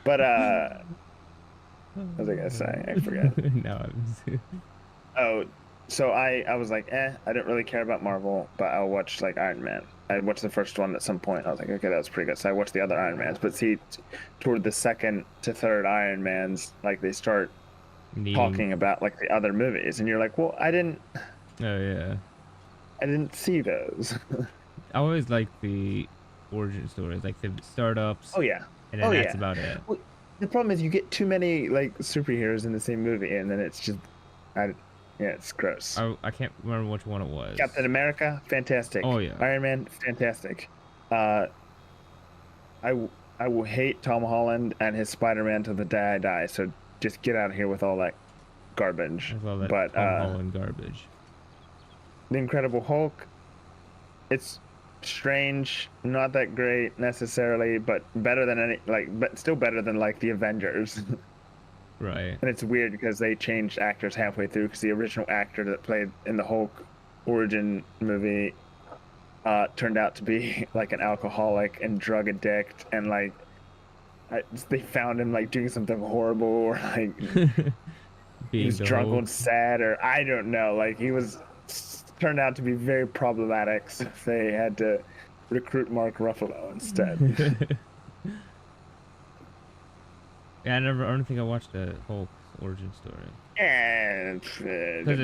But what was I gonna say? I forgot. No, Oh, so I was like, I don't really care about Marvel, but I'll watch like Iron Man. I watched the first one at some point. I was like, okay, that was pretty good. So I watched the other Iron Mans. But see, toward the second to third Iron Mans, like they start talking about like the other movies, and you're like, well, I didn't Oh yeah. see those. I always like the origin stories, like the startups. Oh yeah. And then Oh, that's yeah. about it. Well, the problem is you get too many like superheroes in the same movie, and then it's just, yeah, it's gross. I can't remember which one it was. Captain America, fantastic. Oh, yeah. Iron Man, fantastic. I will hate Tom Holland and his Spider-Man till the day I die. So just get out of here with all that garbage. I saw that But Tom Holland garbage. the Incredible Hulk, it's strange, not that great necessarily, but better than any but still better than like the Avengers. Right. And it's weird because they changed actors halfway through because the original actor that played in the Hulk origin movie turned out to be like an alcoholic and drug addict, and like they found him like doing something horrible, or like he Being was the drunk Hulk. and sad, or I don't know. Like he was turned out to be very problematic, so they had to recruit Mark Ruffalo instead. Yeah, I don't think I watched the Hulk origin story. And Because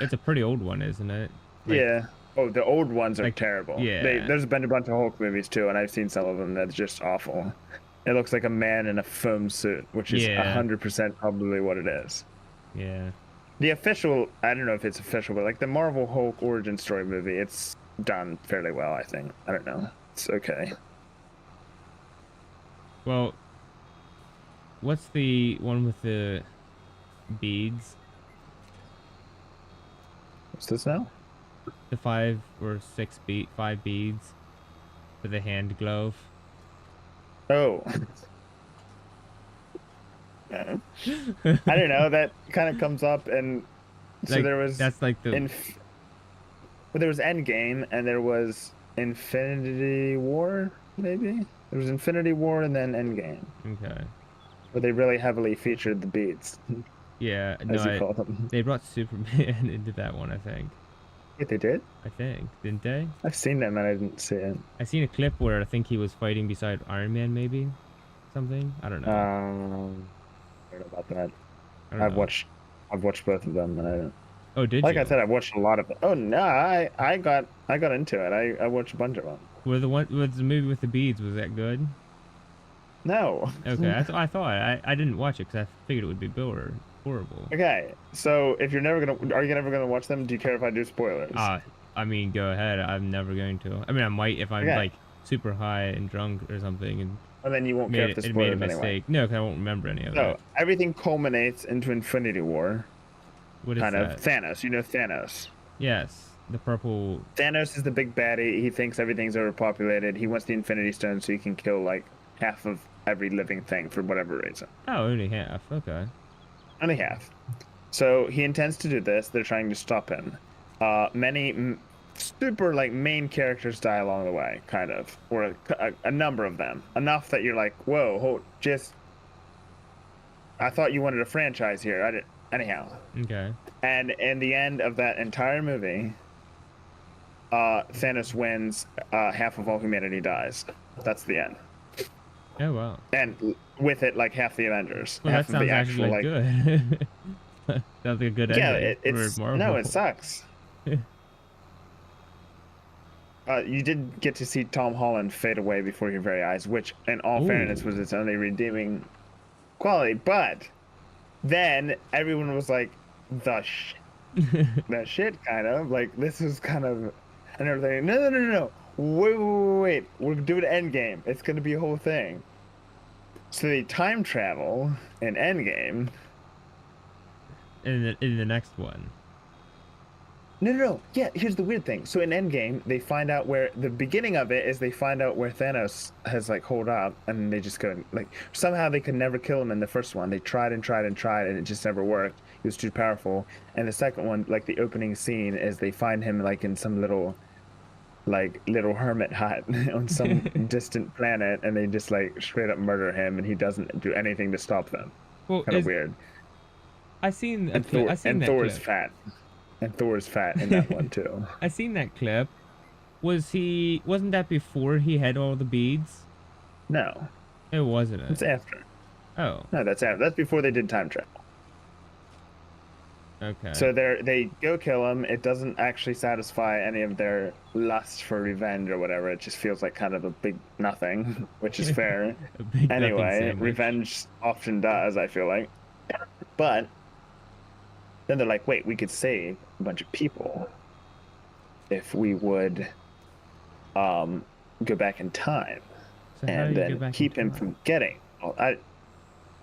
it's a pretty old one, isn't it? Like, yeah. Oh, the old ones are like, terrible. yeah. There's been a bunch of Hulk movies too, and I've seen some of them that's just awful. It looks like a man in a foam suit, which is Yeah. 100% probably what it is. Yeah. The official, I don't know if it's official, but like the Marvel Hulk origin story movie, it's done fairly well, I think. I don't know. It's okay. Well, what's the one with the beads? What's this now? The 5 or 6 5 beads for the hand glove. Oh. I don't know. That kind of comes up, and so Like, there was that's like the well, there was Endgame, and there was Infinity War, maybe? There was Infinity War and then Endgame, okay. where they really heavily featured the beats, Yeah, as you no, call them. they brought Superman into that one, I think. Wait, they did? I think, didn't they? I've seen them and I didn't see it. I seen a clip where I think he was fighting beside Iron Man, maybe something. I don't know. I don't know about that. I don't I've know. watched both of them, and I don't. Oh, did Like you? I said, I watched a lot of it. Oh no, I got into it. I watched a bunch of them. Was the movie with the beads? Was that good? No. Okay, that's what I thought. I didn't watch it because I figured it would be horrible. Okay, so if you're never gonna, are you never gonna watch them? Do you care if I do spoilers? I mean, go ahead. I'm never going to. I mean, I might if I'm Okay. like super high and drunk or something and And then you won't care if the made a spoilers mistake. anyway. No, because I won't remember any of So it. everything culminates into Infinity War. What is Kind that? of Thanos. You know Thanos. Yes, the purple. Thanos is the big baddie. He thinks everything's overpopulated. He wants the Infinity Stone so he can kill like half of every living thing for whatever reason. Oh, only half. Okay. Only half. So he intends to do this. They're trying to stop him. Many super like main characters die along the way, kind of, or a number of them. Enough that you're like, whoa, hold, just. I thought you wanted a franchise here. I didn't. Anyhow. Okay. And in the end of that entire movie, Thanos wins. Half of all humanity dies. That's the end. Oh wow. And with it, like half the Avengers. Well, half that of sounds the actually actual, good. Sounds like a good yeah, ending it's for Marvel. no, it sucks. You did get to see Tom Holland fade away before your very eyes, which, in all fairness, was its only redeeming quality. But then everyone was like, the shit, kind of. Like, this is kind of. And everything. No. Wait. We're doing Endgame. It's going to be a whole thing. So they time travel in Endgame. in the next one. No. Yeah, here's the weird thing. So in Endgame, they find out where the beginning of it is. They find out where Thanos has like holed up, and they just go like somehow they could never kill him in the first one. They tried, and it just never worked. He was too powerful. And the second one, like the opening scene, is they find him like in some little hermit hut on some distant planet, and they just like straight up murder him, and he doesn't do anything to stop them. Well, Kind of weird. I seen And that Thor's clip. fat. And Thor's fat in that one too. I seen that clip. Wasn't that before he had all the beads? No, It wasn't it's it. after. Oh, No, that's after. That's before they did time travel. okay. So they go kill him. It doesn't actually satisfy any of their lust for revenge or whatever. It just feels like kind of a big nothing, which is fair. A big nothing Anyway, sandwich. revenge often does, I feel like. But then they're like, wait, we could save a bunch of people if we would go back in time So how do and you go then back keep in him time? from getting. Well,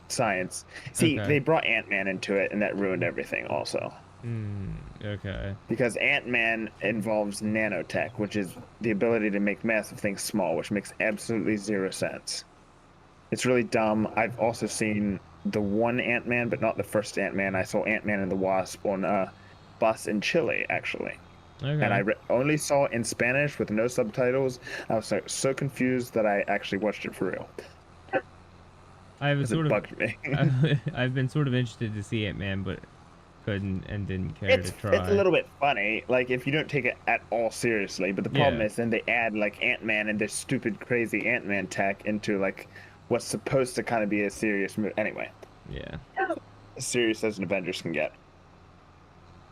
science. See, Okay. they brought Ant-Man into it, and that ruined everything also. Okay. Because Ant-Man involves nanotech, which is the ability to make massive things small, which makes absolutely zero sense. It's really dumb. I've also seen the one Ant-Man, but not the first Ant-Man. I saw Ant-Man and the Wasp on a bus in Chile, actually. And I Okay. only saw it in Spanish with no subtitles. I was so confused that I actually watched it for real I have a because sort it of, bugged me. I've been sort of interested to see Ant-Man, but couldn't and didn't care to It's a try. little bit funny, like if you don't take it at all seriously. But the problem Yeah. is then they add like Ant-Man and their stupid, crazy Ant-Man tech into like what's supposed to kind of be a serious movie. Anyway, Yeah. as serious as an Avengers can get.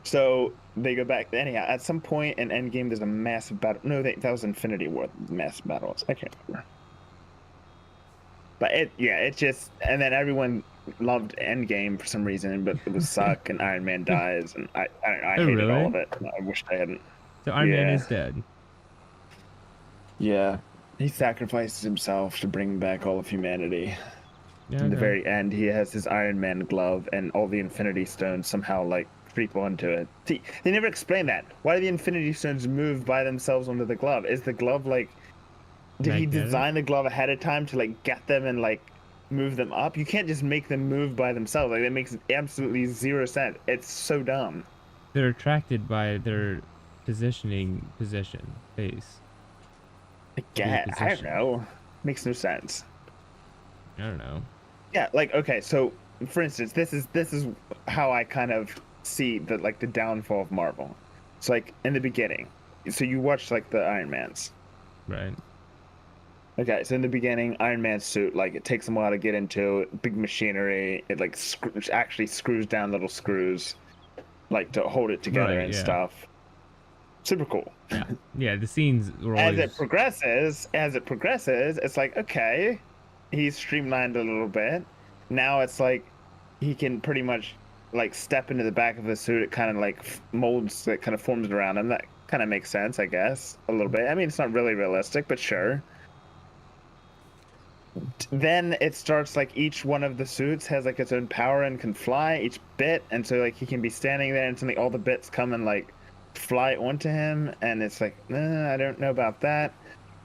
So they go back. Anyhow, at some point in Endgame, there's a massive battle. No, that was Infinity War. Massive battles. I can't remember. But yeah, it just and then everyone loved Endgame for some reason, but it was suck and Iron Man dies, and I Oh, hated all really? of it. I wish I hadn't. So Iron Man Yeah, is dead. yeah. He sacrifices himself to bring back all of humanity. Yeah. In the Okay. very end, he has his Iron Man glove, and all the Infinity Stones somehow like creep onto it. See, they never explain that. Why do the Infinity Stones move by themselves onto the glove? Is the glove like? Did he Magnetic. design the glove ahead of time to like get them and like move them up? You can't just make them move by themselves. Like that makes absolutely zero sense. It's so dumb. They're attracted by their position, base, I be get. I don't position. know. Makes no sense. I don't know. Yeah, like okay, so for instance, this is how I kind of see the like the downfall of Marvel. It's like in the beginning. So you watch like the Iron Mans. Right. Okay, so in the beginning, Iron Man's suit, like it takes him a while to get into big machinery. It like actually screws down little screws, like to hold it together Right. and Yeah. stuff. Super cool. Yeah. Yeah. The scenes were always. As it progresses, it's like okay, he's streamlined a little bit. Now it's like he can pretty much like step into the back of the suit. It kind of like molds, that kind of forms around him. That kind of makes sense, I guess, a little bit. I mean, it's not really realistic, but sure. Then it starts like each one of the suits has like its own power and can fly each bit, and so like he can be standing there and suddenly all the bits come and like fly onto him, and it's like I don't know about that.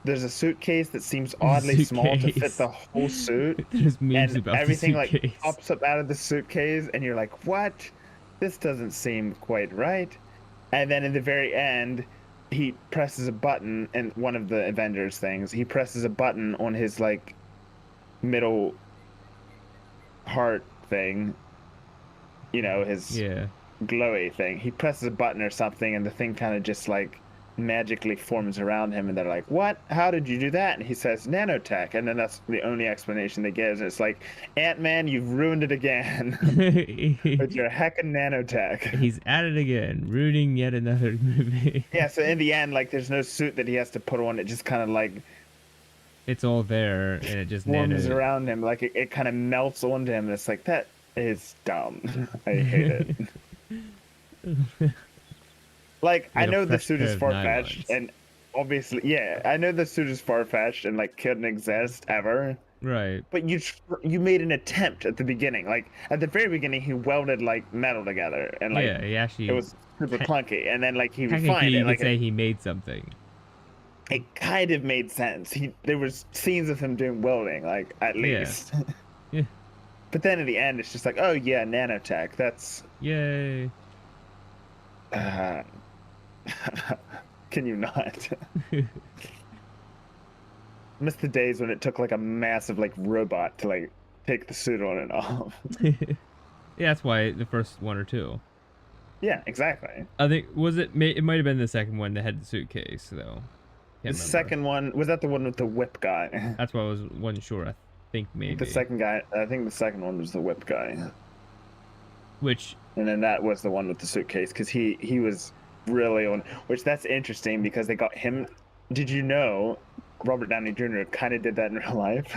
There's a suitcase that seems oddly small to fit Suitcase. the whole suit, There's memes and about the everything like suitcase. pops up out of the suitcase, and you're like, what? This doesn't seem quite right. And then in the very end, he presses a button, and one of the Avengers things, he presses a button on his like middle heart thing, his Yeah. glowy thing. He presses a button or something, and the thing kind of just like magically forms around him. And they're like, "What? How did you do that?" And he says, "Nanotech." And then that's the only explanation they give. And it's like, Ant-Man, you've ruined it again with your heckin' nanotech. He's at it again, ruining yet another movie. Yeah. So in the end, like, there's no suit that he has to put on. It just kind of like It's all there, and it just forms nano. around him. Like it kind of melts onto him. And it's like that is dumb. I hate it. Like, I Like a know the fresh suit pair is of far-fetched, nylons. and obviously, yeah, I know the suit is far-fetched and like couldn't exist ever. Right. But you made an attempt at the beginning. Like at the very beginning, he welded like metal together, and like Yeah, he it actually. was super clunky. And then like he Technically, refined it, you could like say he made something. it kind of made sense. There was scenes of him doing welding, like at Yeah. least. Yeah. But then in the end, it's just like, oh yeah, nanotech. That's Yay. uh, can you not? Miss the days when it took like a massive like robot to like take the suit on and off. Yeah, that's why the first one or two. Yeah, exactly. I think was it. It might have been the second one that had the suitcase though. The Can't remember. second one was that the one with the whip guy. That's why I wasn't sure. I think The maybe. second guy, I think the second one was the whip guy, Which. and then that was the one with the suitcase because he was really on. Which that's interesting because they got him. Did you know Robert Downey Jr. kind of did that in real life?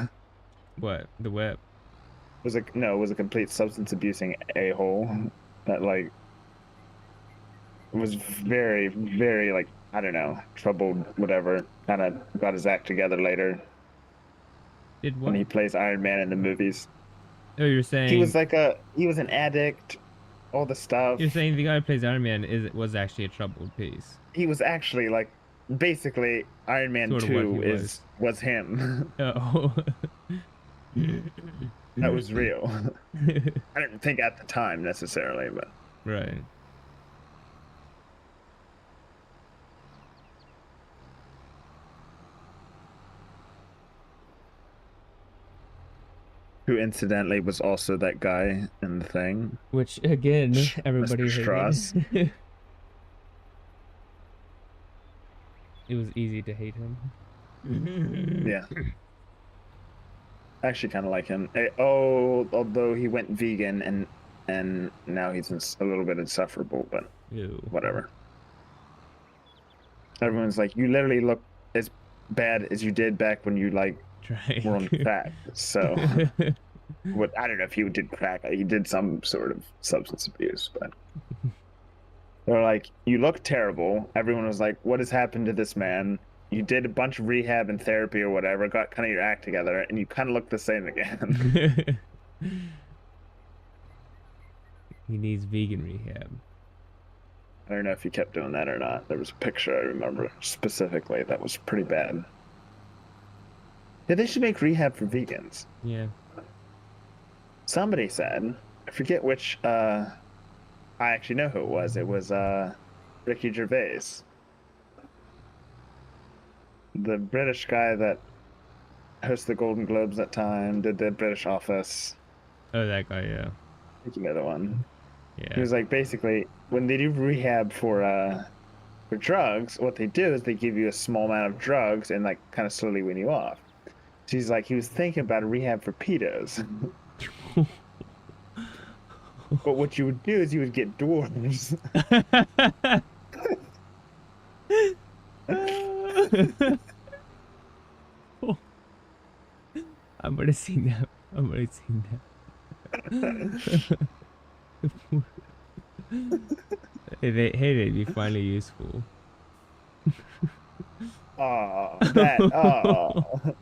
What? The whip. Was a no, was a complete substance abusing a-hole that like was very very like I don't know troubled whatever kind of got his act together later Did when what? he plays Iron Man in the movies. Oh, you're He was saying like he was an addict, all the stuff. the guy who plays Iron Man was actually a troubled piece. He was actually like basically Iron Man Sort of what he 2 was. was him. Oh. That was real. I didn't think at the time necessarily, but Right. who incidentally was also that guy in the thing. Which again, everybody Mr. Strauss. hated. It was easy to hate him. Yeah. I actually kind of like him. Although he went vegan and now he's a little bit insufferable, but Ew. whatever. Everyone's like, you literally look as bad as you did back when you like Try. were on crack. So, what I don't know if he did crack. He did some sort of substance abuse, but they're like, you look terrible. Everyone was like, what has happened to this man? You did a bunch of rehab and therapy or whatever, got kind of your act together, and you kind of look the same again. He needs vegan rehab. I don't know if he kept doing that or not. There was a picture I remember specifically that was pretty bad. Yeah, they should make rehab for vegans. Yeah. Somebody said, I forget which, I actually know who it was. It was Ricky Gervais. The British guy that hosted the Golden Globes that time, did the British Office. Oh, that guy, yeah. I think you know the one. Yeah. He was like, basically, when they do rehab for drugs, what they do is they give you a small amount of drugs and like kind of slowly wean you off. So he's like, he was thinking about a rehab for pedos. But what you would do is you would get dwarves. I've already seen that. I've already seen that. They'd be finally useful. Oh, that. Oh.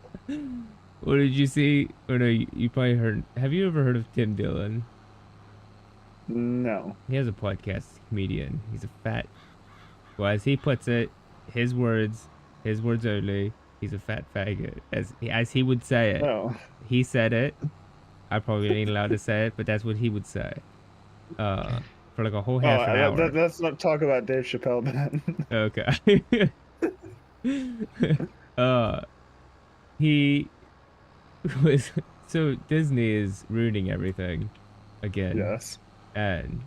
What did you see? Or no, you probably heard. Have you ever heard of Tim Dillon? No. He has a podcast, comedian. He's a fat. Well, as he puts it, his words only. He's a fat faggot, as he would say it. No. He said it. I probably ain't allowed to say it, but that's what he would say. For like a whole half an hour. Let's not talk about Dave Chappelle then. Okay. He was so Disney is ruining everything again. Yes. And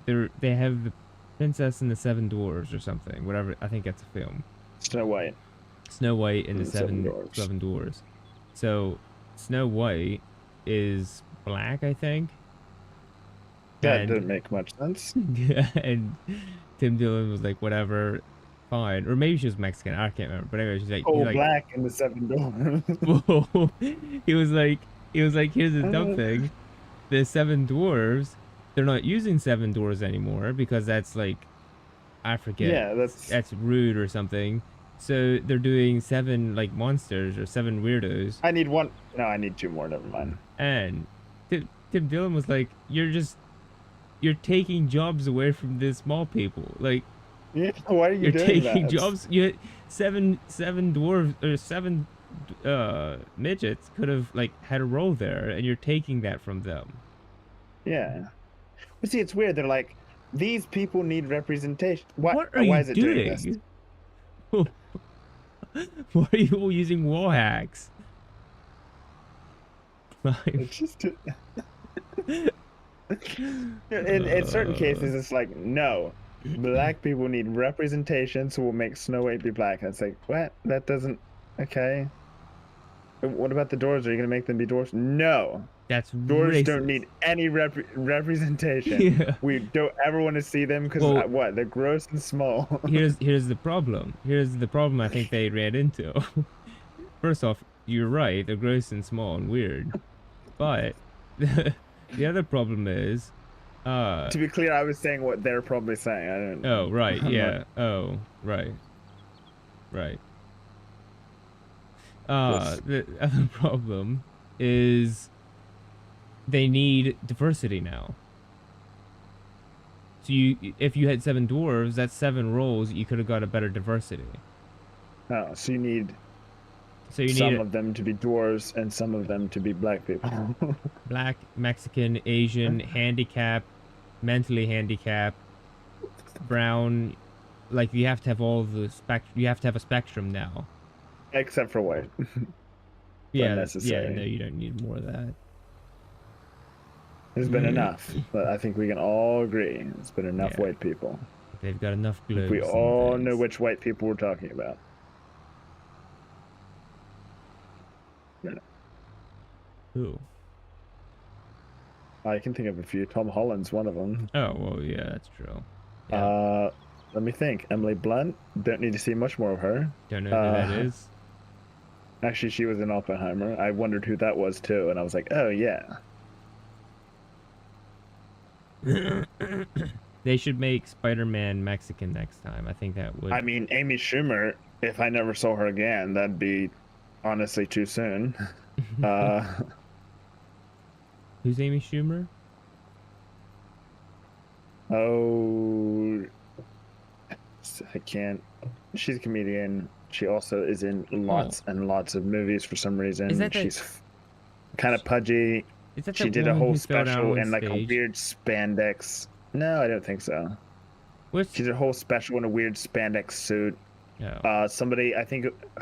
they have the Princess and the Seven Dwarfs or something. Whatever. I think that's a film. Snow White. Snow White and the Seven Seven Dwarfs. So Snow White is black, I think. That didn't make much sense. Yeah, and Tim Dillon was like, whatever, fine. Or maybe she was Mexican, I can't remember. But anyway, she's like, Oh, like, black and the Seven Dwarfs. whoa. He was like, here's the dumb thing. The Seven Dwarves, they're not using Seven Dwarves anymore because that's like, I forget. Yeah, that's rude or something. So they're doing 7 like monsters or 7 weirdos. I need one. No, I need 2 more. Never mind. And Tim Dillon was like, you're taking jobs away from the small people. Like, Yeah, why are you you're doing taking that? jobs. You seven dwarves or 7 midgets could have like had a role there, and you're taking that from them. Yeah. But see, it's weird. They're like, these people need representation. What are why you is it doing this? doing? Why are you all using wall hacks? It's just in certain cases, it's like, no, black people need representation, so we'll make Snow White be black. And it's like, what? That doesn't. Okay. What about the dwarves? Are you gonna make them be dwarves? No. That's Dwarves racist. don't need any representation. Yeah. We don't ever want to see them because Well, what? They're gross and small. here's the problem. Here's the problem I think they ran into. First off, you're right. They're gross and small and weird. But the other problem is, To be clear, I was saying what they're probably saying. I don't. oh right, I'm yeah. Oh right, right. Yes. The other problem is they need diversity now. So if you had 7 dwarves, that's 7 roles. You could have got a better diversity. Oh, so you need So you some need of them to be dwarves and some of them to be black people. black, Mexican, Asian, handicap, mentally handicapped, brown. Like you have to have all the You have to have a spectrum now. Except for white. Yeah, unnecessary. no, you don't need more of that. There's been enough, but I think we can all agree it's been enough Yeah. white people. They've got enough globes. We and all know things. which white people we're talking about. Who? I can think of a few. Tom Holland's one of them. Oh, well, yeah, that's true. Yeah. Let me think. Emily Blunt. Don't need to see much more of her. Don't know who that is. Actually, she was in Oppenheimer. I wondered who that was too, and I was like, oh yeah. They should make Spider-Man Mexican next time. I think that would. I mean, Amy Schumer. If I never saw her again, that'd be honestly too soon. Who's Amy Schumer? Oh, I can't. She's a comedian. She also is in lots and lots of movies for some reason. Is that She's kind of pudgy. Is that She that did a woman whole who fell down special on in like a stage? weird spandex. No, I don't think so. Which? She did a whole special in a weird spandex suit. Oh. Somebody, I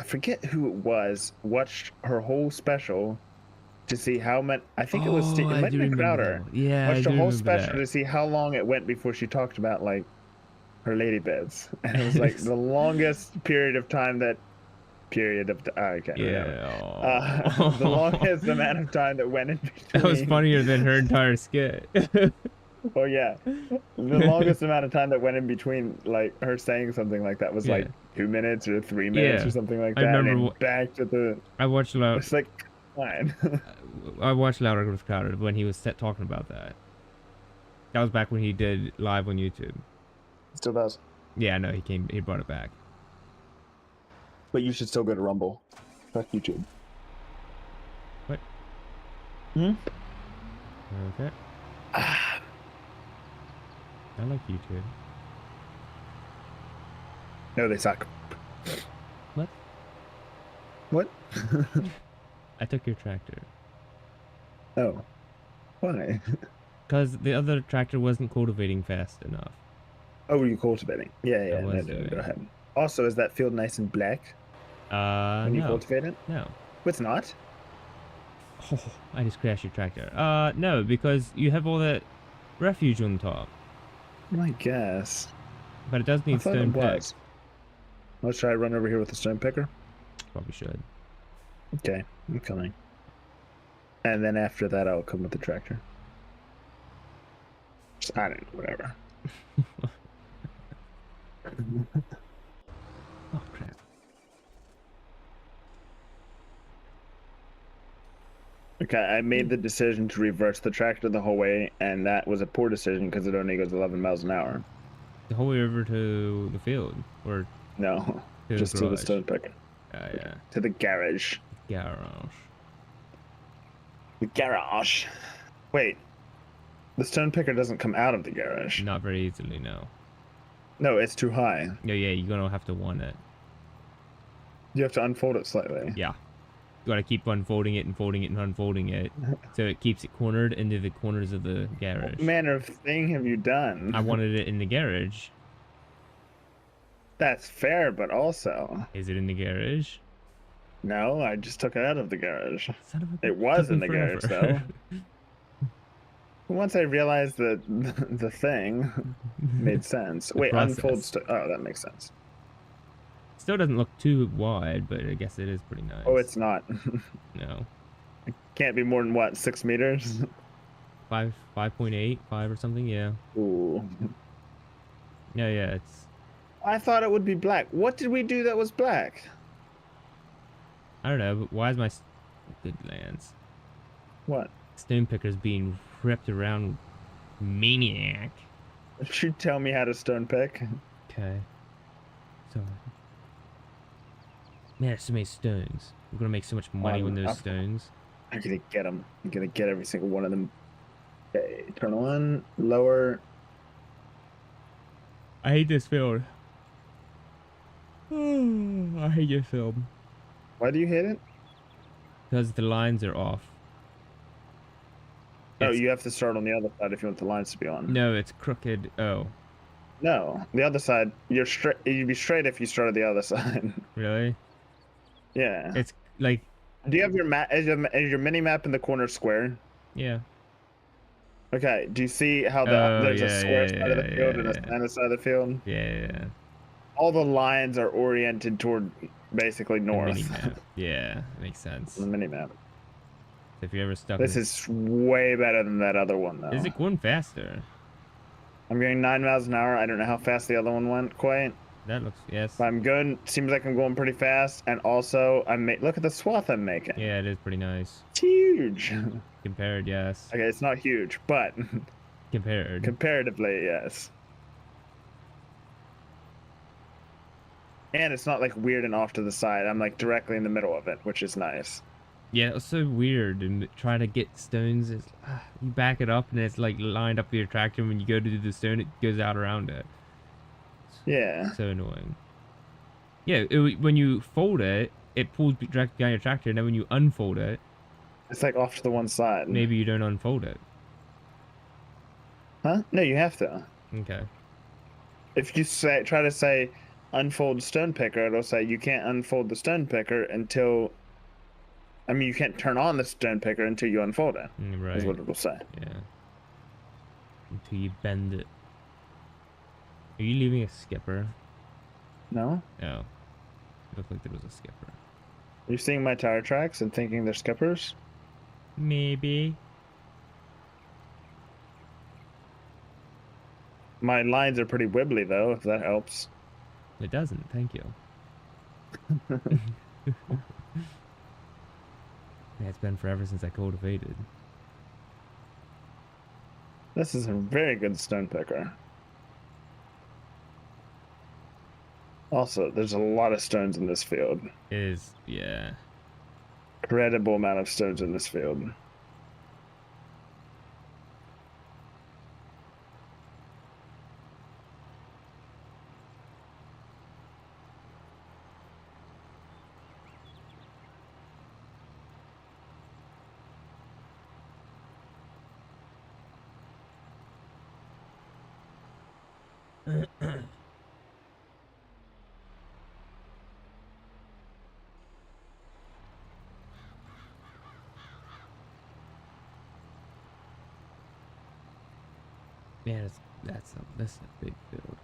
forget who it was, watched her whole special to see how much. I think it was Steve. It I might do have been remember Crowder. that. Yeah, Watched I the do whole remember special that. to see how long it went before she talked about like her lady beds, and it was like the longest period of time that. Okay. Yeah. The longest amount of time that went in between. That was funnier than her entire skit. Oh yeah, the longest amount of time that went in between, like her saying something like that was Yeah. like 2 minutes or 3 minutes Yeah. or something like I that. remember and then back to the. I watched Loud. It's like fine. I watched Louder with Crowder when he was talking about that. That was back when he did live on YouTube. Still does. Yeah, I know he brought it back. But you should still go to Rumble. Fuck YouTube. What? Hmm. Okay. I like YouTube. No, they suck. What? What? I took your tractor. Oh. Why? Because the other tractor wasn't cultivating fast enough. Oh, were you cultivating? Yeah, was no, doing go it. ahead. Also, is that field nice and black when you No. cultivate it? No. It's not. Oh, I just crashed your tractor. No, because you have all that refuge on top. I guess. But it does I need thought stone it pick. was. Let's try to run over here with the stone picker. Probably should. Okay, I'm coming. And then after that, I'll come with the tractor. I don't know, whatever. Oh, crap. Okay, I made the decision to reverse the tractor the whole way, and that was a poor decision because it only goes 11 miles an hour. The whole way over to the field. Or No, to just the to the garage. stone picker. Yeah. To the garage. Garage. The garage. Wait. The stone picker doesn't come out of the garage. Not very easily, no. No, it's too high. Yeah, you're gonna have to want it. You have to unfold it slightly. Yeah. You gotta keep unfolding it and folding it and unfolding it. So it keeps it cornered into the corners of the garage. What manner of thing have you done? I wanted it in the garage. That's fair, but also... Is it in the garage? No, I just took it out of the garage. Son of a It was took in me the garage, forever. Once I realized that the thing made sense. Wait, process. unfold... Oh, that makes sense. Still doesn't look too wide, but I guess it is pretty nice. Oh, it's not. No. Can't be more than, what, 6 meters? 5.8, 5 or something, yeah. Ooh. Yeah, it's... I thought it would be black. What did we do that was black? I don't know, but why is my... Good lands. What? Stone pickers being ripped around maniac. Did you tell me how to stone pick? Okay. So... Man, there's so many stones. We're gonna make so much money with those stones. I'm gonna get them. I'm gonna get every single one of them. Okay, turn on, lower. I hate this field. I hate this film Why do you hit it? because the lines are off. Oh, It's you have to start on the other side if you want the lines to be on. no, it's crooked. Oh, No, the other side. You're straight. You'd be straight if you started the other side. really? Yeah. It's like Do you have your map? Is your mini map in the corner square? yeah. Okay. Do you see how Oh there's a yeah, square yeah, side of the yeah, field and a yeah, center side of the field? yeah, yeah, yeah. All the lines are oriented toward basically The mini north. map. Yeah, makes sense. The mini map. If you're ever stuck This in, is way better than that other one, is though. it going faster? I'm going 9 miles an hour. I don't know how fast the other one went quite. That looks yes. But I'm good. Seems like I'm going pretty fast. And also, look at the swath I'm making. Yeah, it is pretty nice. It's huge. Compared, yes. Okay, it's not huge, but Compared. comparatively, yes. And it's not like weird and off to the side. I'm like directly in the middle of it, which is nice. Yeah, it's so weird. And trying to get stones is you back it up and it's like lined up with your tractor. When you go to do the stone, it goes out around it. Yeah. So annoying. Yeah, when you fold it, it pulls directly behind your tractor. And then when you unfold it, It's like off to the one side. maybe you don't unfold it. Huh? No, you have to. Okay. If you try to say unfold stone picker, it'll say you can't unfold the stone picker until. I mean, you can't turn on the stone picker until you unfold it. Right. Is what it'll say. Yeah. Until you bend it. Are you leaving a skipper? No? No. It looked like there was a skipper. Are you seeing my tire tracks and thinking they're skippers? Maybe. My lines are pretty wibbly though, if that helps. It doesn't. Thank you. Yeah, it's been forever since I cultivated. This is a very good stone picker. Also, there's a lot of stones in this field. It is, yeah. Incredible amount of stones in this field. Man, that's a big field.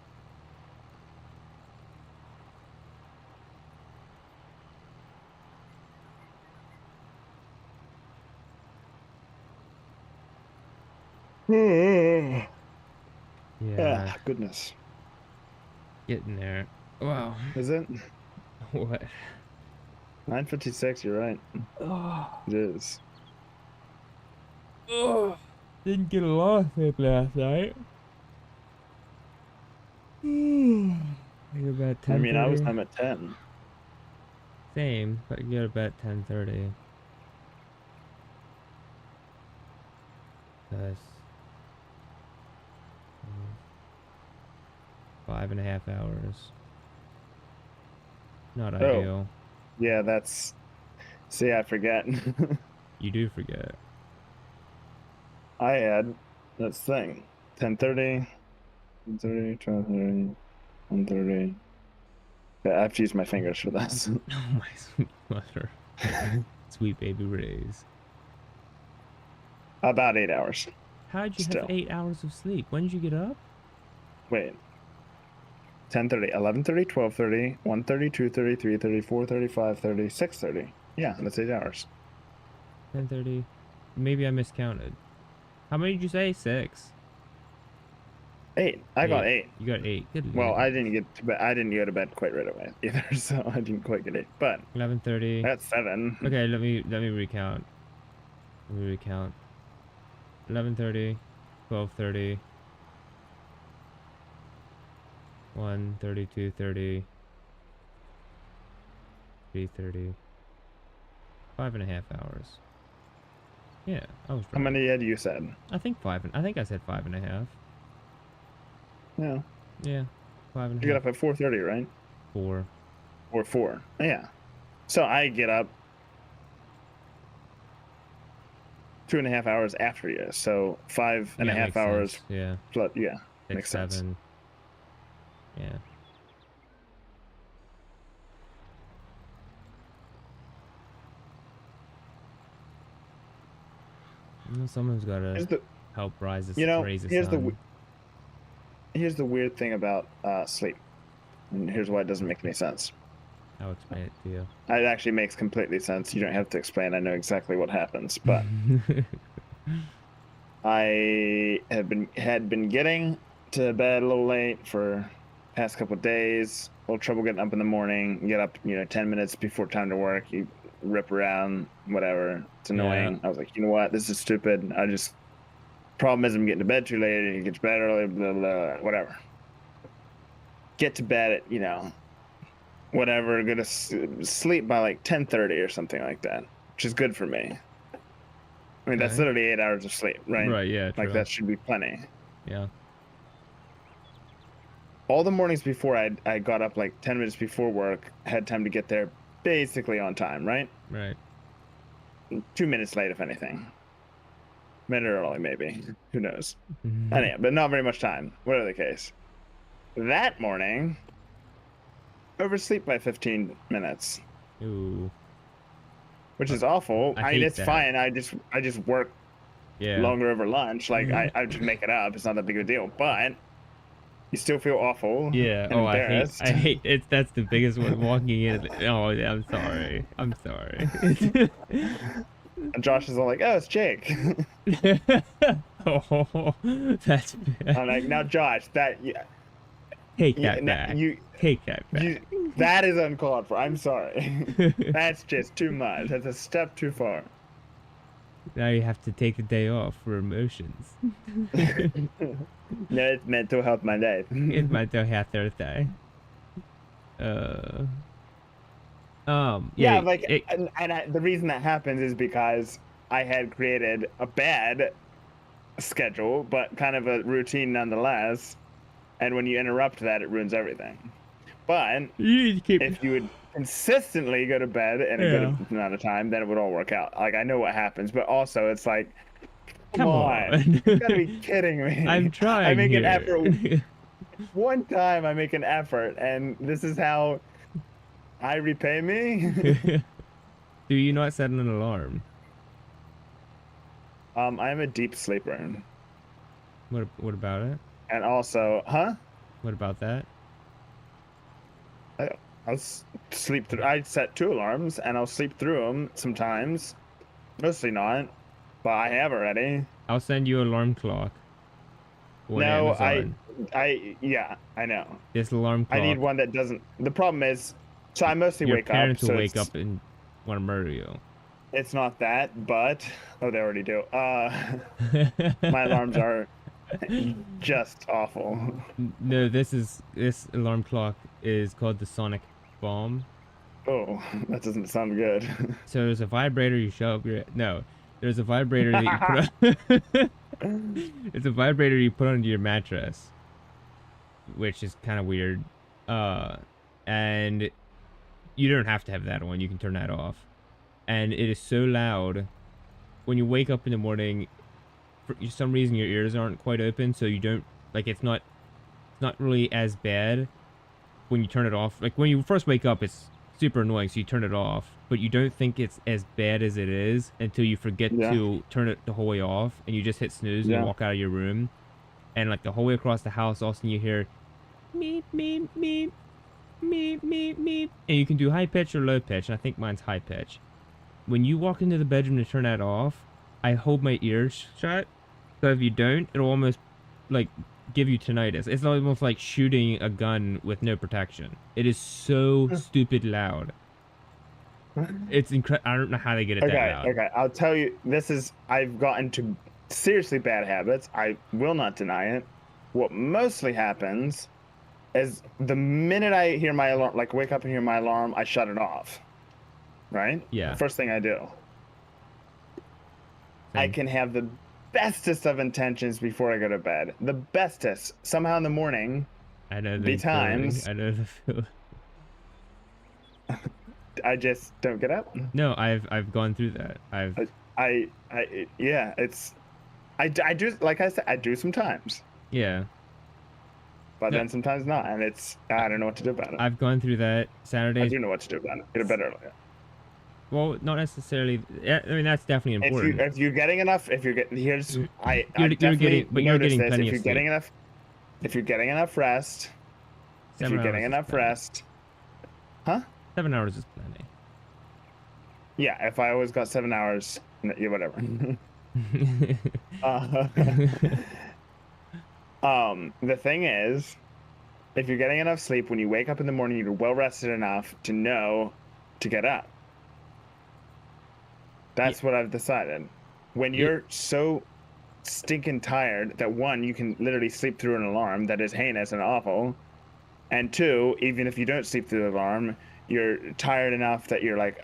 Yeah, Yeah, goodness. getting there. Wow. Is it? What? 9:56, you're right. Oh, It is. oh. Didn't get a lot of sleep last night. I go to bed at 10:30. I mean, I was home at 10. Same, but you go to bed at 10:30. That's 5.5 hours. Not ideal. Yeah, that's. See, I forget. You do forget. I had. That's the thing. 10:30, 10:30, 12:30, 1:30. Yeah, I have to use my fingers for this. Oh my sweet mother. Sweet baby rays. About 8 hours. How'd you Still. have 8 hours of sleep? When did you get up? Wait. 10:30, 11:30, 12:30, 1:30, 2:30, 3:30, 4:30, 5:30, 6:30. Yeah, that's 8 hours. 10:30. Maybe I miscounted. How many did you say? 6. 8. I got 8. You got 8. Good. Well, lord. I didn't get to bed. I didn't go to bed quite right away either, so I didn't quite get 8. But 11:30. I got 7. Okay, let me recount. Let me recount. 11:30, 12:30, 1:30, 2:30, 3:30. 5.5 hours. Yeah, I was How right. many had you said? I think I think I said 5.5. Yeah. Yeah, five and a You get half. up at 4:30, right? 4. Or 4. Yeah. So I get up 2.5 hours after you. So five and a Yeah, half makes hours. sense. Yeah, Yeah, six, makes sense. 7. Yeah. Someone's gotta Here's the, help you know, raise the here's the sun. here's the weird thing about sleep, and here's why it doesn't make any sense. I'll explain it to It actually makes completely sense. You don't have to explain. I know exactly what happens. But you. I had been getting to bed a little late for past couple of days. A little trouble getting up in the morning. Get up, 10 minutes before time to work. You rip around, whatever. It's Yeah. annoying. I was like, you know what? This is stupid. Problem is I'm getting to bed too late. You get to bed early, blah, blah, blah, whatever. Get to bed at, whatever. Go to sleep by like 10:30 or something like that, which is good for me. I mean, that's Okay. literally 8 hours of sleep, right? Right, yeah, Like true. that should be plenty. Yeah. All the mornings before I got up like 10 minutes before work, had time to get there basically on time, right? Right. 2 minutes late, if anything. Minute early, maybe. Who knows? Anyhow, but not very much time. Whatever the case. That morning, oversleep by 15 minutes, Ooh. which is awful. I I mean, hate it's that. fine. I just work Yeah. longer over lunch. Like I just make it up. It's not that big of a deal. But you still feel awful Yeah. and Oh, embarrassed. I hate it's that's the biggest one walking in. Oh, yeah, I'm sorry. I'm sorry. And Josh is all like, "Oh, it's Jake." Oh, that's bad. I'm like, "Now, Josh, that yeah, Take yeah, that back. you Take that you back. that is uncalled for. I'm sorry. That's just too much. That's a step too far." Now you have to take the day off for emotions. No, it's mental health Monday. It's my Thursday. Uh, Yeah, yeah, like, it, the reason that happens is because I had created a bad schedule, but kind of a routine nonetheless. And when you interrupt that, it ruins everything. But you need to keep, if you would consistently go to bed in a yeah. good amount of time, then it would all work out. Like, I know what happens, but also it's like, come Come on, on. you gotta be kidding I'm me. I trying make an here. effort. One time I make an effort, and this is how I repay me. Do you not set an alarm? I'm a deep sleeper. What about it? And also, huh? What about that? I, sleep through. I set 2 alarms, and I'll sleep through them sometimes. Mostly not, but I have already. I'll send you an alarm clock on No, Amazon. yeah, I know. This alarm I need clock, one that doesn't. The problem is, so I mostly your wake up, parents will so wake up and want to murder you. it's not that, but oh, they already do. My alarms are just awful. No, this alarm clock is called the Sonic Bomb. Oh, that doesn't sound good. So there's a vibrator you shove up your no. There's a vibrator that you put it's a vibrator you put onto your mattress, which is kind of weird. And you don't have to have that on. You can turn that off. And it is so loud when you wake up in the morning. For some reason, your ears aren't quite open, so you don't like. It's not really as bad when you turn it off. Like when you first wake up, it's super annoying, so you turn it off. But you don't think it's as bad as it is until you forget Yeah, to turn it the whole way off, and you just hit snooze and you yeah. walk out of your room, and like the whole way across the house, all of a sudden you hear meep meep meep meep meep meep, and you can do high pitch or low pitch, and I think mine's high pitch. When you walk into the bedroom to turn that off, I hold my ears shut. So if you don't, it'll almost like give you tinnitus. It's almost like shooting a gun with no protection. It is so stupid loud. It's incredible. I don't know how they get it that Okay, loud. okay. I'll tell you, I've gotten to seriously bad habits. I will not deny it. What mostly happens is the minute I hear my alarm, like wake up and hear my alarm, I shut it off. Right? The Yeah. first thing I do. I can have the bestest of intentions before I go to bed. The bestest. Somehow in the morning, I know be the feeling. times, I know the feeling. I just don't get up. No, I've gone through that. Yeah, I do, like I said, I do sometimes, Yeah. but No, then sometimes not, and I don't know what to do about it. I've gone through that. I Saturdays. do know what to do about it. Get to bed earlier. Well, not necessarily. Yeah, I mean, that's definitely important. If you're getting enough, if you're getting here's I You're definitely getting, but you're notice getting this. plenty If of you're getting sleep. enough, if you're getting enough rest, if 7 you're getting hours is enough plenty. rest, huh? 7 hours is plenty. Yeah, if I always got 7 hours, yeah, whatever. uh, the thing is, if you're getting enough sleep, when you wake up in the morning, you're well rested enough to know to get up. That's what I've decided. When Yeah. you're so stinking tired that one, you can literally sleep through an alarm that is heinous and awful, and two, even if you don't sleep through the alarm, you're tired enough that you're like,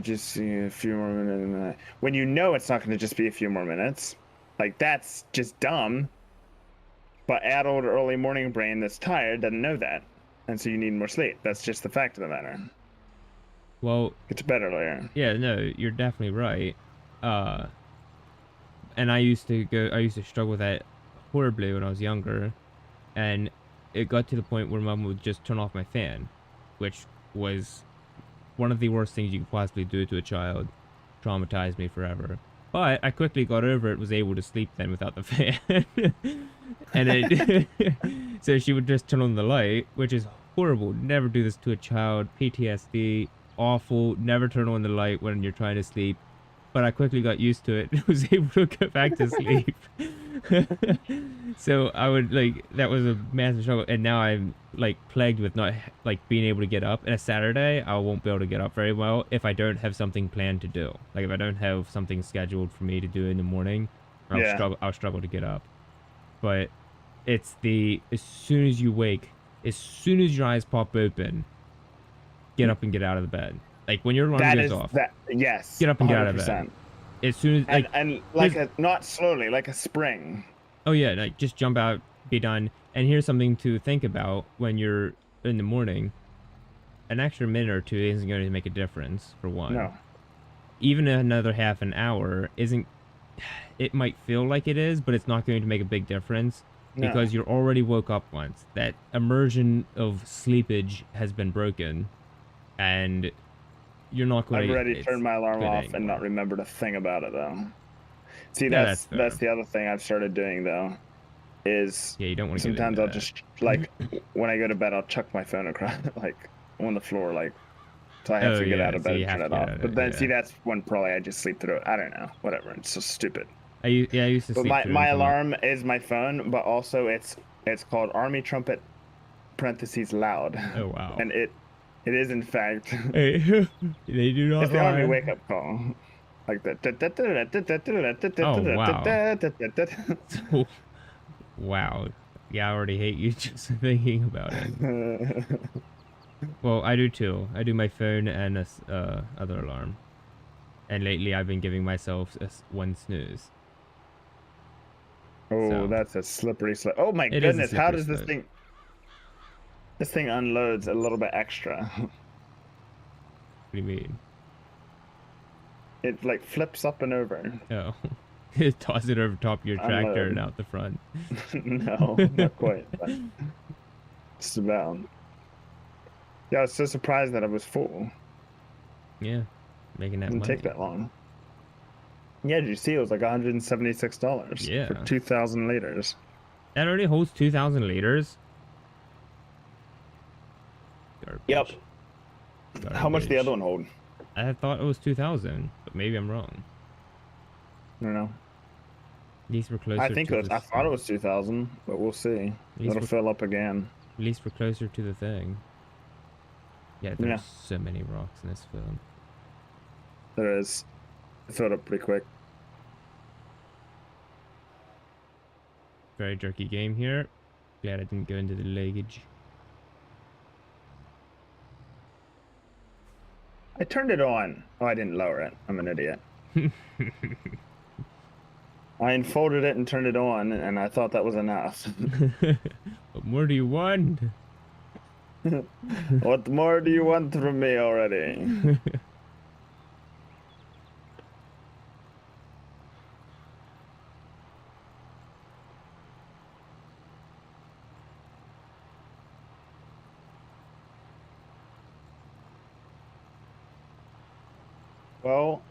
just see a few more minutes. When you know it's not going to just be a few more minutes, like that's just dumb. But adult early morning brain that's tired doesn't know that, and so you need more sleep. That's just the fact of the matter. Well, Get to bed earlier. yeah, no, you're definitely right. And I used to struggle with that horribly when I was younger, and it got to the point where mom would just turn off my fan, which was one of the worst things you could possibly do to a child. Traumatized me forever. But I quickly got over it, was able to sleep then without the fan. And it so she would just turn on the light, which is horrible. Never do this to a child. PTSD, awful. Never turn on the light when you're trying to sleep. But I quickly got used to it and was able to get back to sleep. So I would that was a massive struggle, and now I'm plagued with not being able to get up. And a Saturday I won't be able to get up very well if I don't have something planned to do. Like if I don't have something scheduled for me to do in the morning, I'll struggle to get up. But it's as soon as you wake, as soon as your eyes pop open, get up and get out of the bed. Like when your alarm goes off, yes, get up and 100%. get out of bed. As soon as and not slowly, like a spring. Oh yeah, just jump out, be done. And here's something to think about when you're in the morning. An extra minute or two isn't going to make a difference, for one. No. Even another half an hour isn't. It might feel like it is, but it's not going to make a big difference because you're already woke up once. That immersion of sleepage has been broken, and you're not going to. I've already turned my alarm off and not remembered a thing about it though. See, that's the other thing I've started doing though, is you don't want to. Sometimes I'll just when I go to bed, I'll chuck my phone across on the floor, so I have to get out of bed and turn it off. But then see, that's when probably I just sleep through it. I don't know, whatever. It's so stupid. I used to. But sleep my alarm is my phone, but also it's called Army Trumpet (loud). Oh wow. And it is in fact. Hey, they do not. It's the Army wake up call. Like that. Oh wow. Wow. Yeah, I already hate you just thinking about it. Well, I do too. I do my phone and other alarm. And lately I've been giving myself one snooze. Oh, so, that's a slippery slope. Oh my goodness, how does this thing... This thing unloads a little bit extra. What do you mean? It flips up and over. Oh. It tosses it over top of your tractor and out the front. No, not quite. But just about. Yeah, I was so surprised that it was full. Yeah, making that Didn't take that long. Yeah, did you see it was like $176? Yeah. For 2,000 liters. That already holds 2,000 liters? Garbage. Yep. Garbage. How much the other one hold? I thought it was 2,000, but maybe I'm wrong. I don't know. At least we're closer. I thought it was 2,000, but we'll see. It'll fill up again. At least we're closer to the thing. Yeah, there's so many rocks in this film. There is. It filled up pretty quick. Very jerky game here. Glad I didn't go into the luggage. I turned it on. Oh, I didn't lower it. I'm an idiot. I unfolded it and turned it on, and I thought that was enough. What more do you want? What more do you want from me already? Well,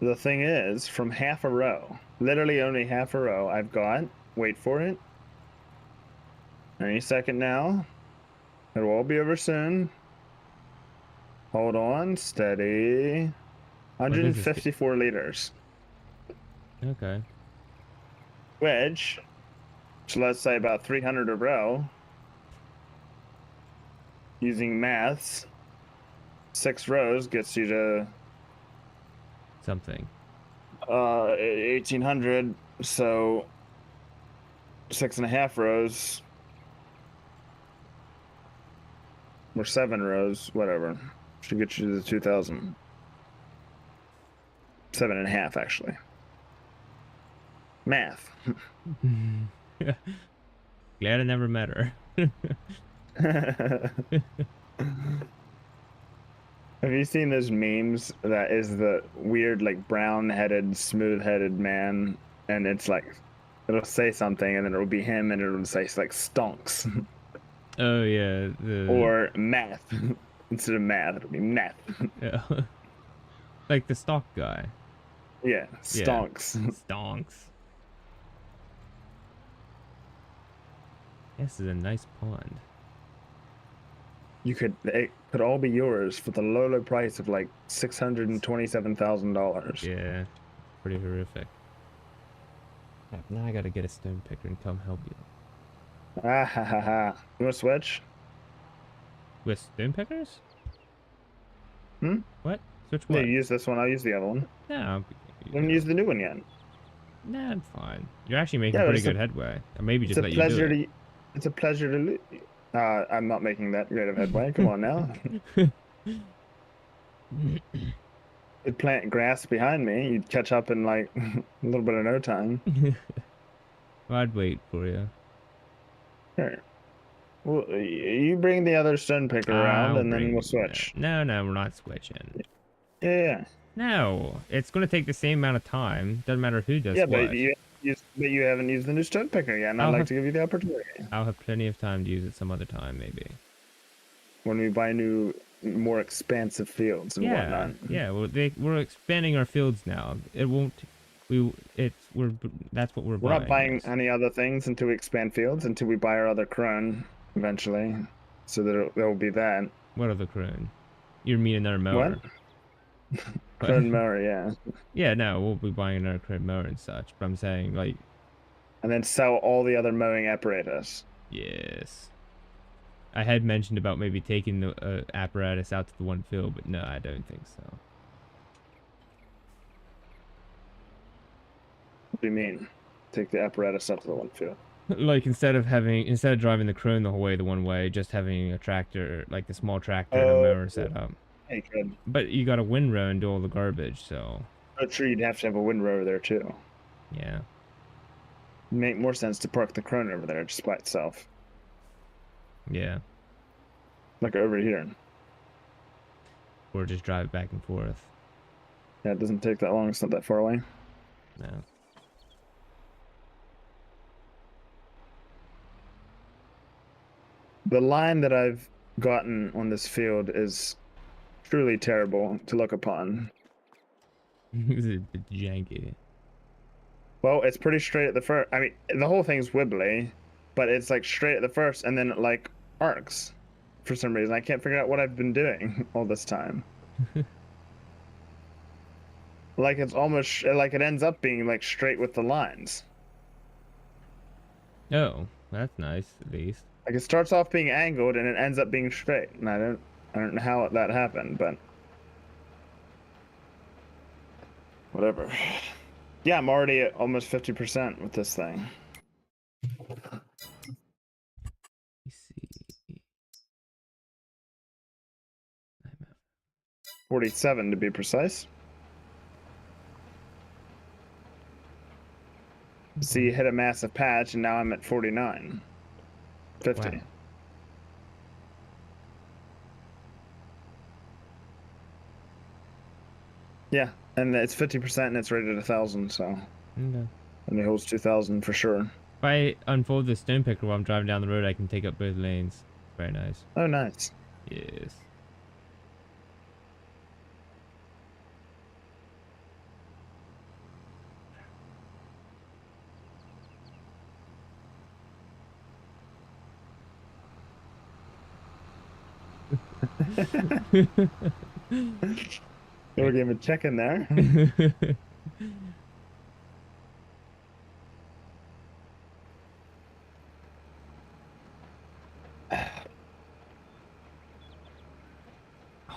the thing is, from half a row, literally only half a row, I've got, wait for it, any second now. It'll all be over soon. Hold on, steady. What is this? 154 liters. Okay. Which, so let's say about 300 a row. Using maths, 6 rows gets you to Something. 1800. So 6.5 rows, or 7 rows, whatever, should get you to the 2000. 7.5 actually. Math. Glad I never met her. Have you seen those memes that is the weird, like, brown-headed, smooth-headed man, and it's like, it'll say something, and then it'll be him, and it'll say, like, stonks. Oh yeah. Or math. Instead of math, it'll be math. Yeah. Like the stock guy. Yeah, stonks. Yeah. Stonks. This is a nice pond. It could all be yours for the low price of like $627,000. Yeah. Pretty horrific. Now I gotta get a stone picker and come help you. Ah ha ha ha. You want to switch? With stone pickers? Hmm? What? Switch Yeah, what? you use this one, I'll use the other one. No. You haven't used the new one yet. Nah, I'm fine. You're actually making Yeah, pretty it's a- good headway. Or maybe just It's a let you do pleasure it. it's a pleasure to I'm not making that great of headway. Come on now. You'd plant grass behind me, you'd catch up in like a little bit of no time. Well, I'd wait for you. Sure. Well, you bring the other stone picker around, I'll and then bring... we'll switch. No, we're not switching. Yeah. No, it's gonna take the same amount of time. Doesn't matter who does Yeah, what. but you haven't used the new stone picker yet, and I'd like to give you the opportunity. I'll have plenty of time to use it some other time, maybe. When we buy new, more expansive fields and whatnot. Yeah. Well, we're expanding our fields now. It won't. That's what we're We're buying. not buying next. any other things until we expand fields, until we buy our other crone eventually. So there will be that. What other crone? You mean another mower? What? Crone mower, yeah. Yeah, no, we'll be buying another crone mower and such. But I'm saying, like, And then sell all the other mowing apparatus. yes. I had mentioned about maybe taking the apparatus out to the one field, but no, I don't think so. What do you mean? Take the apparatus up to the one field. Like instead of driving the crone the whole way the one way, just having a tractor, like the small tractor and a mower set up. Hey, good. But you got a windrow and do all the garbage, so. I'm sure you'd have to have a windrow there too. Yeah. It'd make more sense to park the crone over there just by itself. Yeah. Like over here. Or just drive back and forth. Yeah, it doesn't take that long. It's not that far away. No. The line that I've gotten on this field is truly terrible to look upon. It's janky. Well, it's pretty straight at the first. I mean, the whole thing's wibbly, but it's like straight at the first, and then it like arcs for some reason. I can't figure out what I've been doing all this time. Like it's almost like it ends up being like straight with the lines. Oh, that's nice at least. Like it starts off being angled and it ends up being straight. And I don't know how that happened, but whatever. Yeah, I'm already at almost 50% with this thing. Let me see. 47 to be precise. So you hit a massive patch, and now I'm at 49. 50. Wow. Yeah, and it's 50% and it's rated 1,000, so Okay. and it holds 2,000 for sure. If I unfold the stone picker while I'm driving down the road, I can take up both lanes. Very nice. Oh, nice. Yes. We'll give him a check in there.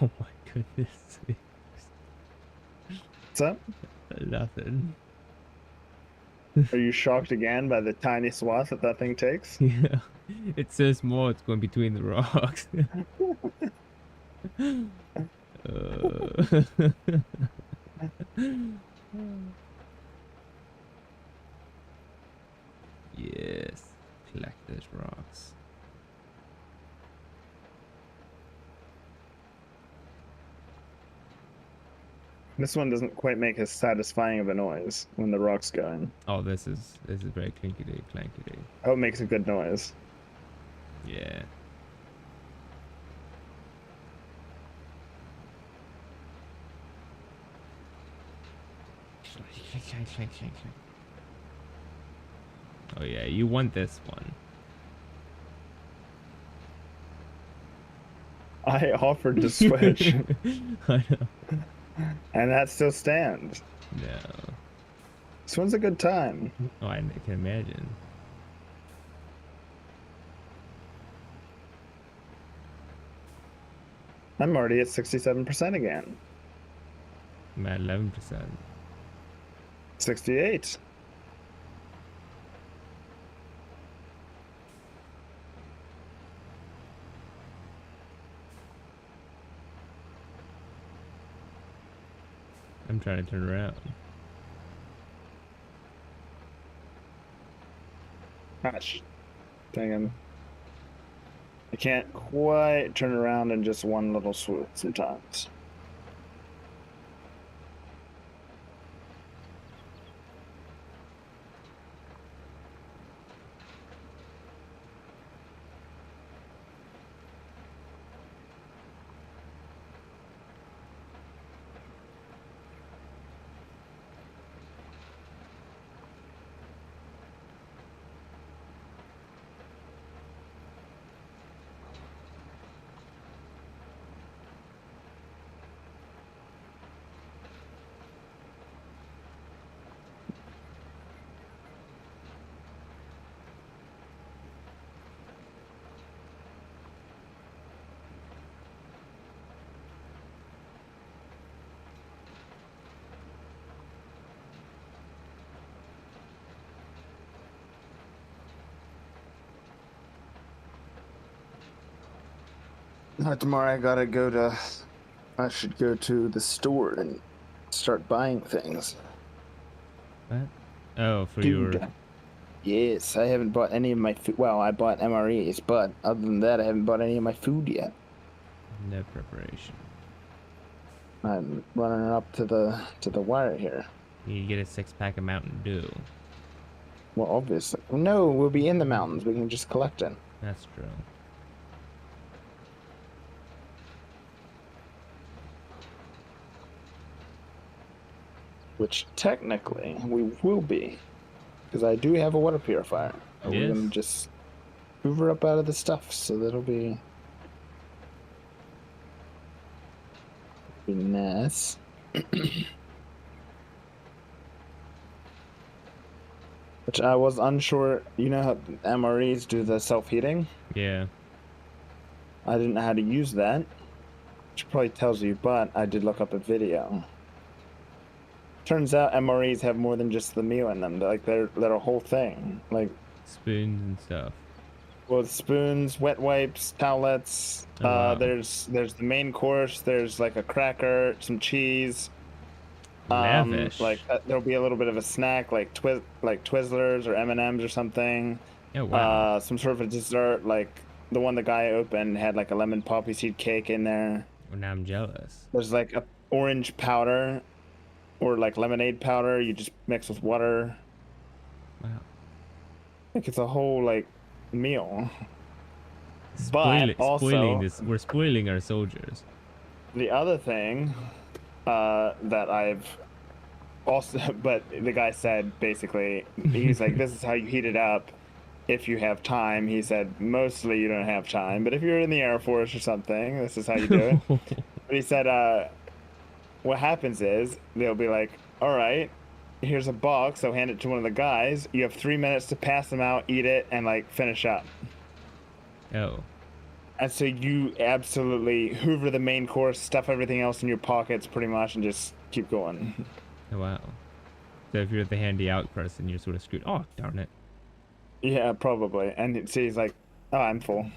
Oh my goodness. What's up? Nothing. Are you shocked again by the tiny swath that thing takes? Yeah. It's so small, it's going between the rocks. Yes. Collect those rocks. This one doesn't quite make as satisfying of a noise when the rock's going. Oh, this is very clinkety clankety. Oh, it makes a good noise. Yeah. Oh yeah, you want this one. I offered to switch, I know. and that still stands. No. This one's a good time. Oh, I can imagine. I'm already at 67% again. I'm at 11%. 68. I'm trying to turn around. Gosh. Dang, I can't quite turn around in just one little swoop sometimes. Tomorrow I should go to the store and start buying things. What? Oh, for Dude. your... Yes, I haven't bought any of my food. Well, I bought MREs, but other than that, I haven't bought any of my food yet. No preparation. I'm running up to the wire here. You get a 6-pack of Mountain Dew. Well, obviously. No, we'll be in the mountains. We can just collect it. That's true. Which technically we will be, because I do have a water purifier. Yes. We're gonna just hoover up out of the stuff, so that'll be nice. Which I was unsure. You know how MREs do the self-heating? Yeah. I didn't know how to use that, which probably tells you, but I did look up a video. Turns out MREs have more than just the meal in them. They're a whole thing. Like Spoons and stuff. well, spoons, wet wipes, towelettes. Oh, wow. There's the main course. There's like a cracker, some cheese. Lavish. There'll be a little bit of a snack, like Twizzlers or M&Ms or something. Oh wow. Some sort of a dessert, like the one the guy opened had like a lemon poppy seed cake in there. Well, now I'm jealous. There's like a orange powder or like lemonade powder you just mix with water. Wow. Like it's a whole like meal. Spoiling But also this. We're spoiling our soldiers. the other thing that I've also, but the guy said basically, he's like, this is how you heat it up if you have time. He said, mostly you don't have time, but if you're in the Air Force or something, this is how you do it. But he said, what happens is they'll be like, all right, here's a box. They'll hand it to one of the guys. You have 3 minutes to pass them out, eat it, and like finish up. Oh. And so you absolutely hoover the main course, stuff everything else in your pockets pretty much, and just keep going. Oh wow. So if you're the handy out person, you're sort of screwed. Oh darn it. Yeah, probably. And see, he's like, oh, I'm full.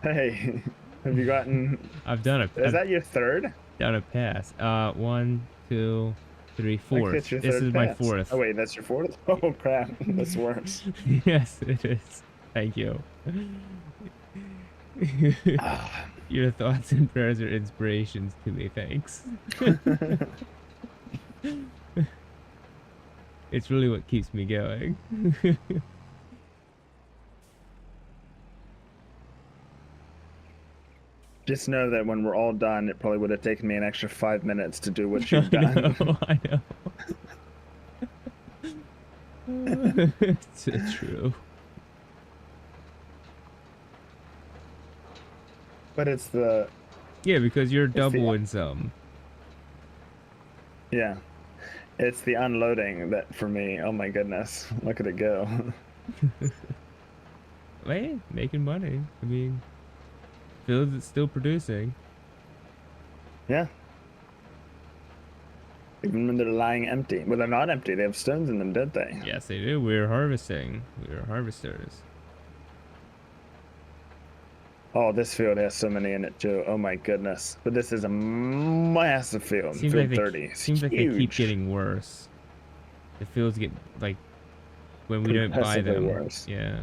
Hey, have you gotten... I've done it. Is that your third? Done a pass. 1, 2, 3, Like, 4th. that's your This third is my pass. 4th. Oh, wait, that's your fourth? Oh, crap. That's worse. Yes, it is. Thank you. Your thoughts and prayers are inspirations to me. Thanks. It's really what keeps me going. Just know that when we're all done, it probably would have taken me an extra 5 minutes to do what you've I done. know, I know. It's true. But it's the... Yeah, because you're the- double in some. Yeah. It's the unloading that, for me, oh my goodness. Look at it go. Hey, making money. I mean, Phil's is still producing. Yeah. Even when they're lying empty. Well, they're not empty. They have stones in them, don't they? Yes, they do. We're harvesting. We're harvesters. Oh, this field has so many in it, too. Oh my goodness. But this is a massive field. Seems Field like 30. It's seems like they keep huge. getting worse. The fields get like when we don't buy Progressively them. worse. Yeah.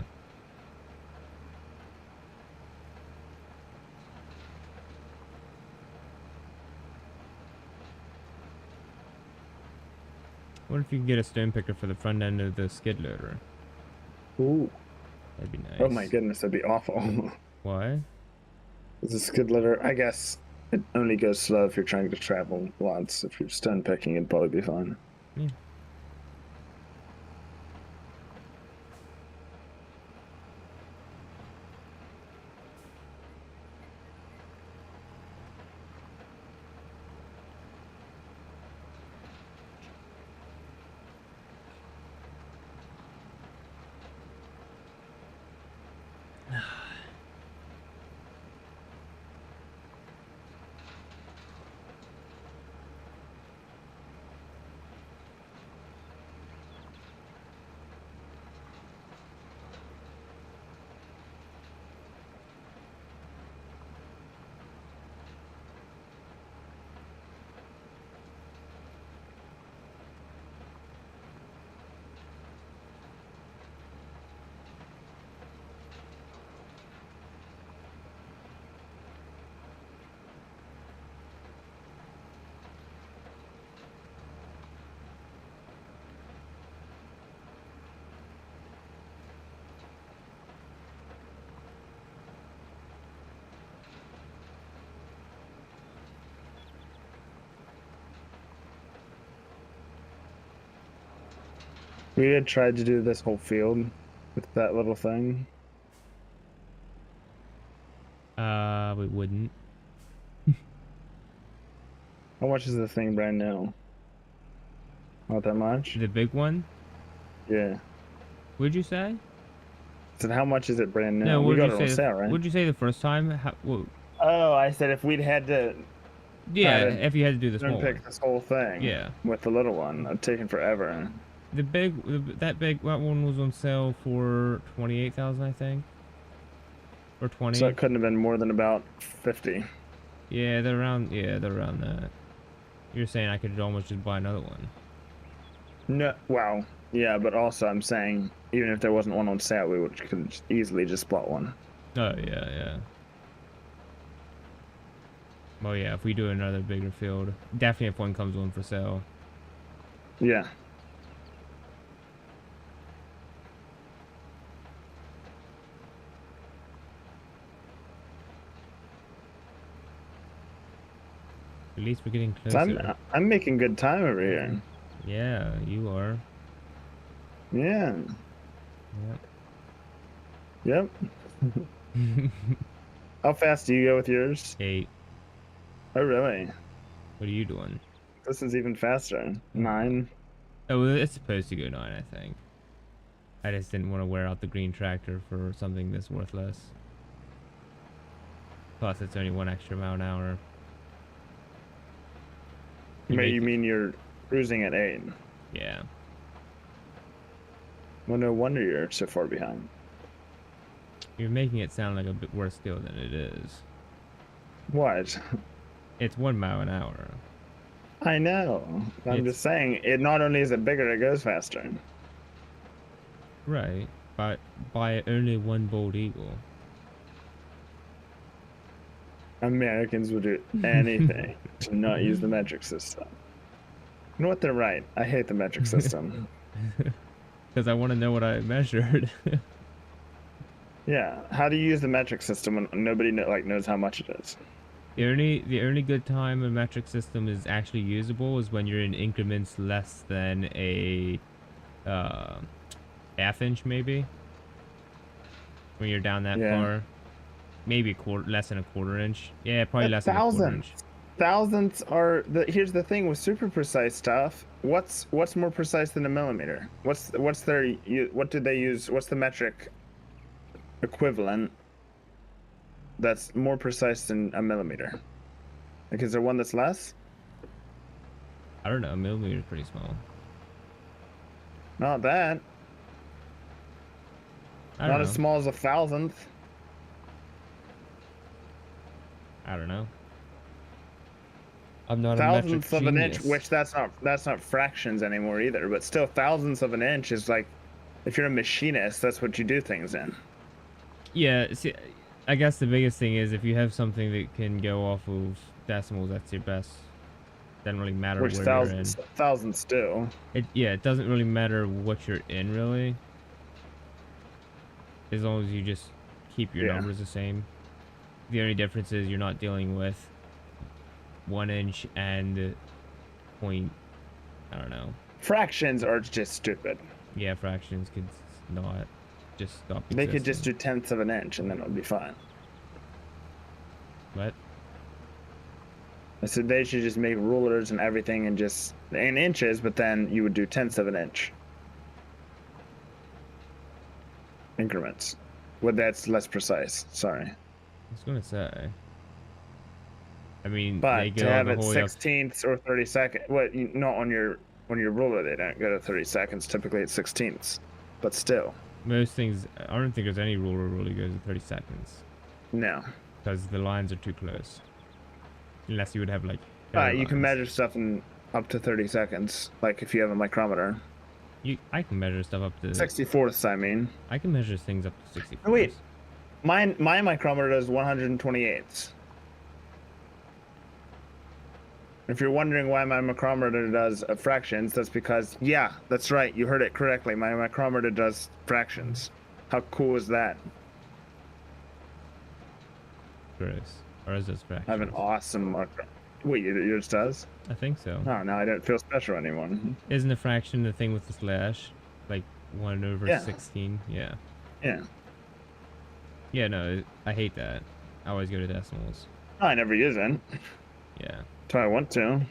What if you could get a stone picker for the front end of the skid loader? Ooh. That'd be nice. Oh my goodness, that'd be awful. Why? This is skid loader. I guess it only goes slow if you're trying to travel lots. If you're stone picking, it'd probably be fine. Yeah. We had tried to do this whole field with that little thing. We wouldn't. How much is the thing brand new? Not that much? The big one? Yeah. What'd you say? So how much is it brand new? No, we what'd got you it on say? sale, right? What'd you say the first time? Oh, I said if we'd had to Yeah, to if you had to do this stone whole pick one. this whole thing Yeah. with the little one, it'd taken forever. that one was on sale for 28,000, I think, or So 20. it couldn't have been more than about 50. They're around that. You're saying I could almost just buy another one. No, wow. Yeah, but also I'm saying even if there wasn't one on sale, we could easily just bought one. Oh yeah, yeah. Well, yeah, if we do another bigger field, definitely if one comes on for sale. Yeah. At least we're getting So closer. I'm making good time over here. Yeah, you are. Yeah. Yep. Yep. How fast do you go with yours? 8. Oh, really? What are you doing? This is even faster. Oh, 9. well, it's supposed to go 9, I think. I just didn't want to wear out the green tractor for something this worthless. Plus, it's only 1 extra mile an hour. You mean you're cruising at 8? Yeah. Well, no wonder you're so far behind. You're making it sound like a bit worse deal than it is. What? It's 1 mile an hour. I know. I'm just saying, it not only is it bigger, it goes faster. Right, but by only 1 bald eagle. Americans would do anything to not use the metric system. You know what? They're right. I hate the metric system. Because I want to know what I measured. Yeah. How do you use the metric system when nobody knows how much it is? The only good time a metric system is actually usable is when you're in increments less than a half inch, maybe. When you're down that far, maybe less than a quarter inch. Yeah, probably less than a quarter inch. Thousandths are here's the thing with super precise stuff. What's more precise than a millimeter? What did they use? What's the metric equivalent that's more precise than a millimeter? Like, is there one that's less? I don't know. A millimeter is pretty small. Not that. Not as small as a thousandth. I don't know. I'm not thousandths a metric of genius. an inch, which that's not fractions anymore either. But still, thousandths of an inch is like, if you're a machinist, that's what you do things in. Yeah, see, I guess the biggest thing is if you have something that can go off of decimals, that's your best. Doesn't really matter Which where thousands, you're in. thousands do. It doesn't really matter what you're in, really. As long as you just keep your numbers the same. The only difference is you're not dealing with 1 inch and point, I don't know. Fractions are just stupid. Yeah, fractions could not just stop existing. They could just do tenths of an inch and then it would be fine. What? I said they should just make rulers and everything and just in inches, but then you would do tenths of an inch increments. Well, that's less precise. Sorry. I was gonna say. I mean, but they go to have the it whole 16ths or 30 seconds. What? Not on your ruler, they don't go to 30 seconds. Typically, it's 16ths. But still. Most things, I don't think there's any ruler really goes to 30 seconds. No. Because the lines are too close. Unless you would have like. You can measure stuff in up to 30 seconds. Like if you have a micrometer. I can measure stuff up to 64ths. I mean. I can measure things up to 64ths. Oh, wait. My micrometer does 128ths. If you're wondering why my micrometer does fractions, that's because, yeah, that's right. You heard it correctly. My micrometer does fractions. How cool is that? Gross. Or is this fractions? I have an awesome micrometer. Wait, yours does? I think so. Oh, now I don't feel special anymore. Isn't a fraction the thing with the slash? Like 1 over 16? Yeah. Yeah. Yeah, no, I hate that. I always go to decimals. I never use it. Yeah. That's why I want to.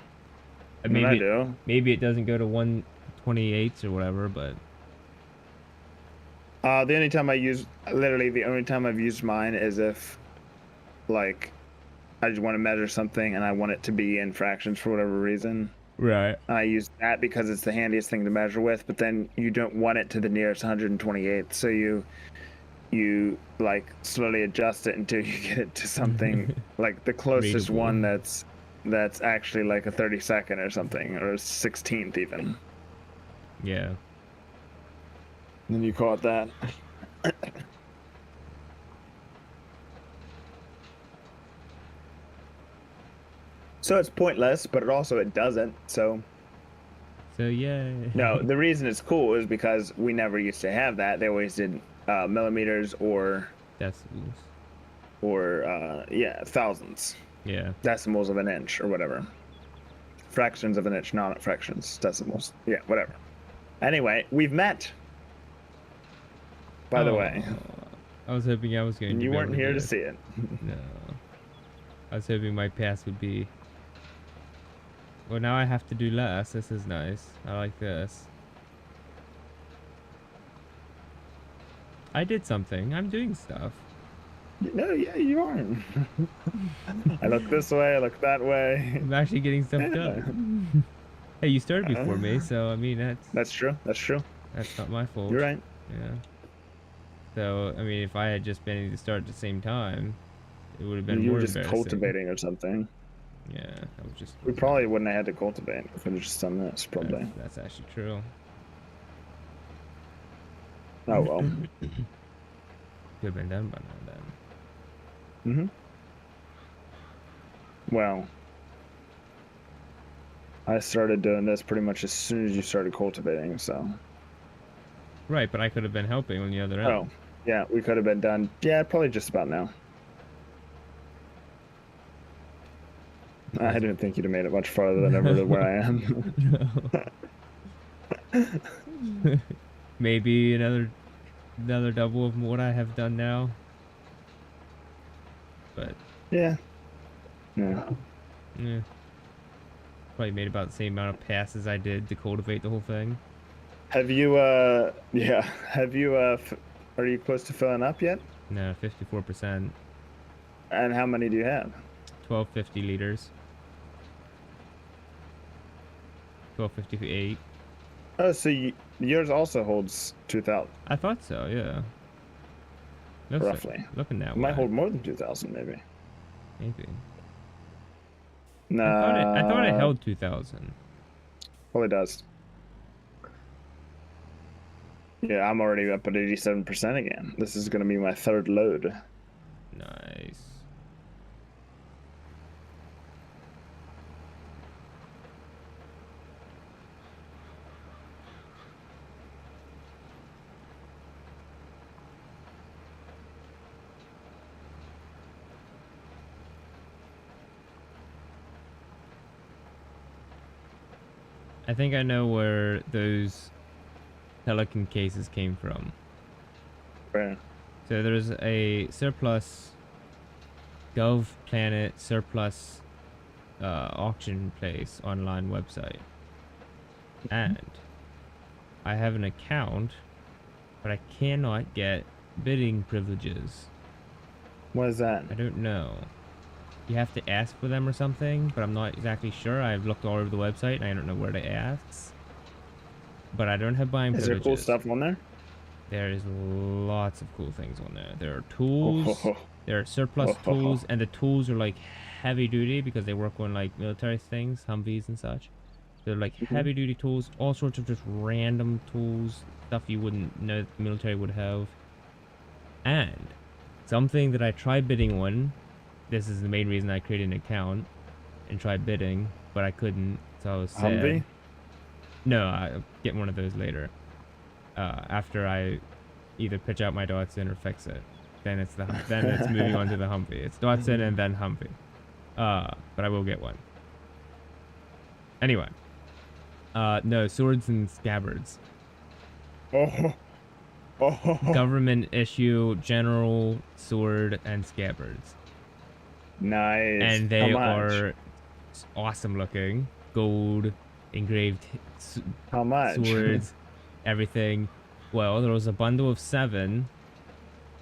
Maybe I do. Maybe it doesn't go to 1/28 or whatever, but. The only time the only time I've used mine is if, like, I just want to measure something and I want it to be in fractions for whatever reason. Right. And I use that because it's the handiest thing to measure with. But then you don't want it to the nearest 128th, so you like slowly adjust it until you get it to something like the closest Readable. one that's actually like a 32nd or something, or a 16th even. Yeah. And then you call it that. So it's pointless, but it doesn't. So So yeah. no, the reason it's cool is because we never used to have that. They always did millimeters Decimals. or yeah, thousandths, Yeah. decimals of an inch or whatever. Fractions of an inch, not fractions, decimals. Yeah, whatever. Anyway, we've met. By the way, I was hoping I was going and to you be weren't able here do to it. see it. No. I was hoping my pass would be. Well, now I have to do less. This is nice. I like this. I did something. I'm doing stuff. No, yeah, you aren't. I look this way, I look that way. I'm actually getting stuff done. Hey, you started before me, so I mean That's true. That's true. that's not my fault. You're right. Yeah. So I mean, if I had just been able to start at the same time, it would have been You more were just embarrassing. cultivating or something. Yeah, I was just. We probably wouldn't have had to cultivate if we'd just done this, probably. That's actually true. Oh well. Could have been done by now then. Well, I started doing this pretty much as soon as you started cultivating, so. Right, but I could have been helping on the other end. Oh, yeah, we could have been done. Yeah, probably just about now. I didn't think you'd have made it much farther than ever to where I am. Maybe another double of what I have done now. But Yeah. Yeah. yeah. Probably made about the same amount of passes I did to cultivate the whole thing. Have you, yeah, have you, are you close to filling up yet? No, 54%. And how many do you have? 1250 liters. 1258. Oh, so yours also holds 2,000, I thought so, yeah. Looks roughly. Looking that It way. might hold more than 2,000, maybe. Maybe. No. I thought it held 2,000. Well, it does. Yeah, I'm already up at 87% again. This is going to be my third load. Nice. I think I know where those Pelican cases came from. Right. So there's a surplus Gov Planet surplus auction place online website. And I have an account, but I cannot get bidding privileges. What is that? I don't know. You have to ask for them or something, but I'm not exactly sure. I've looked all over the website and I don't know where to ask. But I don't have buying Is there privileges. cool stuff on there? There is lots of cool things on there. There are tools, Oh. there are surplus tools, and the tools are like heavy duty because they work on like military things, Humvees and such. They're like heavy duty tools, all sorts of just random tools, stuff you wouldn't know the military would have. And something that I tried bidding on, this is the main reason I created an account and tried bidding, but I couldn't, so I was sad. Humvee? No, I'll get one of those later. After I either pitch out my Dotson or fix it. Then it's moving on to the Humvee. It's Dotson and then Humvee. But I will get one. Anyway. No, swords and scabbards. Oh. Oh. Government issue general sword and scabbards. Nice. And they How much? are awesome looking. Gold, engraved How much? swords, everything. Well, there was a bundle of 7.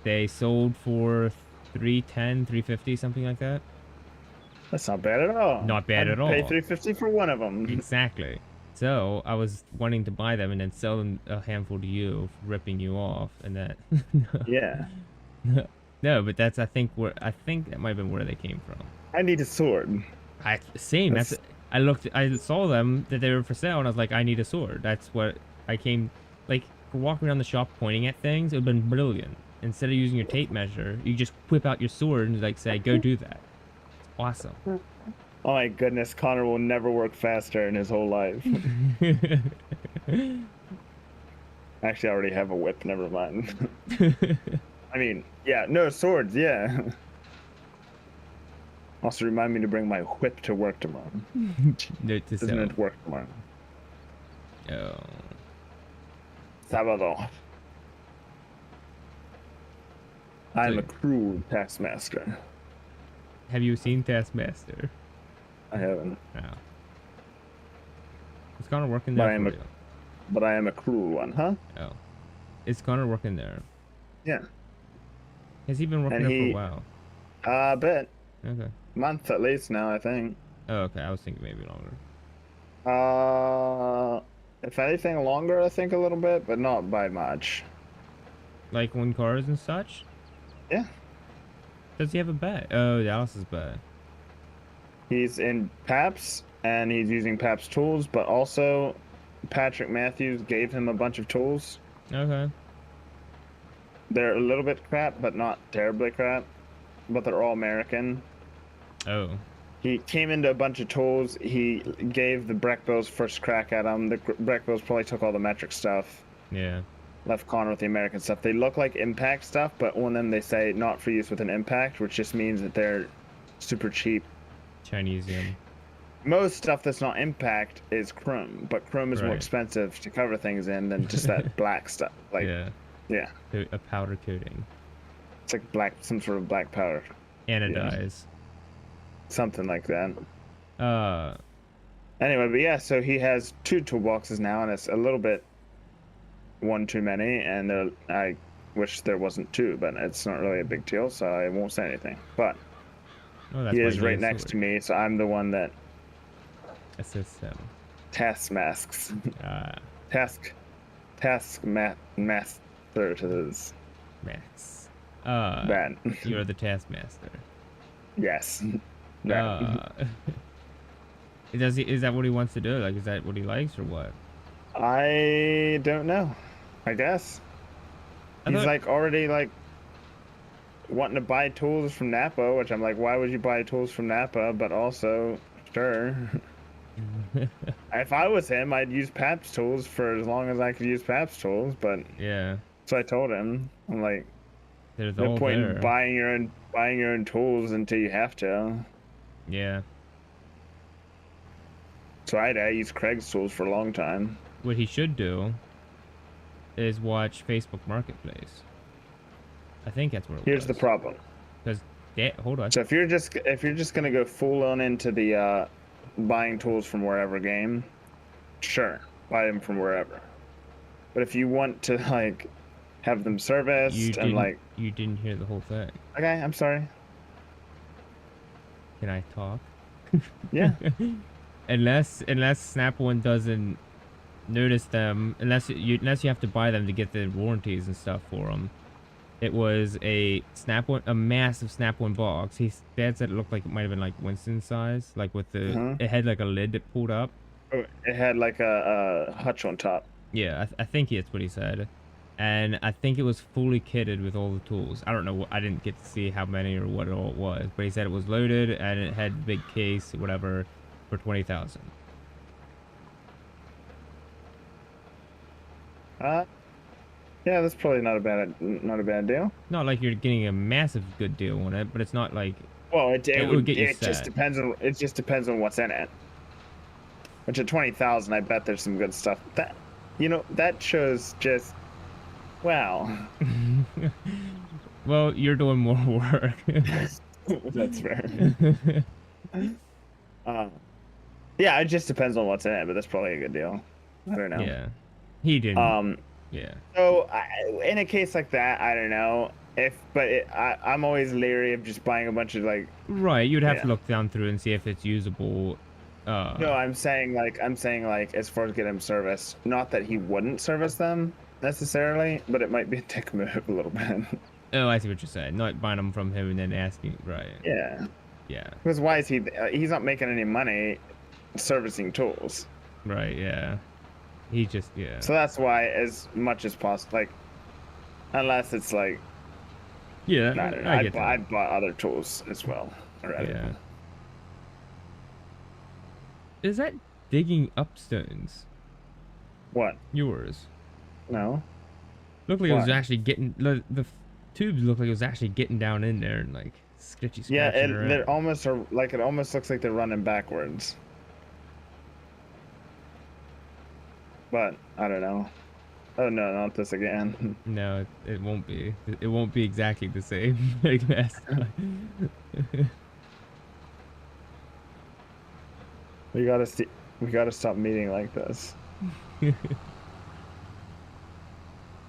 They sold for 310, 350, something like that. That's not bad at all. Not bad I'd at pay all. 350 for one of them. Exactly. So I was wanting to buy them and then sell them a handful to you for ripping you off, and that. Yeah. No, but that's I think that might have been where they came from. I need a sword. Same. I saw them that they were for sale, and I was like, I need a sword. That's what I came. Like, for walking around the shop pointing at things, it would have been brilliant. Instead of using your tape measure, you just whip out your sword and like say, go do that. It's awesome. Oh my goodness, Connor will never work faster in his whole life. Actually, I already have a whip. Never mind. I mean, yeah, no swords. Yeah. Also, remind me to bring my whip to work tomorrow. Note to Doesn't self. it work tomorrow? Oh. Sábado. I'm So- a cruel taskmaster. Have you seen Taskmaster? I haven't, No. Is Connor working But there I am for a- real? but I am a cruel one, huh? Oh. Is Connor working there? Yeah. Has he been working And there he- for a while? I bet. Okay. Month at least now, I think. Oh, okay. I was thinking maybe longer. If anything longer, I think a little bit, but not by much. Like on cars and such? Yeah. Does he have a bet? Oh, Dallas's bet. He's in PAPS, and he's using PAPS tools, but also Patrick Matthews gave him a bunch of tools. Okay. They're a little bit crap, but not terribly crap. But they're all American. Oh. He came into a bunch of tools. He gave the Breckbills first crack at them. The Breckbills probably took all the metric stuff. Yeah. Left Connor with the American stuff. They look like impact stuff, but on them they say not for use with an impact, which just means that they're super cheap. Chinesium. Most stuff that's not impact is chrome, but chrome is more Right. expensive to cover things in than just that black stuff. Like, Yeah. yeah, A powder coating. it's like black, some sort of black powder, Anodize. something like that. Uh. Anyway, but yeah, so he has 2 toolboxes now, and it's a little bit one too many, and I wish there wasn't 2, but it's not really a big deal, so I won't say anything. But Oh, that's he why is you right need a next sword. to me, so I'm the one that Assists him. taskmasks. Ah. Master to this Max. bad. You're the Taskmaster. Yes. That. Is that what he wants to do? Like, is that what he likes or what? I don't know. I guess. I He's thought- like already like wanting to buy tools from Napa, which I'm like, why would you buy tools from Napa? But also, sure. If I was him, I'd use Paps tools for as long as I could use Paps tools. But Yeah. so I told him, I'm like, There's no all point there. in buying your own tools until you have to. Yeah. So I used Craig's tools for a long time. What he should do is watch Facebook Marketplace. I think that's what it Here's was. the problem. Because, hold on. So if you're just gonna go full on into the buying tools from wherever game, sure, buy them from wherever. But if you want to like have them serviced and like, You didn't hear the whole thing. okay, I'm sorry. Can I talk? Yeah. Unless Snap One doesn't notice them, unless you have to buy them to get the warranties and stuff for them. It was a massive Snap One box. Dad said it looked like it might have been like Winston size, like with the Mhm. it had like a lid that pulled up. Oh, it had like a hutch on top. Yeah, I think that's what he said, and I think it was fully kitted with all the tools. I don't know. I didn't get to see how many or what all it was, but he said it was loaded and it had big case, whatever, for 20,000. Yeah, that's probably not a bad deal. Not like you're getting a massive good deal on it, but it's not like Well, it would get you it just set. depends on what's in it. Which at 20,000, I bet there's some good stuff. That shows just wow. well, you're doing more work. That's fair. Yeah, it just depends on what's in it, but that's probably a good deal. I don't know. Yeah, he didn't. Yeah. So in a case like that, I don't know. I'm always leery of just buying a bunch of like, Right, you'd have to yeah. look down through and see if it's usable. No, I'm saying like as far as getting him service, not that he wouldn't service them necessarily, but it might be a dick move a little bit. Oh, I see what you're saying. Not buying them from him and then asking. Right. Yeah, Yeah. because why is he? He's not making any money servicing tools, Right. Yeah. He just. Yeah. so that's why as much as possible, like unless it's like Yeah. I don't know, I get that. I'd buy other tools as well already. Yeah. Is that digging up stones? What? Yours. No. Looked like it was Why? actually getting the tubes looked like it was actually getting down in there and like sketchy Yeah, scratching they're around. almost like it almost looks like they're running backwards, but I don't know. Oh no, not this again. No, it won't be. It won't be exactly the same like last time. We gotta see. We gotta stop meeting like this.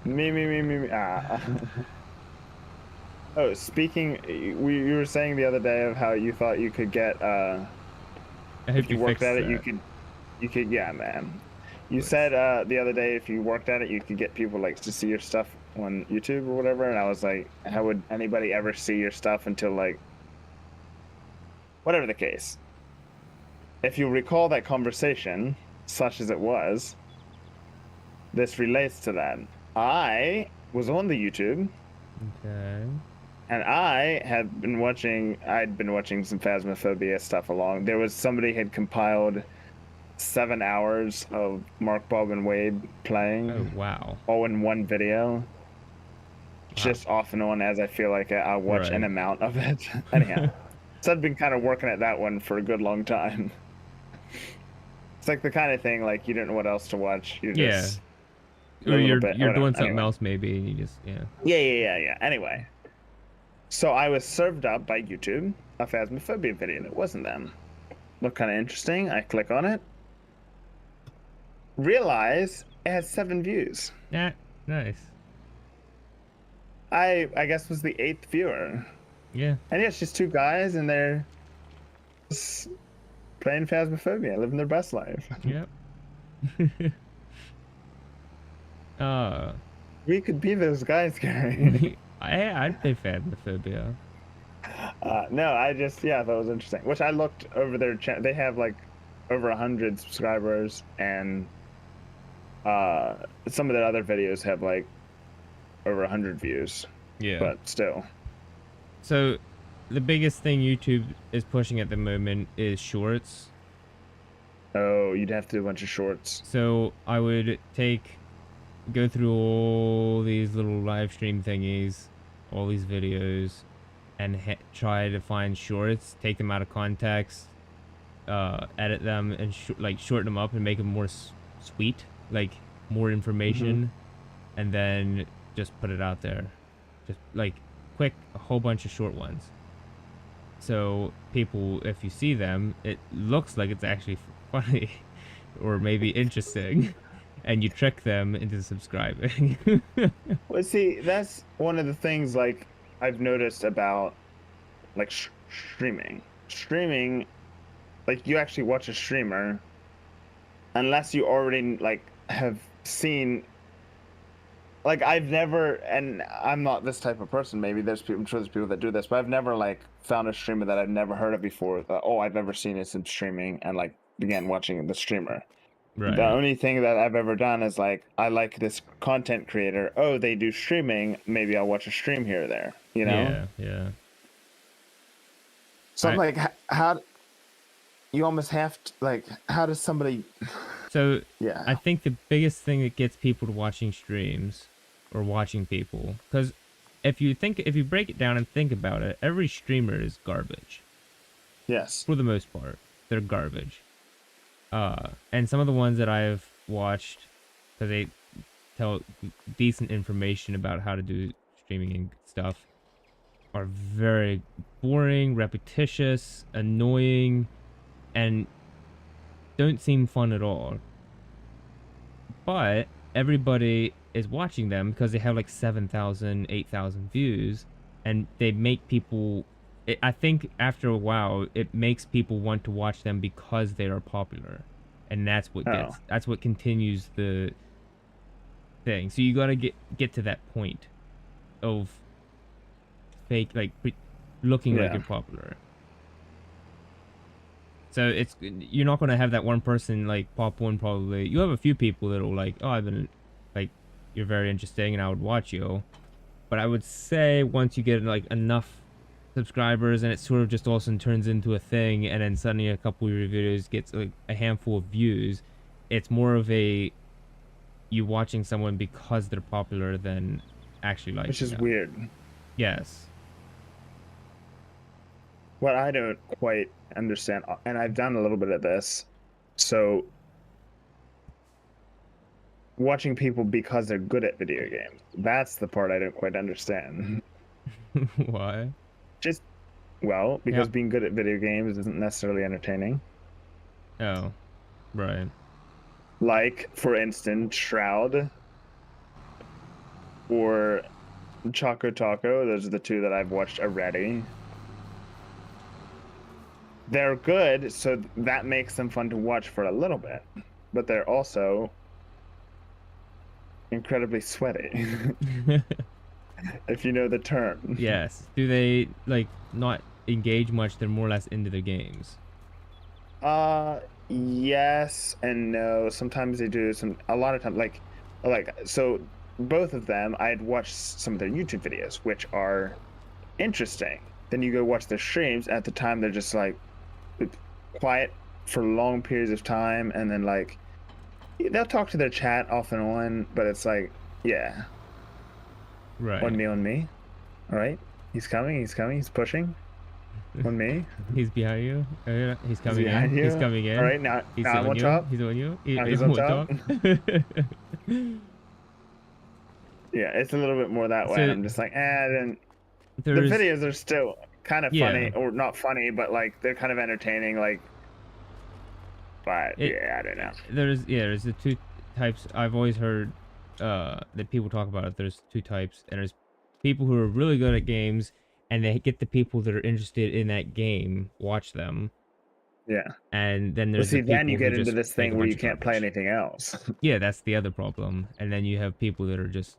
Me. Ah. Oh, speaking, you were saying the other day of how you thought you could get I if hope you you worked fix at it, that. you could yeah, man. You Please. said the other day if you worked at it, you could get people like to see your stuff on YouTube or whatever, and I was like, how would anybody ever see your stuff until like whatever the case? If you recall that conversation, such as it was, this relates to that. I was on the YouTube Okay. and I'd been watching some Phasmophobia stuff along. There was somebody had compiled 7 hours of Mark Bob and Wade Oh playing wow. all in one video, Wow. just off and on as I feel like I watch an Right. amount of it. Anyhow, so I've been kind of working at that one for a good long time. It's like the kind of thing like you don't know what else to watch. You're Yeah. just a Or little you're bit. you're Whatever. doing something Anyway. else maybe and you just yeah. Yeah. Anyway, so I was served up by YouTube a Phasmophobia video, and it wasn't them. Looked kind of interesting. I click on it. Realize it has 7 views. Yeah. Nice. I guess was the 8th viewer. Yeah. And yeah, it's just two guys, and they're just playing Phasmophobia, living their best life. Yep. uh We could be those guys, Gary. I'd play Phasmophobia. No, I just I thought it was interesting. Which I looked over their channel. They have like over 100 subscribers, and some of their other videos have like over 100 views. Yeah. But still, So the biggest thing YouTube is pushing at the moment is shorts. oh, you'd have to do a bunch of shorts. So I would go through all these little live stream thingies, all these videos, and try to find shorts, take them out of context, edit them, and like shorten them up and make them more sweet, like more information, and then just put it out there, just like quick, a whole bunch of short ones. So people, if you see them, it looks like it's actually funny or maybe interesting, and you trick them into subscribing. Well, see, that's one of the things like I've noticed about like streaming. Streaming, like you actually watch a streamer, unless you already like have seen. Like I've never, and I'm not this type of person. Maybe there's people. I'm sure there's people that do this, but I've never like found a streamer that I've never heard of before. That, oh, I've never seen it in streaming, and like began watching the streamer. The Right. only thing that I've ever done is like I like this content creator. Oh, they do streaming. Maybe I'll watch a stream here or there. You know. Yeah, yeah. So I'm like, how you almost have to like, how does somebody? So Yeah. I think the biggest thing that gets people to watching streams or watching people, because if you break it down and think about it, every streamer is garbage Yes. for the most part. They're garbage. And some of the ones that I've watched, because they tell decent information about how to do streaming and stuff, are very boring, repetitious, annoying, and don't seem fun at all. But everybody is watching them because they have like 7,000, 8,000 views, and they make people. I think after a while, it makes people want to watch them because they are popular, and Oh, that's what continues the thing. So you gotta get to that point of fake looking like yeah. you're popular. So you're not gonna have that one person like pop one probably. You have a few people that'll like, oh, I've been like, you're very interesting and I would watch you. But I would say once you get like enough subscribers and it sort of just all of a sudden turns into a thing, and then suddenly a couple of your videos gets like a handful of views, it's more of a you watching someone because they're popular than actually Which liking is them. weird. Yes. What I don't quite understand, and I've done a little bit of this, so watching people because they're good at video games, that's the part I don't quite understand. Why? Just, well, Yeah. because being good at video games isn't necessarily entertaining. Oh, right. Like, for instance, Shroud or Choco Taco, those are the two that I've watched already. They're good, so that makes them fun to watch for a little bit, but they're also incredibly sweaty, if you know the term. Yes. Do they like not engage much? They're more or less into the games. Uh, yes and no. Sometimes they do some. A lot of times, so both of them, I had watched some of their YouTube videos, which are interesting. Then you go watch their streams. At the time, they're just like quiet for long periods of time, and then like they'll talk to their chat off and on, but it's like, yeah, Right. on me. All right, he's coming. He's pushing. On me. He's behind you. Yeah, he's He's coming in. behind He's you. coming All in. right, now He's I'm on on you. top. He's on you. Now He's he's on on top. top. Yeah, it's a little bit more that way, and So I'm just like, then the there's videos are still kind of yeah. funny, or not funny, but like they're kind of entertaining, like. But It yeah, I don't know. there's the two types. I've always heard that people talk about it. There's two types, and there's people who are really good at games, and they get the people that are interested in that game watch them, Yeah. and then Well, there's the see, then you people who get into just this make a thing where bunch you of can't play garbage. anything else. Yeah, that's the other problem. And then you have people that are just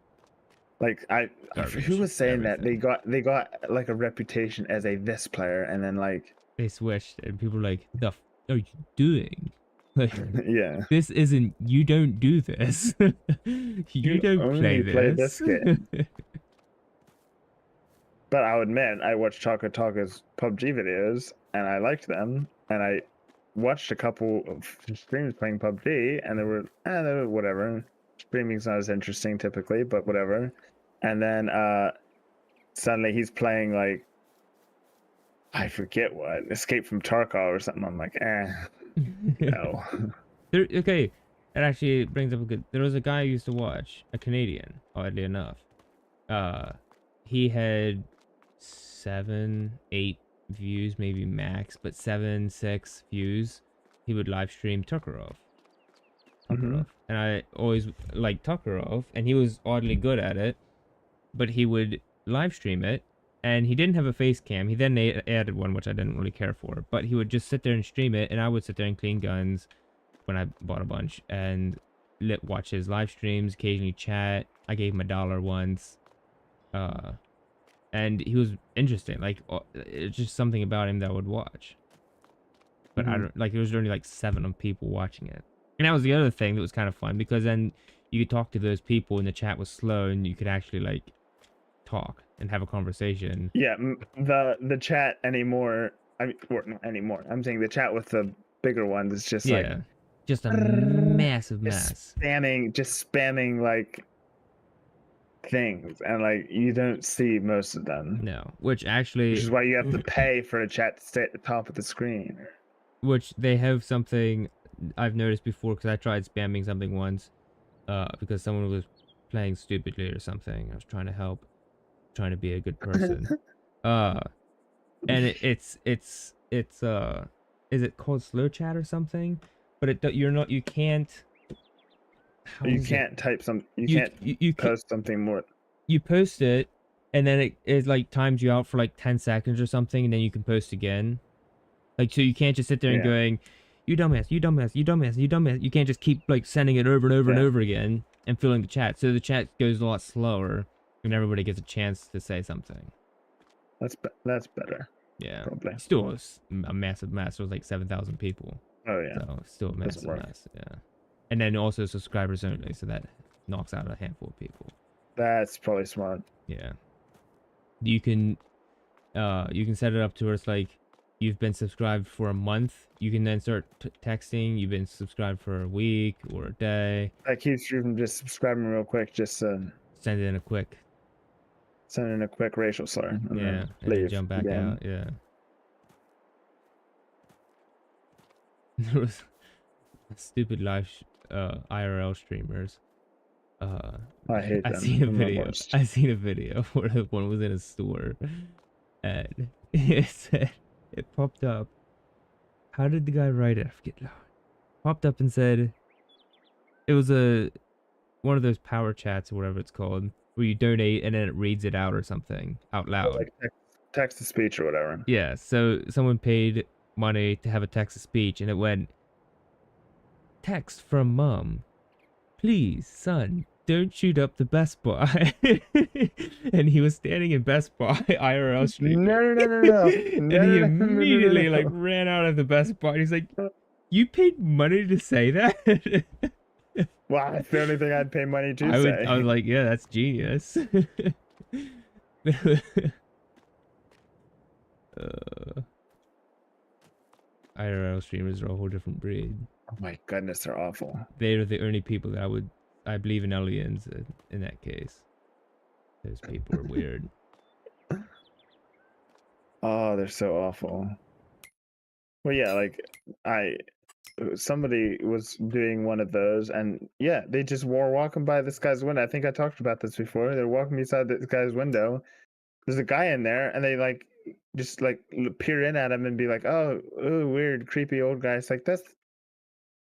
Like who garbage was at saying that everything. they got like a reputation as a this player, and then like They switched, and people are like, "The f are you doing? Like, yeah, this isn't. You don't do this. You you don't play only play this this." game. But I'll admit, I watched Choco Taco's PUBG videos, and I liked them, and I watched a couple of streams playing PUBG, and they were whatever. Streaming's not as interesting typically, but whatever. And then suddenly he's playing like I forget what Escape from Tarkov or something. I'm like, no. Okay, that actually brings up a good. There was a guy I used to watch, a Canadian, oddly enough. He had 7, 8 views, maybe max, but 7, 6 views. He would live stream Tukarov. Hmm. And I always liked Tukarov, and he was oddly good at it. But he would live stream it, and he didn't have a face cam. He then added one, which I didn't really care for. But he would just sit there and stream it, and I would sit there and clean guns when I bought a bunch and watch his live streams, occasionally chat. I gave him $1 once, and he was interesting. Like it's just something about him that I would watch. But I Hmm. don't like. There was only like 7 of people watching it, and that was the other thing that was kind of fun because then you could talk to those people, and the chat was slow, and you could actually like talk and have a conversation. Yeah, the chat anymore. I mean, or not anymore. I'm saying the chat with the bigger ones is just like Yeah, just a massive just mess. spamming like things, and like you don't see most of them, No, which which actually, is why you have to pay for a chat to stay at the top of the screen. which they have something I've noticed before because I tried spamming something once, because someone was playing stupidly or something. I was trying to help, trying to be a good person. Uh, and is it called slow chat or something? But you can't. How You does it? can't type some. You You can't you you, ca- post something more. you post it, and then it like times you out for like 10 seconds or something, and then you can post again. Like, so you can't just sit there and Yeah, going, you dumbass, you dumbass, you dumbass, you dumbass. You can't just keep like sending it over and over and yeah. over again and filling the chat. So the chat goes a lot slower, and everybody gets a chance to say something. That's better, Yeah, probably. still a massive mess. It was like 7,000 people, Oh yeah, so still a doesn't massive work. mess. Yeah, and then also subscribers only, so that knocks out a handful of people. That's probably smart. Yeah, you can you can set it up to where it's like you've been subscribed for a month. You can then start texting. You've been subscribed for a week or a day. That keeps you from just subscribing real quick. Just Send it in a quick, send in a quick racial slur and yeah, then and then leave jump back again. out. Yeah. There was stupid IRL streamers. Uh, I hate I them. seen a They're my video. worst. I seen a video where one was in a store, and it said it popped up. How did the guy write it? I forget. Popped up and said it was one of those power chats or whatever it's called, where you donate and then it reads it out or something out loud. Like text to speech or whatever. Yeah. So someone paid money to have a text to speech, and it went text from mom. Please, son, don't shoot up the Best Buy. And he was standing in Best Buy IRL streaming. No. And he No. immediately like ran out of the Best Buy. He's like, "You paid money to say that?" Wow, that's the only thing I'd pay money to I was say. like, "Yeah, that's genius." uh, IRL streamers are a whole different breed. Oh my goodness, they're awful. They're the only people that I believe in aliens in that case. Those people are weird. Oh, they're so awful. Well, yeah, like I somebody was doing one of those, and yeah, they just were walking by this guy's window. I think I talked about this before. They're walking beside this guy's window. There's a guy in there, and they like just like peer in at him and be like, "Oh, ooh, weird, creepy old guy." It's like that's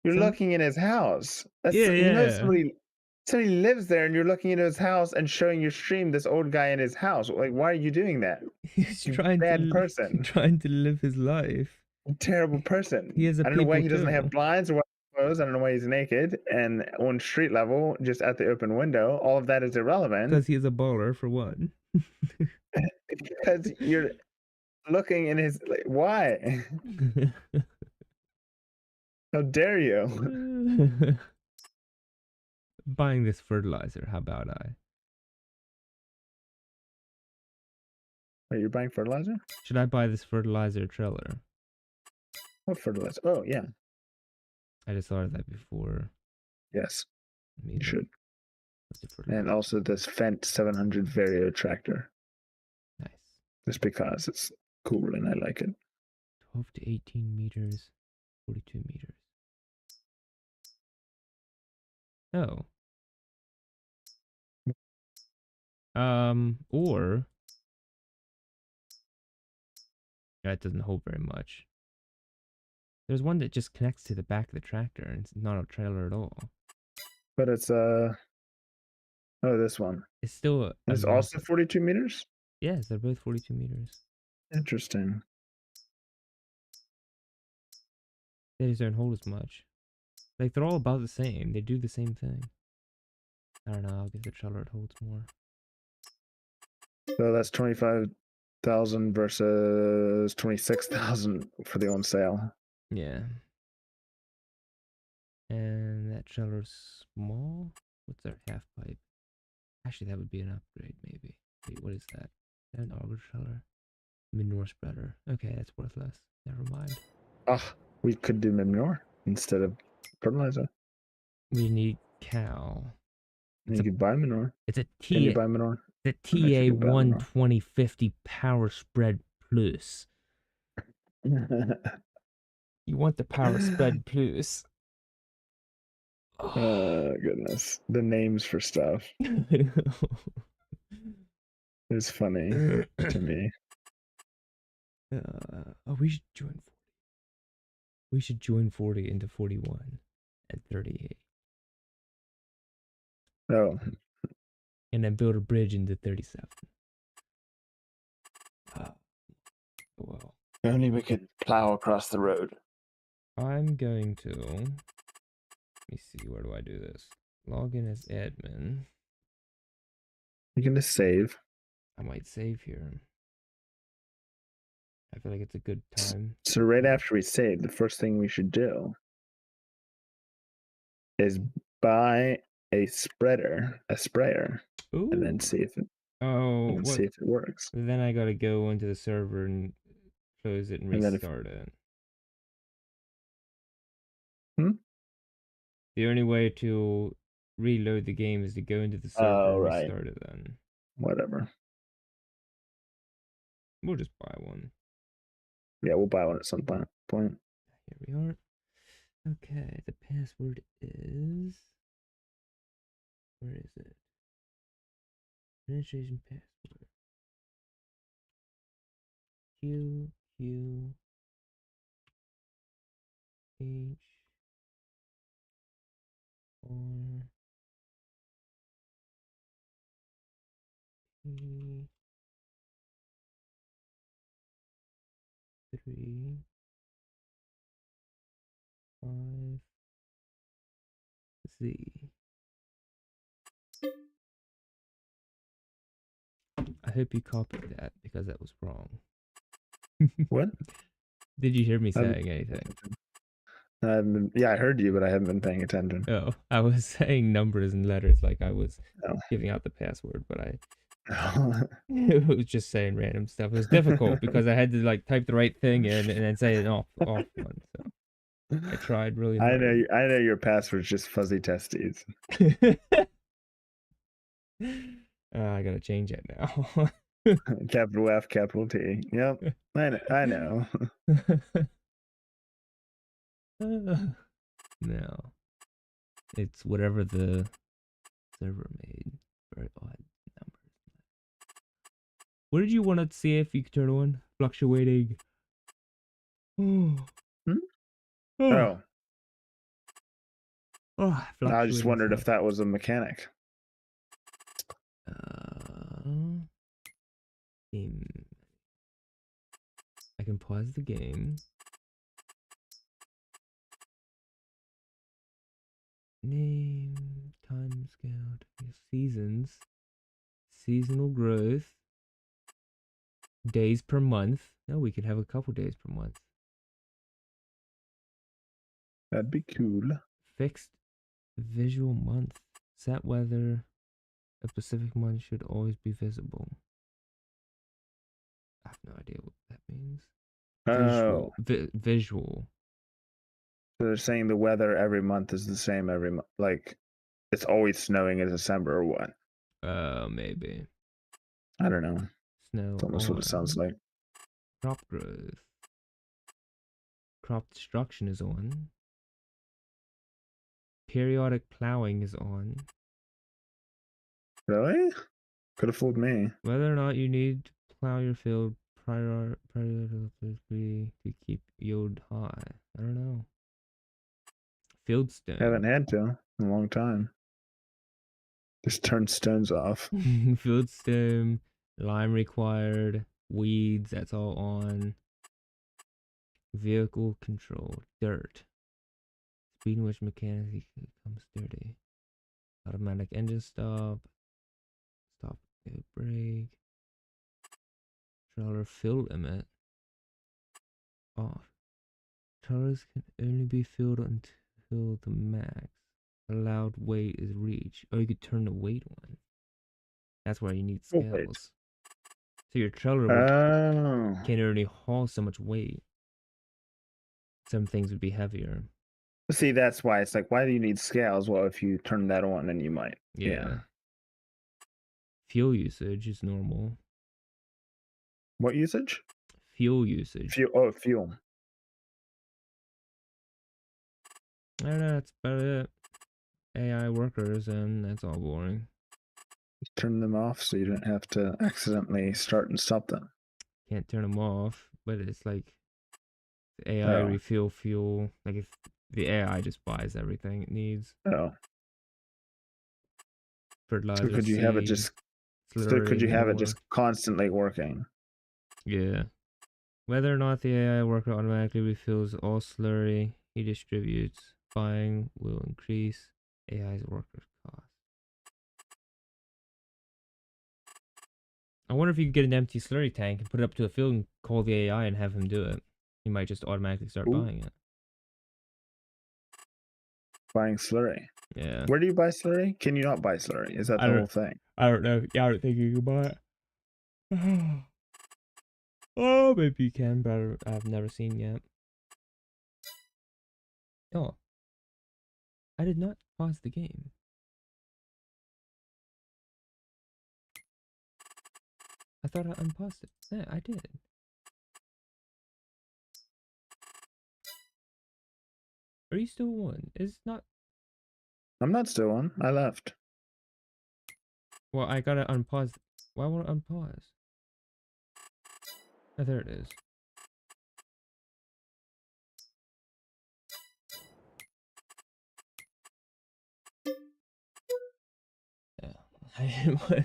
you're Some looking in his house. That's Yeah, yeah. somebody lives there, and you're looking into his house and showing your stream this old guy in his house. Like, why are you doing that? He's You bad person. trying to live his life. Terrible He person. has a I don't know why people he doesn't have too. blinds or what clothes. I don't know why he's naked and on street level, just at the open window. All of that is irrelevant Because he is a baller for one. because you're looking in his. Like, why? How dare you? Buying this fertilizer, how about I? Are you buying fertilizer? Should I buy this fertilizer trailer? What fertilizer? Oh yeah, I just thought of that before. yes, Let me you look. should. What's the And fertilizer? also this Fendt 700 Vario tractor, Nice. just because it's cool and I like it. 12 to 18 meters, 42 meters. Oh. Or that doesn't hold very much. There's one that just connects to the back of the tractor and it's not a trailer at all. But it's oh, this one. It's still a It's also massive. 42 meters. Yes, they're both 42 meters. Interesting. They just don't hold as much. Like, they're all about the same. They do the same thing. I don't know. I'll give the trailer it holds more. So that's 25,000 versus 26,000 for the on sale. Yeah. And that trailer's small. What's our half pipe? Actually, that would be an upgrade, maybe. Wait, what is that? Is that an auger trailer? Manure spreader. Okay, that's worthless. Never mind. Ah, we could do manure instead of fertilizer. We need cow. You could buy manure. It's a Can you T. buy manure? The I don't know if you TA can buy manure. 12050 Power Spread Plus. You want the Power Spread Plus. Oh, goodness. The names for stuff is funny to me. Oh, we should join 40. We should join 40 into 41 and 38. Oh, and then build a bridge into 37. Well, if only we could plow across the road. I'm going to, let me see, where do I do this? Log in as admin. You're gonna save. I might save here. I feel like it's a good time. So right after we save, the first thing we should do is buy a sprayer, Ooh. and then see if it Oh, and what? see if it works. Then I gotta go into the server and close it and And then restart it. Hmm? The only way to reload the game is to go into the server Oh and right, restart it then. whatever. We'll just buy one. Yeah, we'll buy one at some point. Here we are. Okay, the password is... Where is it? Registration password. Q, Q, H, R, P, 3, 5, Z. I hope you copied that because that was wrong. What? Did you hear me Um, saying anything? Yeah, I heard you, but I haven't been paying attention. Oh, I was saying numbers and letters like I was Oh. giving out the password, but I was just saying random stuff. It was difficult because I had to like type the right thing in and then say an off one. So I tried really I hard. know your password's just fuzzy testes. I gotta change it now. Capital F, capital T. Yep, I know. No, it's whatever the server made. Very odd numbers. What did you want to see if you could turn on? Fluctuating. Hmm? Oh, Oh, I just fluctuating wondered stuff. if that was a mechanic. Game. I can pause the game. Name, time scale, seasons, seasonal growth, days per month. No, we could have a couple days per month. That'd be cool. Fixed visual month. Set weather. A specific month should always be visible. I have no idea what that means. Oh, Visual. so they're saying the weather every month is the same every month. Like, it's always snowing in December or what? Maybe. I don't know. Snow It's almost what it sounds on. like. Crop growth. Crop destruction is on. Periodic plowing is on. Really? Could have fooled me. Whether or not you need to plow your field periodically to keep yield high. I don't know. Haven't Fieldstone. had to in a long time. Just turn stones off. Fieldstone. Lime required. Weeds, that's all on. Vehicle control. Dirt. Speed in which mechanics becomes dirty. Automatic engine stop. Stop, go brake. Trailer fill limit. Off. Trailers can only be filled until the max allowed weight is reached. Oh, you could turn the weight on. That's why you need Oh, wait. scales. So your trailer Oh. can only haul so much weight. Some things would be heavier. See, that's why it's like, why do you need scales? Well, if you turn that on, then you might. Yeah. Fuel usage is normal. What usage? Fuel usage. Fuel. Oh, fuel. I don't know, that's about it. AI workers, and that's all boring. Turn them off so you don't have to accidentally start and stop them. Can't turn them off, but it's like the AI refuel fuel. Like if the AI just buys everything it needs. Oh. fertilizer. So could you have it seed, just? So could slurry, you have it more. just constantly working? Yeah. Whether or not the AI worker automatically refills all slurry he distributes, buying will increase AI's workers' cost. I wonder if you could get an empty slurry tank and put it up to a field and call the AI and have him do it. He might just automatically start Ooh. buying it. Buying slurry. Yeah. Where do you buy slurry? Can you not buy slurry? Is that the whole thing? I don't know. Yeah, I don't think you can buy it. Oh, maybe you can, but I've never seen yet. Oh, I did not pause the game. I thought I unpaused it. Yeah, I did. Are you still on? It's not. I'm not still on. I left. Well, I gotta unpause. Why won't it unpause? Oh, there it is. Yeah.